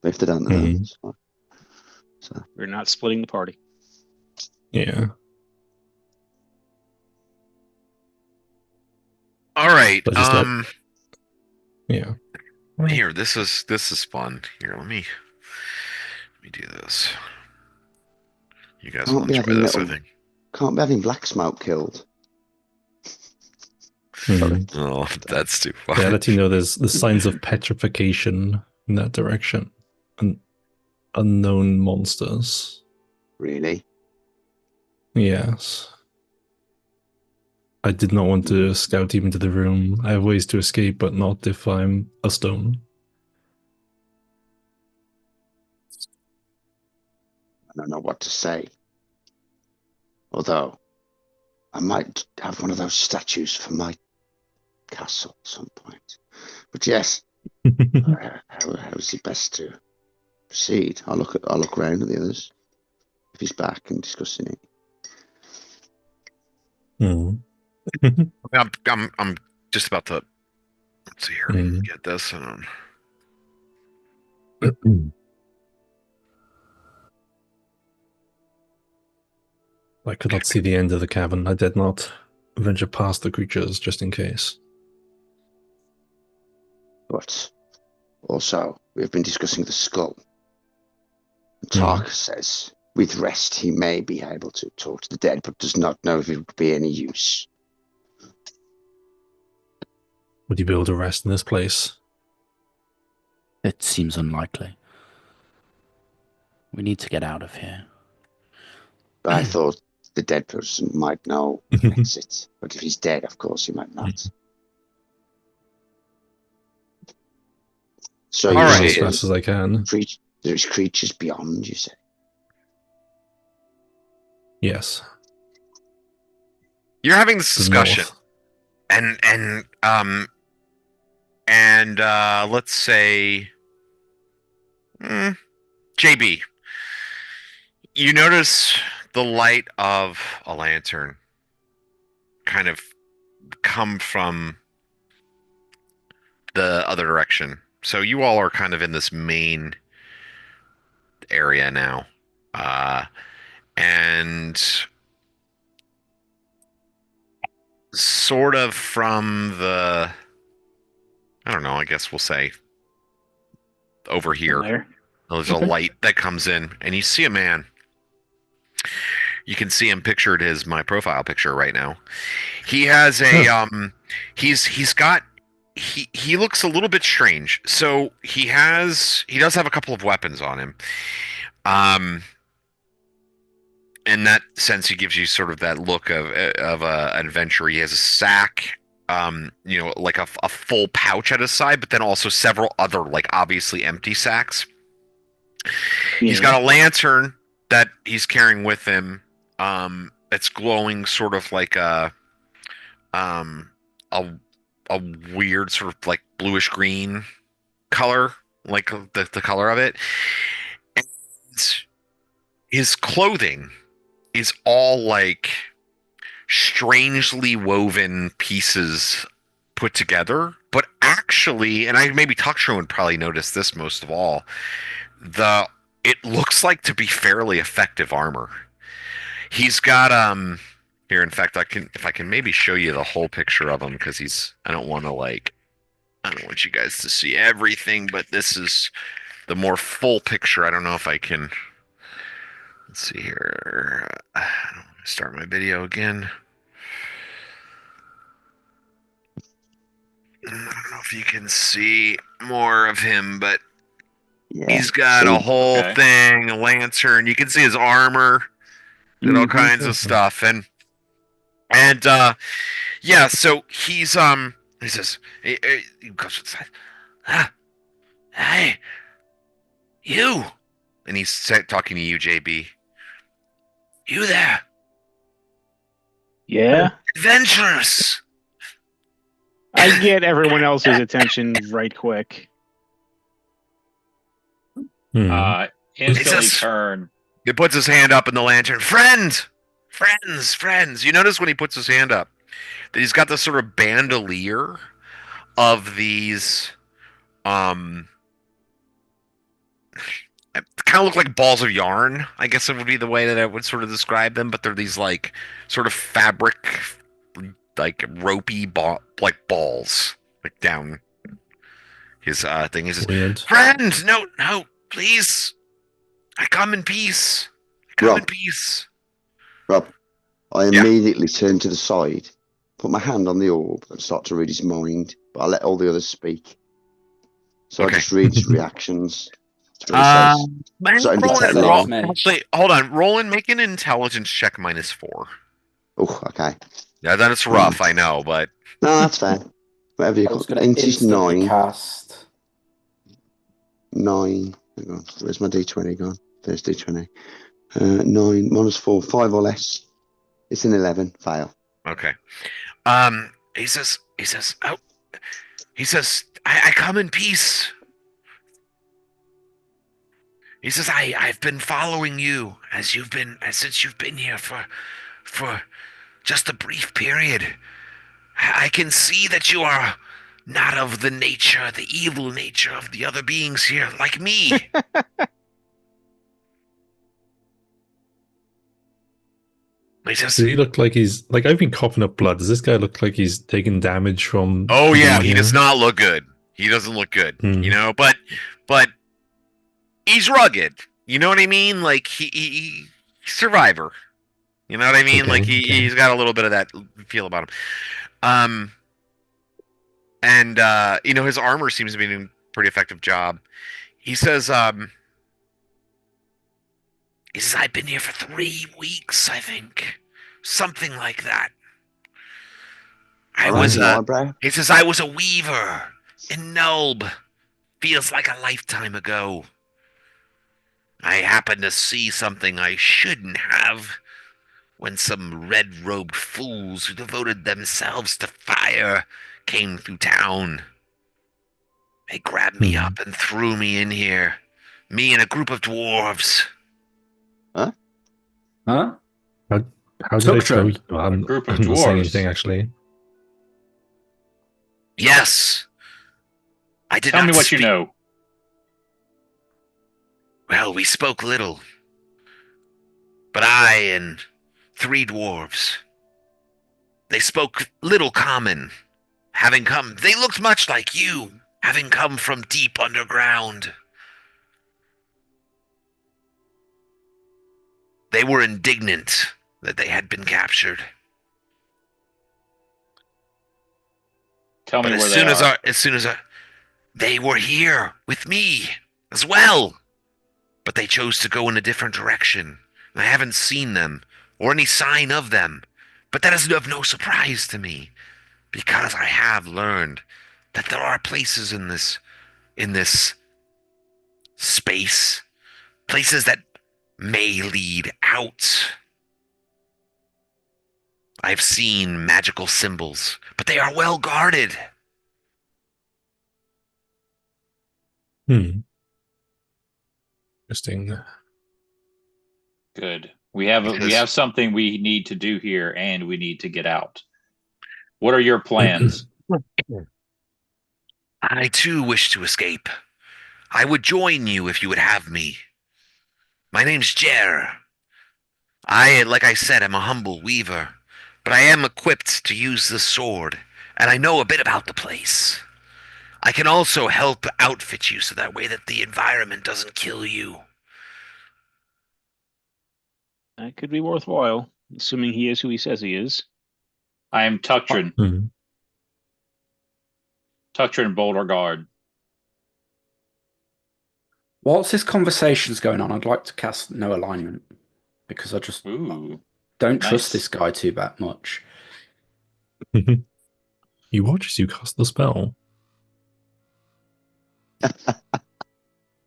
D: But if they don't, they don't. So
B: we're not splitting the party.
E: Yeah.
A: All right.
E: Yeah.
A: Here, this is fun. Here, let me do this. You guys will enjoy this, I think.
D: Can't be having black smoke killed.
A: Oh, that's too far.
E: Yeah, let you know there's the signs of petrification in that direction. And unknown monsters.
D: Really?
E: Yes. I did not want to scout even to the room. I have ways to escape, but not if I'm a stone.
D: I don't know what to say. Although, I might have one of those statues for my castle at some point. But yes, how is it best to proceed? I'll look around at the others. If he's back and discussing it.
A: I'm just about to let's see here. Get this on.
E: I could not see the end of the cavern. I did not venture past the creatures just in case.
D: But also, we have been discussing the skull. Tarka says, with rest, he may be able to talk to the dead, but does not know if it would be any use.
E: Would you be able to rest in this place?
F: It seems unlikely. We need to get out of here.
D: I thought the dead person might know an exit, but if he's dead, of course, he might not. So
A: All
D: you
A: right.
D: say
E: As fast as I can.
D: there's creatures beyond, you say?
E: Yes.
A: You're having this
E: The
A: discussion,
E: north.
A: and let's say, JB, you notice the light of a lantern kind of come from the other direction. So you all are kind of in this main area now, and sort of from the, I don't know, I guess we'll say over here,
B: There.
A: there's a light that comes in, and you see a man. You can see him pictured as my profile picture right now. He has a he looks a little bit strange. So he does have a couple of weapons on him. In that sense, he gives you sort of that look of an adventurer. He has a sack, like a full pouch at his side, but then also several other, like, obviously empty sacks. He's got a lantern that he's carrying with him. It's glowing sort of like a weird sort of like bluish green color, like the color of it. And his clothing is all like strangely woven pieces put together, but actually, and I maybe Tuxtro would probably notice this most of all, it looks like to be fairly effective armor. He's got here, in fact, if I can maybe show you the whole picture of him, because I don't want you guys to see everything, but this is the more full picture. I don't know if I can. Let's see here. I don't want to start my video again. I don't know if you can see more of him, but he's got a whole thing, a lantern. You can see his armor and all kinds of stuff, and yeah. So he says, he goes inside. Hey, you, and he's talking to you, JB. You there?
B: Yeah.
A: Adventurous.
B: I get everyone else's attention right quick.
C: Instantly turn.
A: He puts his hand up in the lantern. Friends. You notice when he puts his hand up that he's got this sort of bandolier of these kind of look like balls of yarn, I guess it would be the way that I would sort of describe them, but they're these like sort of fabric, like ropey like balls, like down his thing. He says,
E: Weird.
A: "Friend, no, please. I come in peace. In peace."
D: Rob, I immediately turn to the side, put my hand on the orb, and start to read his mind, but I let all the others speak. So I just read his reactions.
A: Actually, hold on. Roland, make an intelligence check -4.
D: Oh, okay.
A: Yeah, then it's rough, I know, but
D: no, that's fair. Whatever you call it. Ent's 9.
F: Cast.
D: 9. Hang on. Where's my D20 gone? There's D20. 9 -4, 5 or less. It's an 11. Fail.
A: Okay. He says, I come in peace. He says, I've been following you since you've been here for just a brief period. I can see that you are not of the evil nature of the other beings here, like me.
E: Does he look like he's like, I've been coughing up blood? Does this guy look like he's taking damage from?
A: Oh yeah, he does not look good. He doesn't look good, but he's rugged. You know what I mean? Like he survivor. You know what I mean?
E: Okay,
A: Like
E: okay.
A: he's got a little bit of that feel about him. And you know, his armor seems to be doing a pretty effective job. He says, I've been here for 3 weeks, I think. Something like that.
D: I raise an eyebrow.
A: He says, I was a weaver in Nulb. Feels like a lifetime ago. I happened to see something I shouldn't have when some red-robed fools who devoted themselves to fire came through town. They grabbed me up and threw me in here. Me and a group of dwarves.
F: Huh?
E: How did they throw you? I'm
C: Group of
E: not saying
C: dwarves.
E: anything, actually.
A: Yes. I did
C: Tell
A: not
C: me what
A: speak.
C: you know.
A: Well, we spoke little. But I and 3 dwarves. They spoke little common. They looked much like you, having come from deep underground. They were indignant that they had been captured.
C: Tell me
A: But
C: where they are.
A: they were here with me as well. But they chose to go in a different direction. I haven't seen them or any sign of them. But that is of no surprise to me, because I have learned that there are places in this space, places that may lead out. I've seen magical symbols, but they are well guarded.
E: Interesting.
C: Good. We have something we need to do here, and we need to get out. What are your plans?
A: I too wish to escape. I would join you if you would have me. My name's Jer. Like I said, I'm a humble weaver, but I am equipped to use this sword, and I know a bit about the place. I can also help outfit you so that way that the environment doesn't kill you.
B: That could be worthwhile, assuming he is who he says he is.
C: I am Tuctrin. Tuctrin Boulder Guard.
F: Whilst this conversation's going on, I'd like to cast No Alignment, because I just don't trust this guy too that much.
E: He watches you cast the spell.
F: I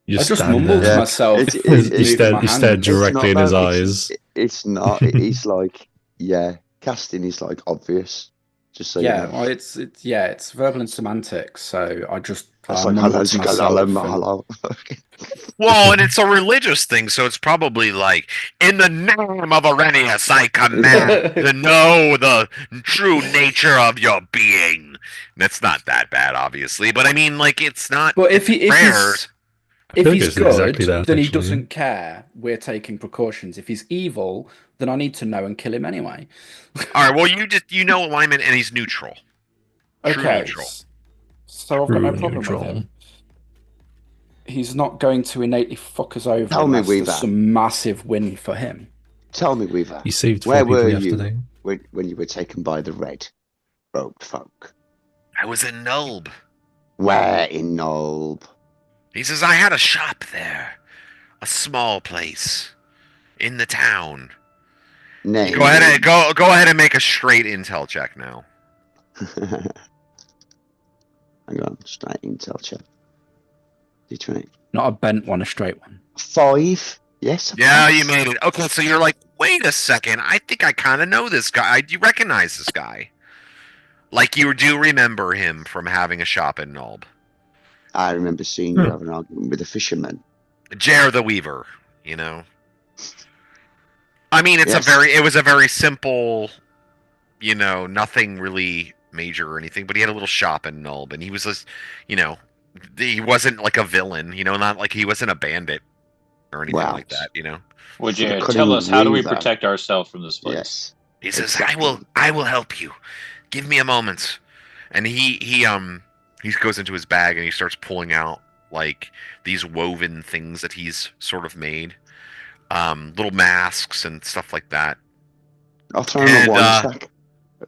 F: just mumbled to myself.
E: You stared directly in his eyes.
D: It's not. It's like, yeah, casting is like obvious. Just so
F: yeah,
D: you know.
F: well, it's verbal and semantics. So I just
D: That's like hello.
A: Well, and it's a religious thing, so it's probably like, in the name of Arrhenius, I command to know the true nature of your being. That's not that bad, obviously, but I mean, like, it's not.
F: But if he's good,
E: exactly that,
F: then he
E: actually.
F: doesn't care. We're taking precautions. If he's evil, then I need to know and kill him anyway.
A: All right. Well, you know alignment, and he's neutral. True
F: Okay.
A: neutral.
F: So I've got no problem with him. He's not going to innately fuck us over.
D: Tell me, Weaver.
F: There's some massive win for him.
D: Tell me, Weaver.
E: You saved 4
D: Where
E: people
D: were
E: yesterday.
D: you when you were taken by the red-robed folk?
A: I was in Nulb.
D: Where in Nulb?
A: He says, I had a shop there. A small place. In the town.
D: Name.
A: Go ahead and make a straight intel check now.
D: Hang on, straight intel check. D20.
F: Not a bent one, a straight one.
D: 5. Yes.
A: Yeah, you made it. Okay, so you're like, wait a second. I think I kind of know this guy. Do you recognize this guy? Like you do remember him from having a shop in Nulb.
D: I remember seeing you have an argument with a fisherman.
A: Jer the Weaver, you know. I mean, it was a very simple, you know, nothing really major or anything, but he had a little shop in Nulb, and he was just, you know, he wasn't like a villain, you know, not like he wasn't a bandit or anything like that, you know.
C: Would you tell us how do we protect ourselves from this place?
D: Yes.
A: He says, I will help you. Give me a moment. And he goes into his bag and he starts pulling out like these woven things that he's sort of made, little masks and stuff like that.
D: I'll throw him
A: And,
D: a wine stack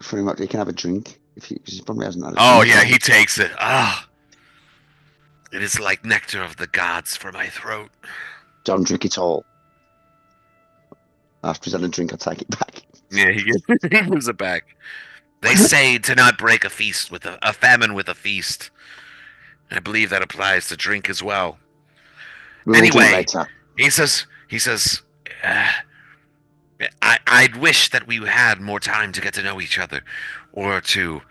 D: for him. He can have a drink because he probably hasn't had a drink.
A: Oh yeah, he takes it. It is like nectar of the gods for my throat.
D: Don't drink it all. After he's had a drink, I'll take it back.
A: Yeah, he gives it back. They say to not break a feast with a famine with a feast. I believe that applies to drink as well. Anyway, he says, I'd wish that we had more time to get to know each other, or to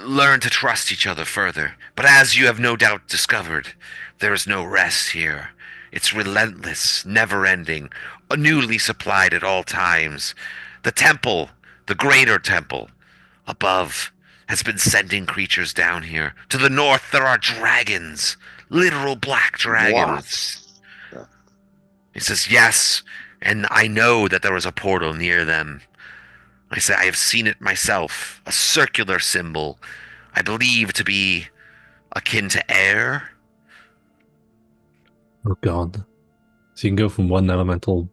A: learn to trust each other further. But as you have no doubt discovered, there is no rest here. It's relentless, never-ending, newly supplied at all times. The temple, the greater temple, above, has been sending creatures down here. To the north, there are dragons, literal black dragons.
D: What?
A: He says, yes, and I know that there is a portal near them. I say, I have seen it myself, a circular symbol, I believe to be akin to air.
E: Oh god. So you can go from one elemental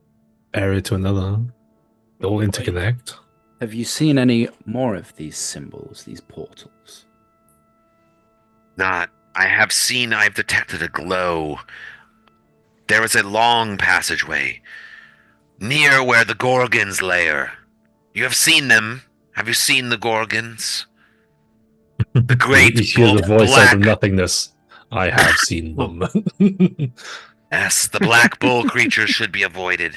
E: area to another. They all interconnect.
F: Have you seen any more of these symbols, these portals?
A: Not. I've detected a glow. There is a long passageway near where the Gorgons lair. You have seen them. Have you seen the Gorgons? The great
E: You hear the voice
A: black...
E: out of nothingness. I have seen them.
A: Yes, the black bull creatures should be avoided.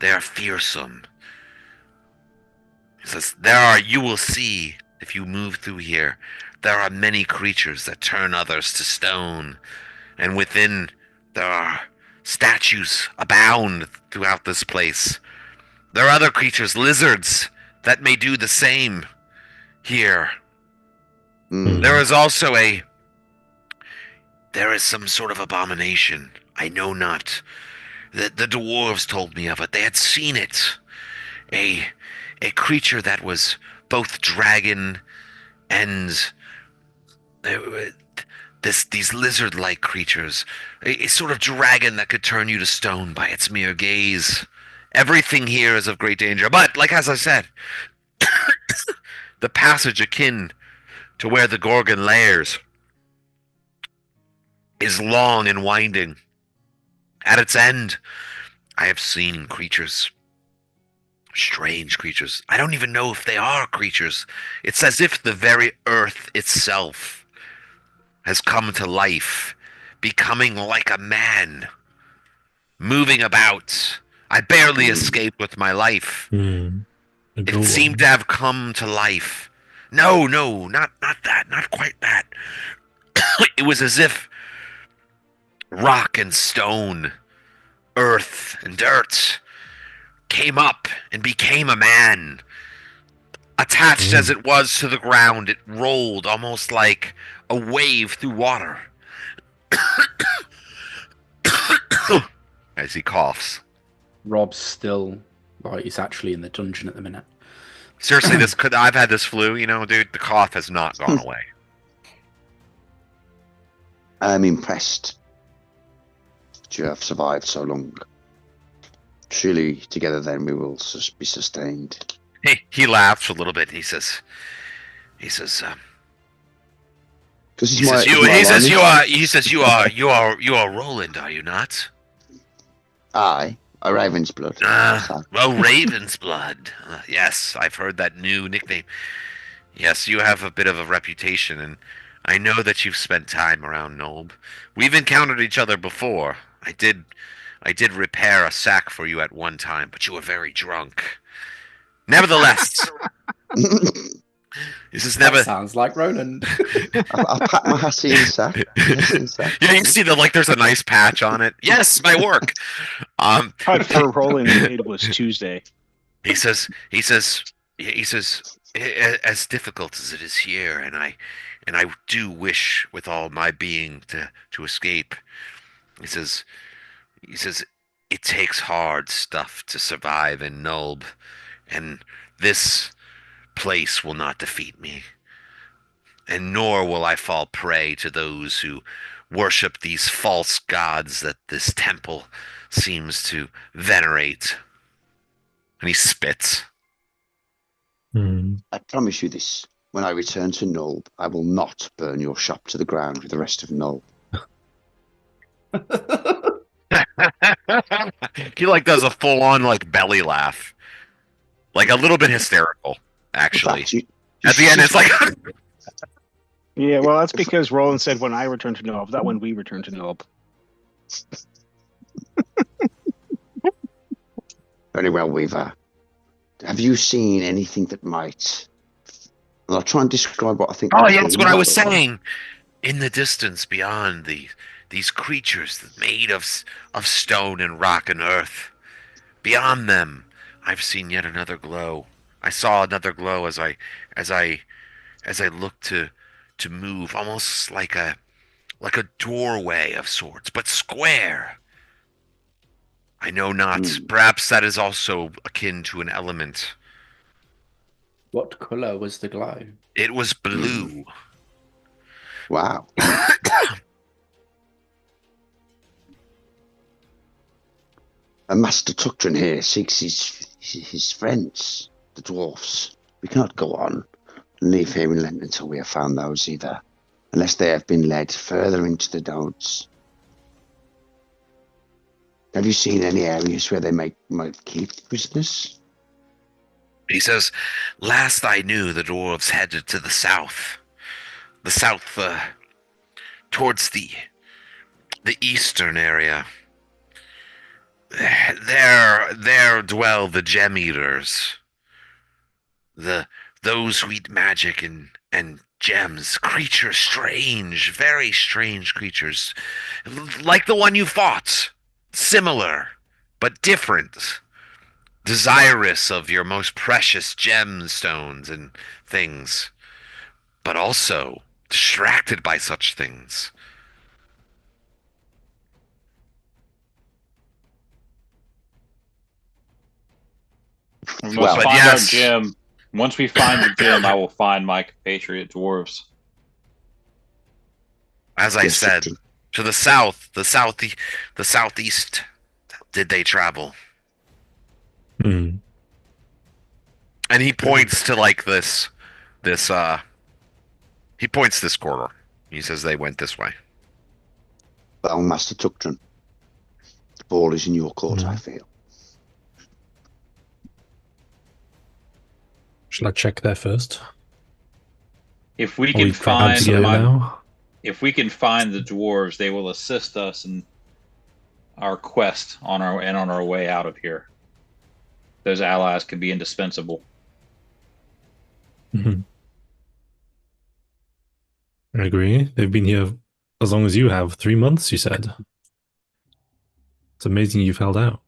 A: They are fearsome. He says, you will see, if you move through here, there are many creatures that turn others to stone. And within, there are statues abound throughout this place. There are other creatures, lizards, that may do the same here. There is also there is some sort of abomination. I know not. The dwarves told me of it. They had seen it. A creature that was both dragon and these lizard-like creatures. A sort of dragon that could turn you to stone by its mere gaze. Everything here is of great danger. But, like as I said, the passage akin to where the Gorgon lairs is long and winding. At its end, I have seen creatures. Strange creatures. I don't even know if they are creatures. It's as if the very earth itself has come to life, becoming like a man, moving about. I barely escaped with my life. It seemed to have come to life. No, not that, not quite that. It was as if rock and stone, earth and dirt came up and became a man. Attached as it was to the ground, it rolled almost like a wave through water. As he coughs.
F: Rob's still, right, he's actually in the dungeon at the minute.
A: Seriously, I've had this flu, dude, the cough has not gone away.
D: I'm impressed that you have survived so long. Surely together then we will be sustained.
A: He laughs a little bit. He says, you are Roland, are you not?
D: Aye, a Raven's blood.
A: Well, Raven's blood. Yes, I've heard that new nickname. Yes, you have a bit of a reputation, and I know that you've spent time around Nolb. We've encountered each other before. I did repair a sack for you at one time, but you were very drunk. Nevertheless, this is never.
F: That sounds like Roland.
D: I pat my Hassie in the sack.
A: Yeah, you see there's a nice patch on it. Yes, my work.
B: For Roland, it was Tuesday.
A: He says, as difficult as it is here, and I do wish with all my being to escape. He says, it takes hard stuff to survive in Nulb, and this place will not defeat me, and nor will I fall prey to those who worship these false gods that this temple seems to venerate. And he spits.
E: Hmm.
D: I promise you this. When I return to Nulb, I will not burn your shop to the ground with the rest of Nulb.
A: He like does a full-on like belly laugh, like a little bit hysterical, actually.
D: In fact,
A: At the end, it's like,
B: Yeah, well, that's because Roland said when I return to Nob, not when we return to Nob.
D: very well, Weaver. Have you seen anything that might... I'll try and describe what I think...
A: oh yeah, that's what I was saying. In the distance beyond these creatures made of stone and rock and earth, beyond them, I've seen yet another glow. I saw another glow as I looked to move, almost like a doorway of sorts, but square. I know not. Perhaps that is also akin to an element.
F: What colour was the glow?
A: It was blue.
D: Wow. And Master Tuctron here seeks his friends, the dwarfs. We cannot go on and leave here in Lent until we have found those either, unless they have been led further into the nodes. Have you seen any areas where they might keep prisoners?
A: He says, last I knew, the dwarves headed to the south. The south, towards the eastern area. There dwell the gem eaters. Those who eat magic and gems. Creatures, strange, very strange creatures. Like the one you fought. Similar, but different. Desirous of your most precious gemstones and things, but also distracted by such things.
C: We
D: Well,
C: must find
A: yes.
C: our gem. Once we find the gem, I will find my compatriot dwarves.
A: As I
D: Yes,
A: said,
D: Tuctron.
A: to the southeast, did they travel?
E: Hmm.
A: And he points to like this he points this corridor. He says they went this way.
D: Well, Master Tuctron, the ball is in your court, I feel.
E: Shall I check there first?
C: If we
E: Are
C: can
E: we
C: find
E: slow now?
C: if we can find the dwarves, they will assist us in our quest on our way out of here. Those allies could be indispensable.
E: Mm-hmm. I agree. They've been here as long as you have. 3 months, you said. It's amazing you've held out.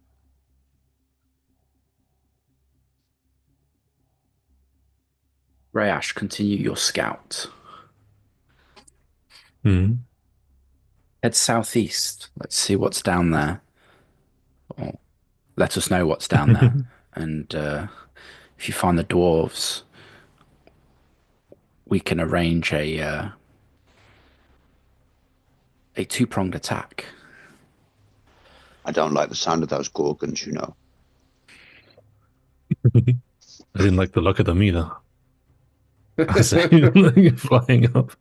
F: Rayash, continue your scout.
E: Hmm.
F: Head southeast. Let's see what's down there. Or let us know what's down there. And if you find the dwarves, we can arrange a two-pronged attack.
D: I don't like the sound of those gorgons, you know.
E: I didn't like the look of them either. As they flying up.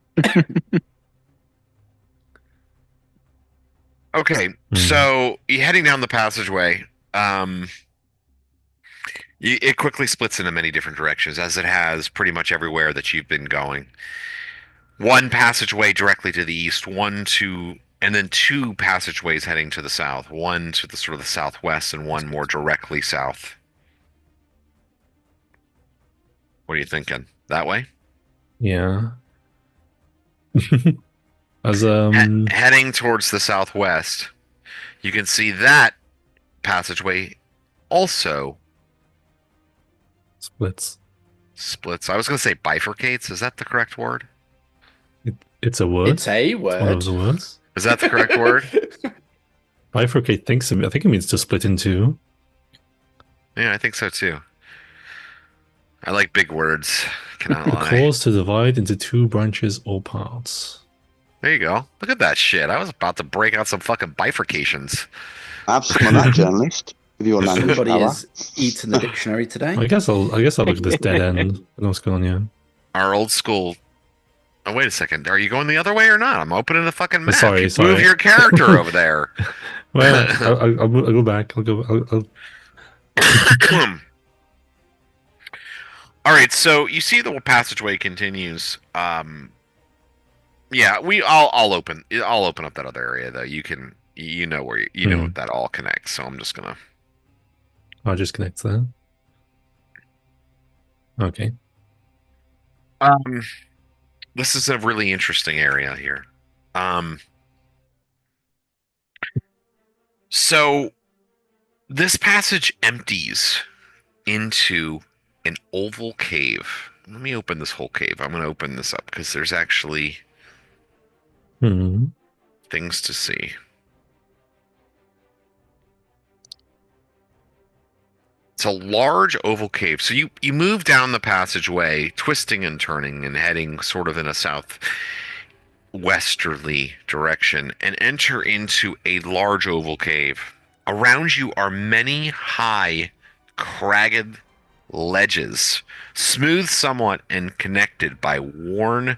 A: Okay, so you're heading down the passageway. It quickly splits into many different directions, as it has pretty much everywhere that you've been going. One passageway directly to the east, and then two passageways heading to the south. One to the sort of the southwest, and one more directly south. What are you thinking? That way?
E: Yeah. As
A: Heading towards the southwest, you can see that passageway also
E: splits.
A: I was going to say bifurcates. Is that the correct word?
E: It's a word.
F: It's a
E: It's one of
F: word.
E: those words.
A: Is that the correct word?
E: Bifurcate I think it means to split in two.
A: Yeah, I think so too. I like big words. Cannot lie.
E: Cause to divide into two branches or parts.
A: There you go. Look at that shit. I was about to break out some fucking bifurcations.
D: Have some of that, journalist, with your language
F: Somebody
D: power.
F: has eaten the dictionary today.
E: I guess I'll look at this dead end. What's going on?
A: Our old school. Oh, wait a second. Are you going the other way or not? I'm opening the fucking map.
E: Sorry.
A: Move your character over there.
E: Well, I'll go back. I'll go.
A: All right, so you see the passageway continues. Yeah, I'll open up that other area though. You know where you know that all connects. So I'm just gonna.
E: I'll just connect there. Okay.
A: This is a really interesting area here. So this passage empties into an oval cave. Let me open this whole cave. I'm going to open this up because there's actually things to see. It's a large oval cave. So you move down the passageway, twisting and turning and heading sort of in a southwesterly direction, and enter into a large oval cave. Around you are many high, cragged ledges, smooth somewhat and connected by worn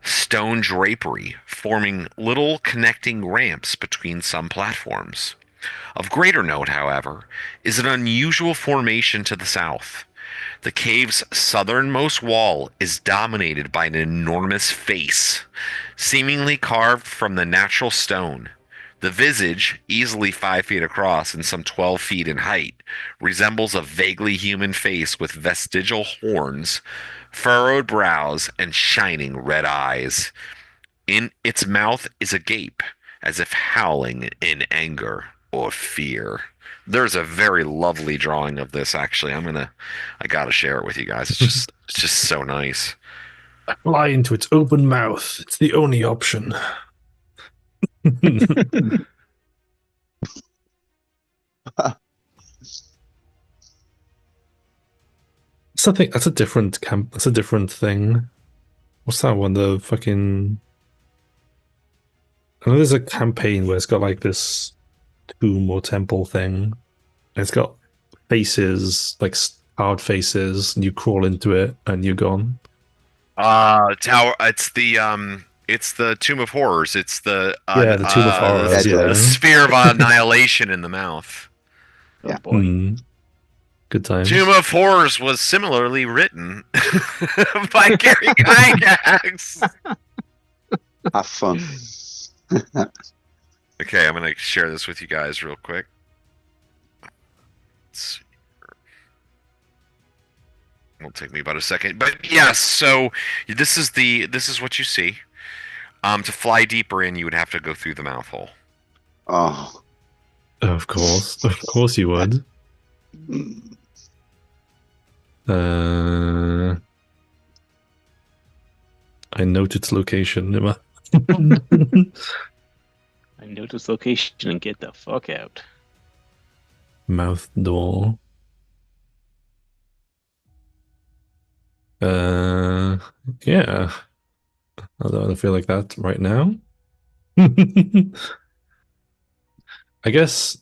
A: stone drapery, forming little connecting ramps between some platforms. Of greater note, however, is an unusual formation to the south. The cave's southernmost wall is dominated by an enormous face, seemingly carved from the natural stone. The visage, easily 5 feet across and some 12 feet in height, resembles a vaguely human face with vestigial horns, furrowed brows, and shining red eyes. In its mouth is agape, as if howling in anger or fear. There's a very lovely drawing of this, actually. I gotta share it with you guys. It's just so nice.
E: Fly into its open mouth. It's the only option. Something that's a different camp. That's a different thing. What's that one? The fucking. I know there's a campaign where it's got like this tomb or temple thing. And it's got faces, like hard faces, and you crawl into it and you're gone.
A: Tower. It's the Tomb of Horrors. It's the
E: the Tomb of Horrors.
A: the Sphere of Annihilation in the mouth.
B: Oh boy.
E: Good times.
A: Tomb of Horrors was similarly written by Gary Gygax.
D: Have fun.
A: Okay, I'm gonna share this with you guys real quick. Let's see. It'll take me about a second, but yes. So this is what you see. To fly deeper in, you would have to go through the mouth hole.
D: Oh,
E: of course you would. I note its location.
G: I note its location and get the fuck out.
E: Mouth door. Yeah. I don't feel like that right now. I guess.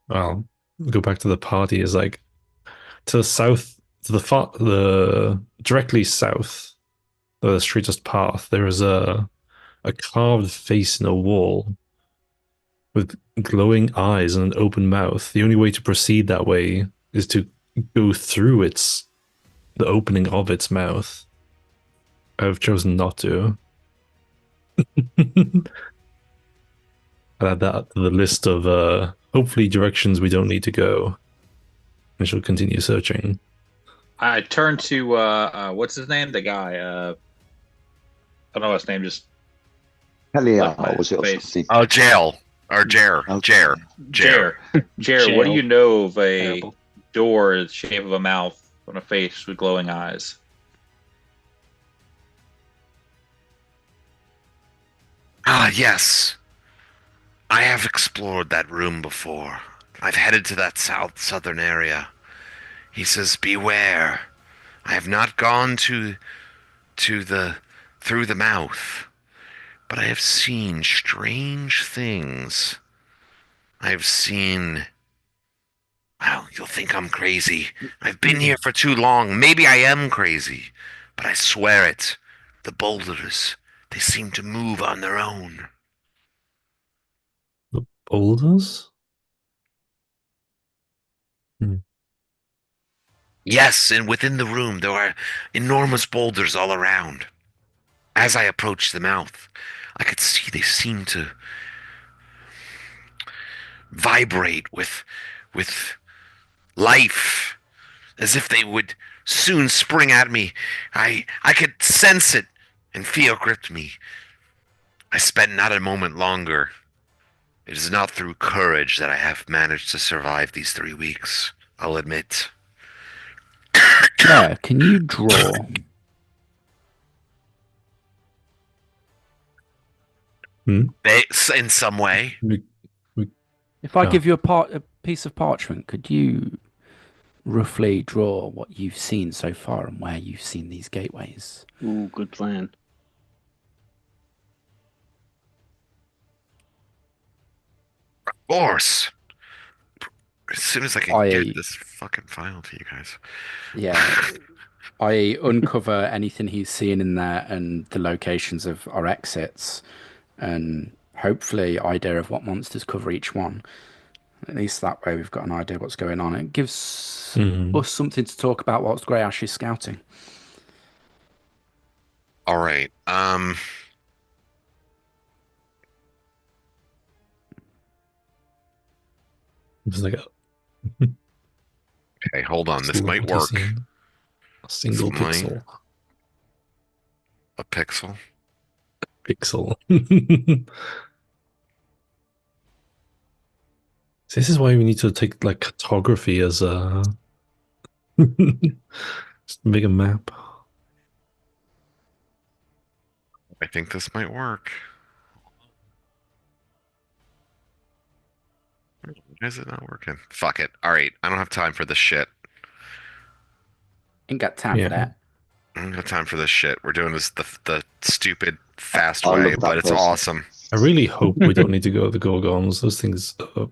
E: Well, go back to the party. Is like to the south, to the directly south, the straightest path. There is a carved face in a wall with glowing eyes and an open mouth. The only way to proceed that way is to go through the opening of its mouth. I've chosen not to. I'll add that to the list of hopefully directions we don't need to go. I shall continue searching.
C: I turned to what's his name? The guy. I don't know his name. Just
D: Heliar,
C: my
D: was it? Or
C: face.
D: something?
A: Oh, Jail or Jer.
D: Okay.
C: Jer. What do you know of a
G: Terrible.
C: door the shape of a mouth on a face with glowing eyes?
A: Ah, yes. I have explored that room before. I've headed to that southern area. He says, beware. I have not gone through the mouth, but I have seen strange things. I've seen. Well, you'll think I'm crazy. I've been here for too long. Maybe I am crazy, but I swear it. The boulders, they seem to move on their own.
E: The boulders?
A: Yes, and within the room there are enormous boulders all around. As I approached the mouth, I could see they seemed to vibrate with life, as if they would soon spring at me. I could sense it, and fear gripped me. I spent not a moment longer. It is not through courage that I have managed to survive these 3 weeks, I'll admit.
F: Yeah, can you draw?
A: In some way.
F: If I give you a piece of parchment, could you roughly draw what you've seen so far and where you've seen these gateways?
G: Ooh, good plan.
A: Of course. As soon as I can get this fucking file to you guys.
F: Yeah. I uncover anything he's seen in there and the locations of our exits, and hopefully idea of what monsters cover each one. At least that way we've got an idea what's going on. It gives us something to talk about whilst Greyash is scouting.
A: All right.
E: It's like
A: okay, hold on. This might work.
E: A single pixel.
A: A pixel?
E: Pixel. This is why we need to take like cartography as a just make a map.
A: I think this might work. Why is it not working? Fuck it. All right, I don't have time for this shit.
F: Ain't got time for that.
A: I don't have time for this shit. We're doing this the stupid fast way, but it's awesome.
E: I really hope we don't need to go to the Gorgons. Those things are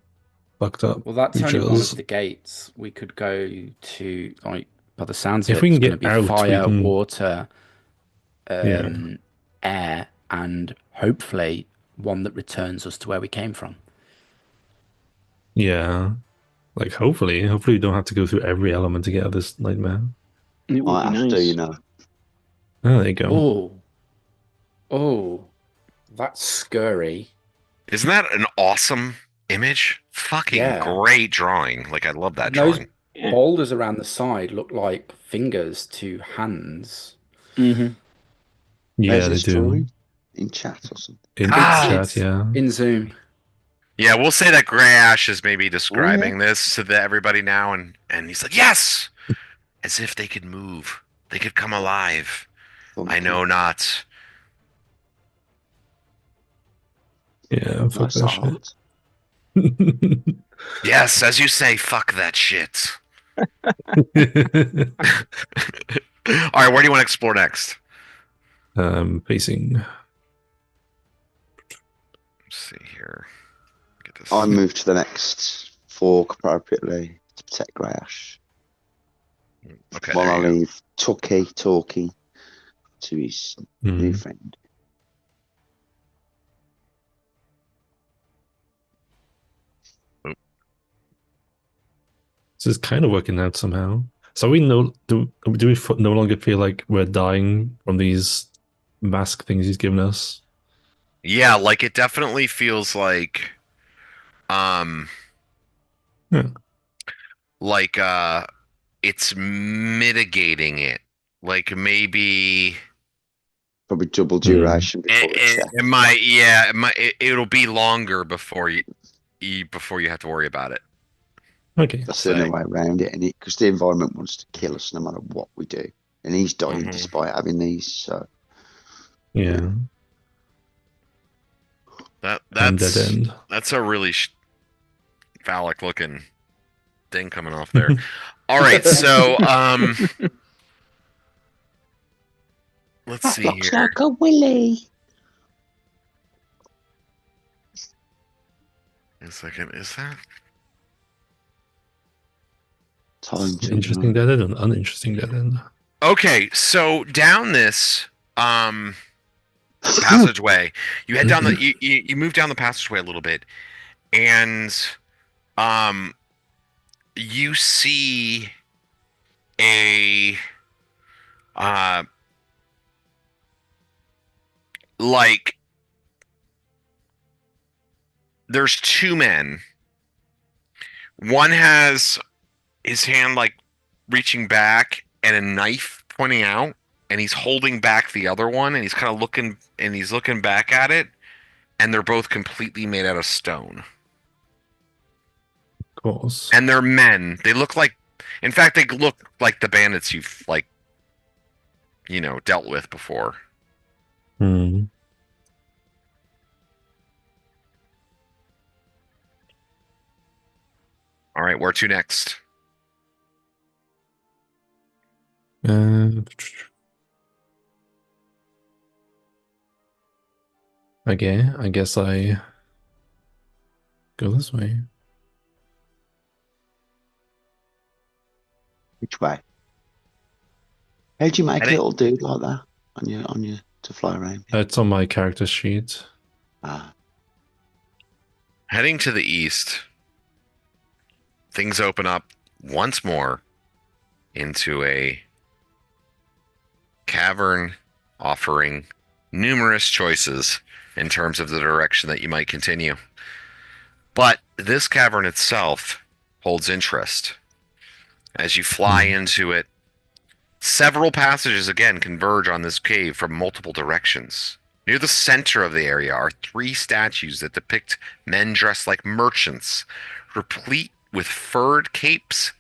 E: fucked up.
F: Well, that's only one of the gates. We could go to, like, by the sounds of
E: if we can get out,
F: fire, water, air, and hopefully one that returns us to where we came from.
E: Yeah. Like, hopefully we don't have to go through every element to get out of this nightmare.
G: It would be nice.
D: you know.
E: Oh, there you go.
F: Oh, that's scary.
A: Isn't that an awesome image? Fucking great drawing. Like, I love that drawing.
F: Those boulders around the side look like fingers to hands.
E: Yeah, they do.
D: In chat or something.
E: In chat, yeah.
F: In Zoom.
A: Yeah, we'll say that Greyash is maybe describing this to everybody now, and he's like, yes! As if they could move. They could come alive. I know not.
E: Yeah, fuck that shit.
A: Yes, as you say, fuck that shit. All right, where do you want to explore next?
E: Pacing.
A: Let's see here. Get this.
D: I move to the next fork appropriately to protect Greyash.
A: Okay.
D: While I leave Tucky talking to his new friend.
E: This is kind of working out somehow. So we know, do we no longer feel like we're dying from these mask things he's given us?
A: Yeah, like it definitely feels like, like it's mitigating it. Like maybe
D: probably double duration.
A: It might, yeah, it'll be longer before you have to worry about it.
E: Okay,
D: that's the only way around it, and because the environment wants to kill us no matter what we do, and he's dying despite having these. So
E: yeah,
A: that's a really phallic looking thing coming off there. All right, so let's see here.
D: Like a willy.
A: a second. Is that?
D: Time to
E: Interesting dead end and uninteresting dead end.
A: Okay, so down this passageway, you head down the you move down the passageway a little bit, and you see a like there's two men. One has his hand like reaching back and a knife pointing out, and he's holding back the other one, and he's kind of looking, and he's looking back at it, and they're both completely made out of stone.
E: Of course.
A: And they're men. They look like, in fact, they look like the bandits you've like, dealt with before.
E: Hmm.
A: All right, where to next?
E: Okay, I guess I go this way.
D: which way? How'd you make a
A: Heading-
D: little dude like that on your to fly around?
E: It's on my character sheet.
D: Ah,
A: Heading to the east, things open up once more into a cavern offering numerous choices in terms of the direction that you might continue. But this cavern itself holds interest. As you fly into it, several passages again converge on this cave from multiple directions. Near the center of the area are 3 statues that depict men dressed like merchants, replete with furred capes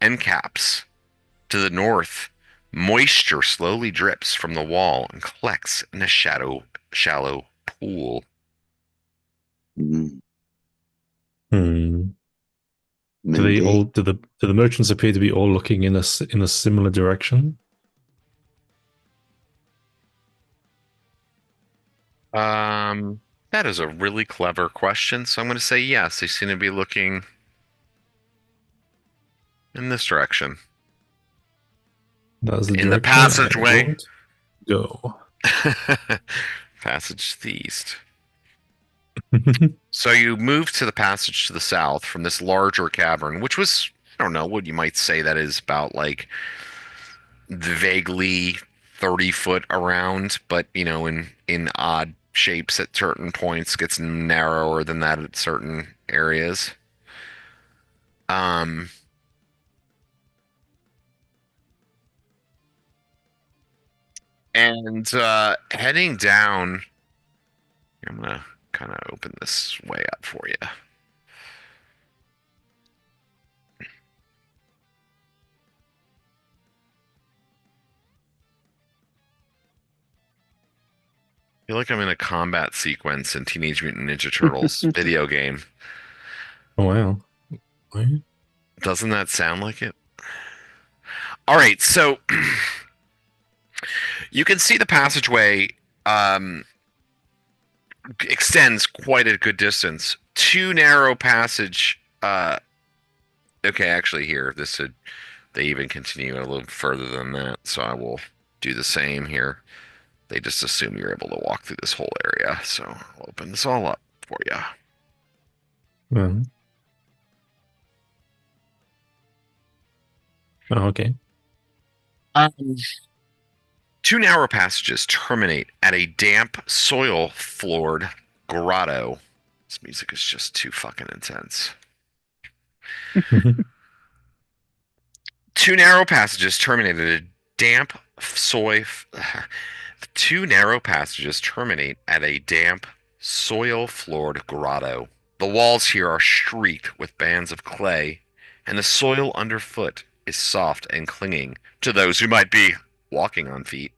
A: and caps. To the north, moisture slowly drips from the wall and collects in a shallow pool.
D: mm,
E: Hmm. Do they
D: Mindy.
E: all? Do the merchants appear to be all looking in a similar direction?
A: That is a really clever question. So I'm going to say yes. They seem to be looking in this direction.
E: That is the
A: In the
E: direction I
A: passageway.
E: would go.
A: Passage to the east. So you move to the passage to the south from this larger cavern, which was, I don't know, what you might say that is about like vaguely 30 foot around, but in odd shapes at certain points, gets narrower than that at certain areas. And heading down, I'm gonna kind of open this way up for you. I feel like I'm in a combat sequence in Teenage Mutant Ninja Turtles video game.
E: Oh wow! What?
A: Doesn't that sound like it? All right, so you can see the passageway extends quite a good distance. 2 narrow passage. Okay, actually, here they even continue a little further than that, so I will do the same here. They just assume you're able to walk through this whole area, so I'll open this all up for you.
E: Well. Oh, okay.
A: 2 narrow passages terminate at a damp, soil-floored grotto. This music is just too fucking intense. 2 narrow passages terminate at a damp soil. 2 narrow passages terminate at a damp, soil-floored grotto. The walls here are streaked with bands of clay, and the soil underfoot is soft and clinging to those who might be walking on feet.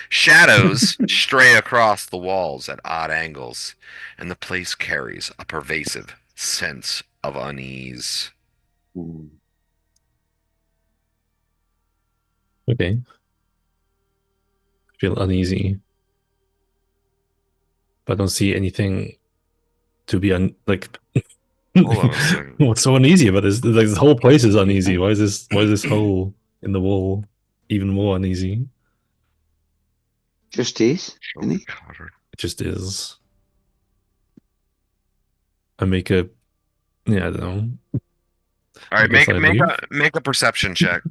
A: Shadows stray across the walls at odd angles, and the place carries a pervasive sense of unease.
D: mm.
E: Okay. I feel uneasy, but I don't see anything to be like.
A: Hold on a second.
E: What's so uneasy about this? Like, this whole place is uneasy. Why is this hole in the wall even more uneasy?
D: Just is, isn't it?
E: It just is. I make a, yeah, I don't know.
A: All right, make a perception check.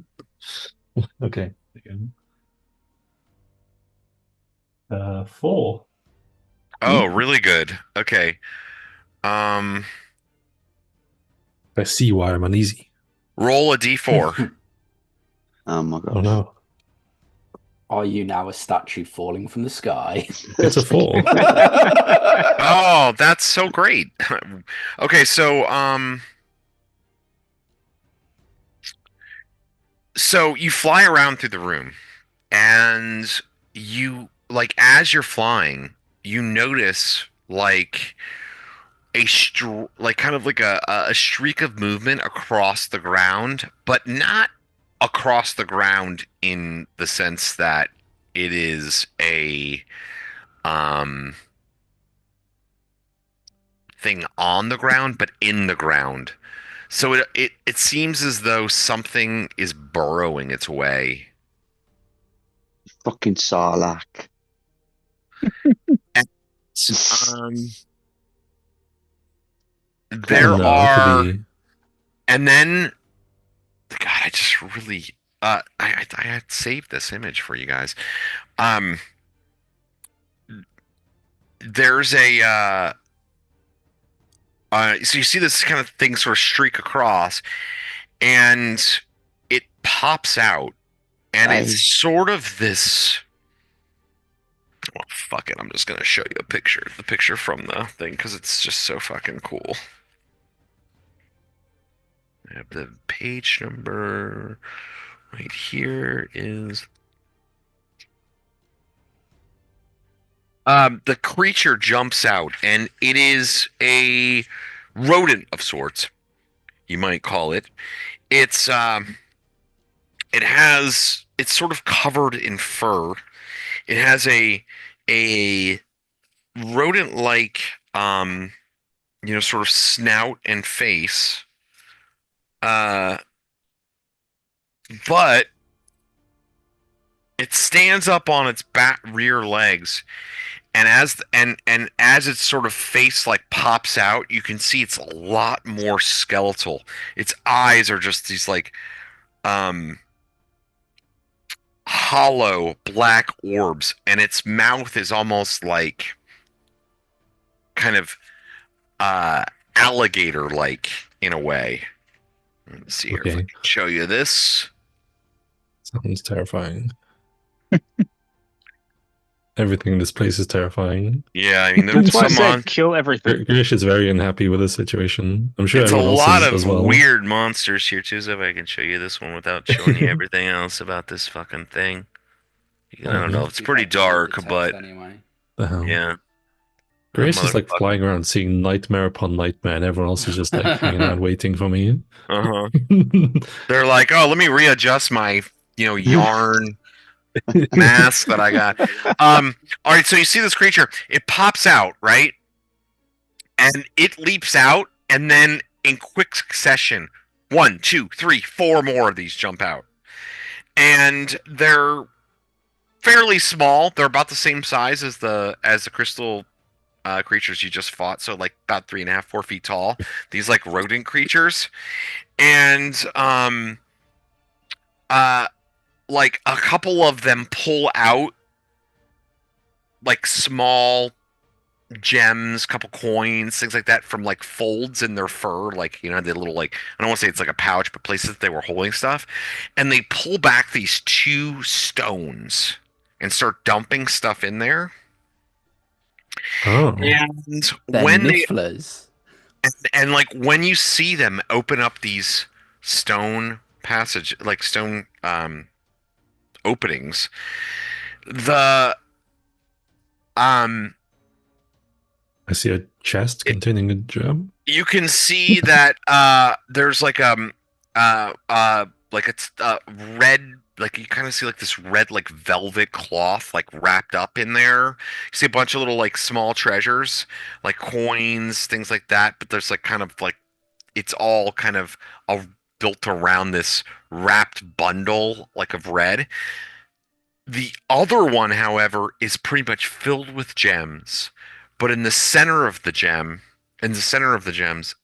E: Okay. 4.
A: Oh, really good. Okay.
E: I see why I'm uneasy.
A: Roll a d4.
D: Oh my god.
E: Oh no.
F: Are you now a statue falling from the sky?
E: It's a 4.
A: Oh, that's so great. Okay, so you fly around through the room, and you like as you're flying, you notice like kind of like a streak of movement across the ground, but not across the ground in the sense that it is a thing on the ground, but in the ground. So it seems as though something is burrowing its way.
D: Fucking Sarlacc.
A: There
E: No, it could
A: are,
E: be-
A: and then, God, I just really, I had saved this image for you guys. There's a, so you see this kind of thing sort of streak across, and it pops out, and it's sort of this. Well, fuck it. I'm just gonna show you the picture from the thing, because it's just so fucking cool. I have the page number right here. Is the creature jumps out, and it is a rodent of sorts, you might call it. It's sort of covered in fur. It has a rodent-like sort of snout and face. But it stands up on its back rear legs, and as its sort of face like pops out, you can see it's a lot more skeletal. Its eyes are just these like hollow black orbs, and its mouth is almost like kind of alligator like in a way. Let's see here if I can show you this.
E: Sounds terrifying. Everything in this place is terrifying.
A: Yeah, I mean,
B: That's why I said kill everything.
E: Grish is very unhappy with the situation. I'm sure
A: it's a
E: everyone
A: lot
E: else is
A: of
E: as well.
A: weird monsters here too. So if I can show you this one without showing you everything else about this fucking thing, I don't know. It's pretty dark, but
F: anyway.
E: The hell?
A: Yeah.
E: Grace is like flying around seeing nightmare upon nightmare, and everyone else is just like hanging out waiting for me.
A: Uh-huh. They're like, oh, let me readjust my, yarn mask that I got. All right, so you see this creature, it pops out, right? And it leaps out, and then in quick succession, 1, 2, 3, 4 more of these jump out. And they're fairly small. They're about the same size as the crystal creatures you just fought, so like about 3.5, 4 feet tall. These like rodent creatures, and like a couple of them pull out like small gems, couple coins, things like that from like folds in their fur, like the little like I don't want to say it's like a pouch, but places that they were holding stuff, and they pull back these 2 stones and start dumping stuff in there.
E: Oh.
A: And
F: They're
A: when
F: nifflers.
A: and like when you see them open up these stone openings, the
E: I see a chest containing a gem.
A: you can see that there's like a red like you kind of see like this red like velvet cloth like wrapped up in there. You see a bunch of little like small treasures, like coins, things like that. But there's like kind of like it's all kind of built around this wrapped bundle like of red. The other one, however, is pretty much filled with gems, but in the center of the gems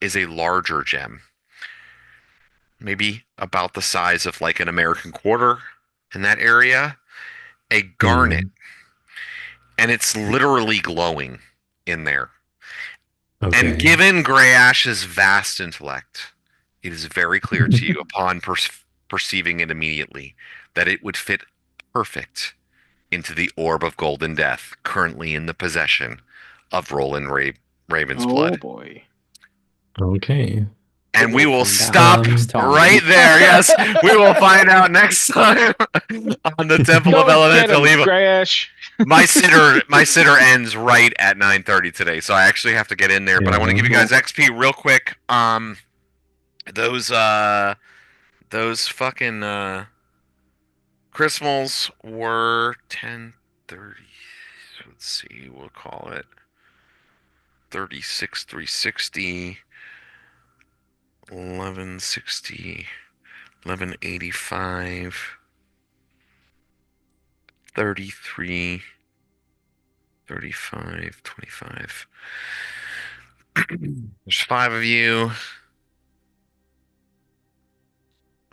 A: is a larger gem, maybe about the size of like an American quarter in that area, a garnet, and it's literally glowing in there.
E: Okay.
A: And given Greyash's vast intellect, it is very clear to you upon perceiving it immediately that it would fit perfect into the orb of golden death currently in the possession of Roland Raven's blood.
B: Oh boy.
E: Okay.
A: And we will
F: Find out
A: stop
F: next time.
A: right there. Yes, we will find out next time on the Temple of Elemental Evil.
B: Greyash.
A: My sitter ends right at 9:30 today, so I actually have to get in there. But I want to give you guys XP real quick. Those fucking Chrismals were 10:30. Let's see, we'll call it 36,360, 1160, 1185, 33, 35, 25. There's 5 of you.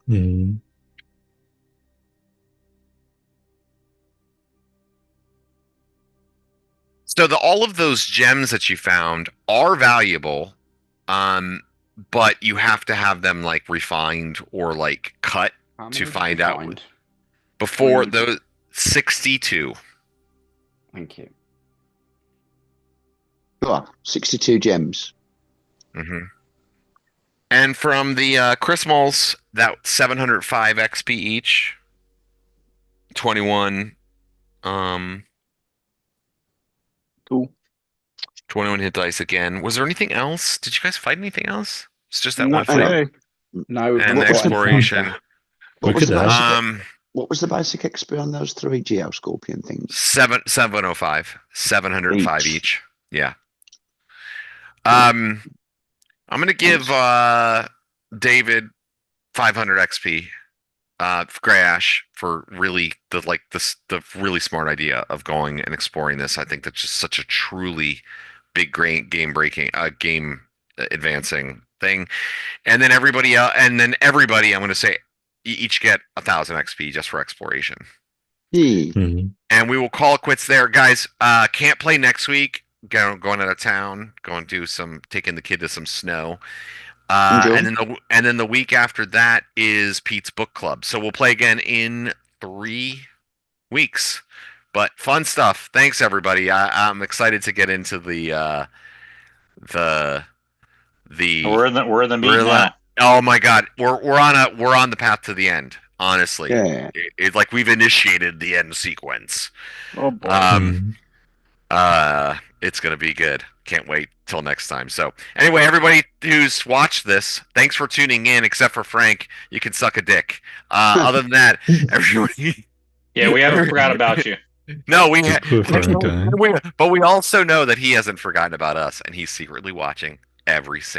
E: Hmm.
A: So all of those gems that you found are valuable, but you have to have them like refined or like cut to find out before those 62.
H: Thank you.
D: Oh, 62 gems.
A: Mm-hmm. And from the Chrismals, that 705 XP each, 21,
B: Cool.
A: 21 hit dice again. Was there anything else? Did you guys fight anything else? It's just that
B: Not
A: one fight.
B: today.
F: No, we've
A: And
F: not got anything
A: exploration.
F: like
D: What was,
E: could
D: the
E: have.
D: basic, what was the basic XP on those 3 Geoscorpion things?
A: 705. 705 each. Yeah. I'm gonna give David 500 XP for Greyash for really the really smart idea of going and exploring this. I think that's just such a truly big game breaking game advancing thing. And then everybody else, I'm gonna say each get 1,000 XP just for exploration.
E: Mhm.
A: And we will call it quits there, guys. Can't play next week. Going out of town. Going to do taking the kid to some snow. And then the week after that is Pete's book club. So we'll play again in 3 weeks. But fun stuff. Thanks everybody. I'm excited to get into the
C: We're in the meat now.
A: Oh my god, we're on the path to the end. Honestly,
D: Yeah.
A: It's like we've initiated the end sequence.
B: Oh boy.
A: It's gonna be good. Can't wait till next time. So anyway, everybody who's watched this, thanks for tuning in. Except for Frank, you can suck a dick. Other than that, everybody.
C: Yeah, we haven't forgot about you.
A: No,
E: Poor Frank guy.
A: but we also know that he hasn't forgotten about us, and he's secretly watching every single.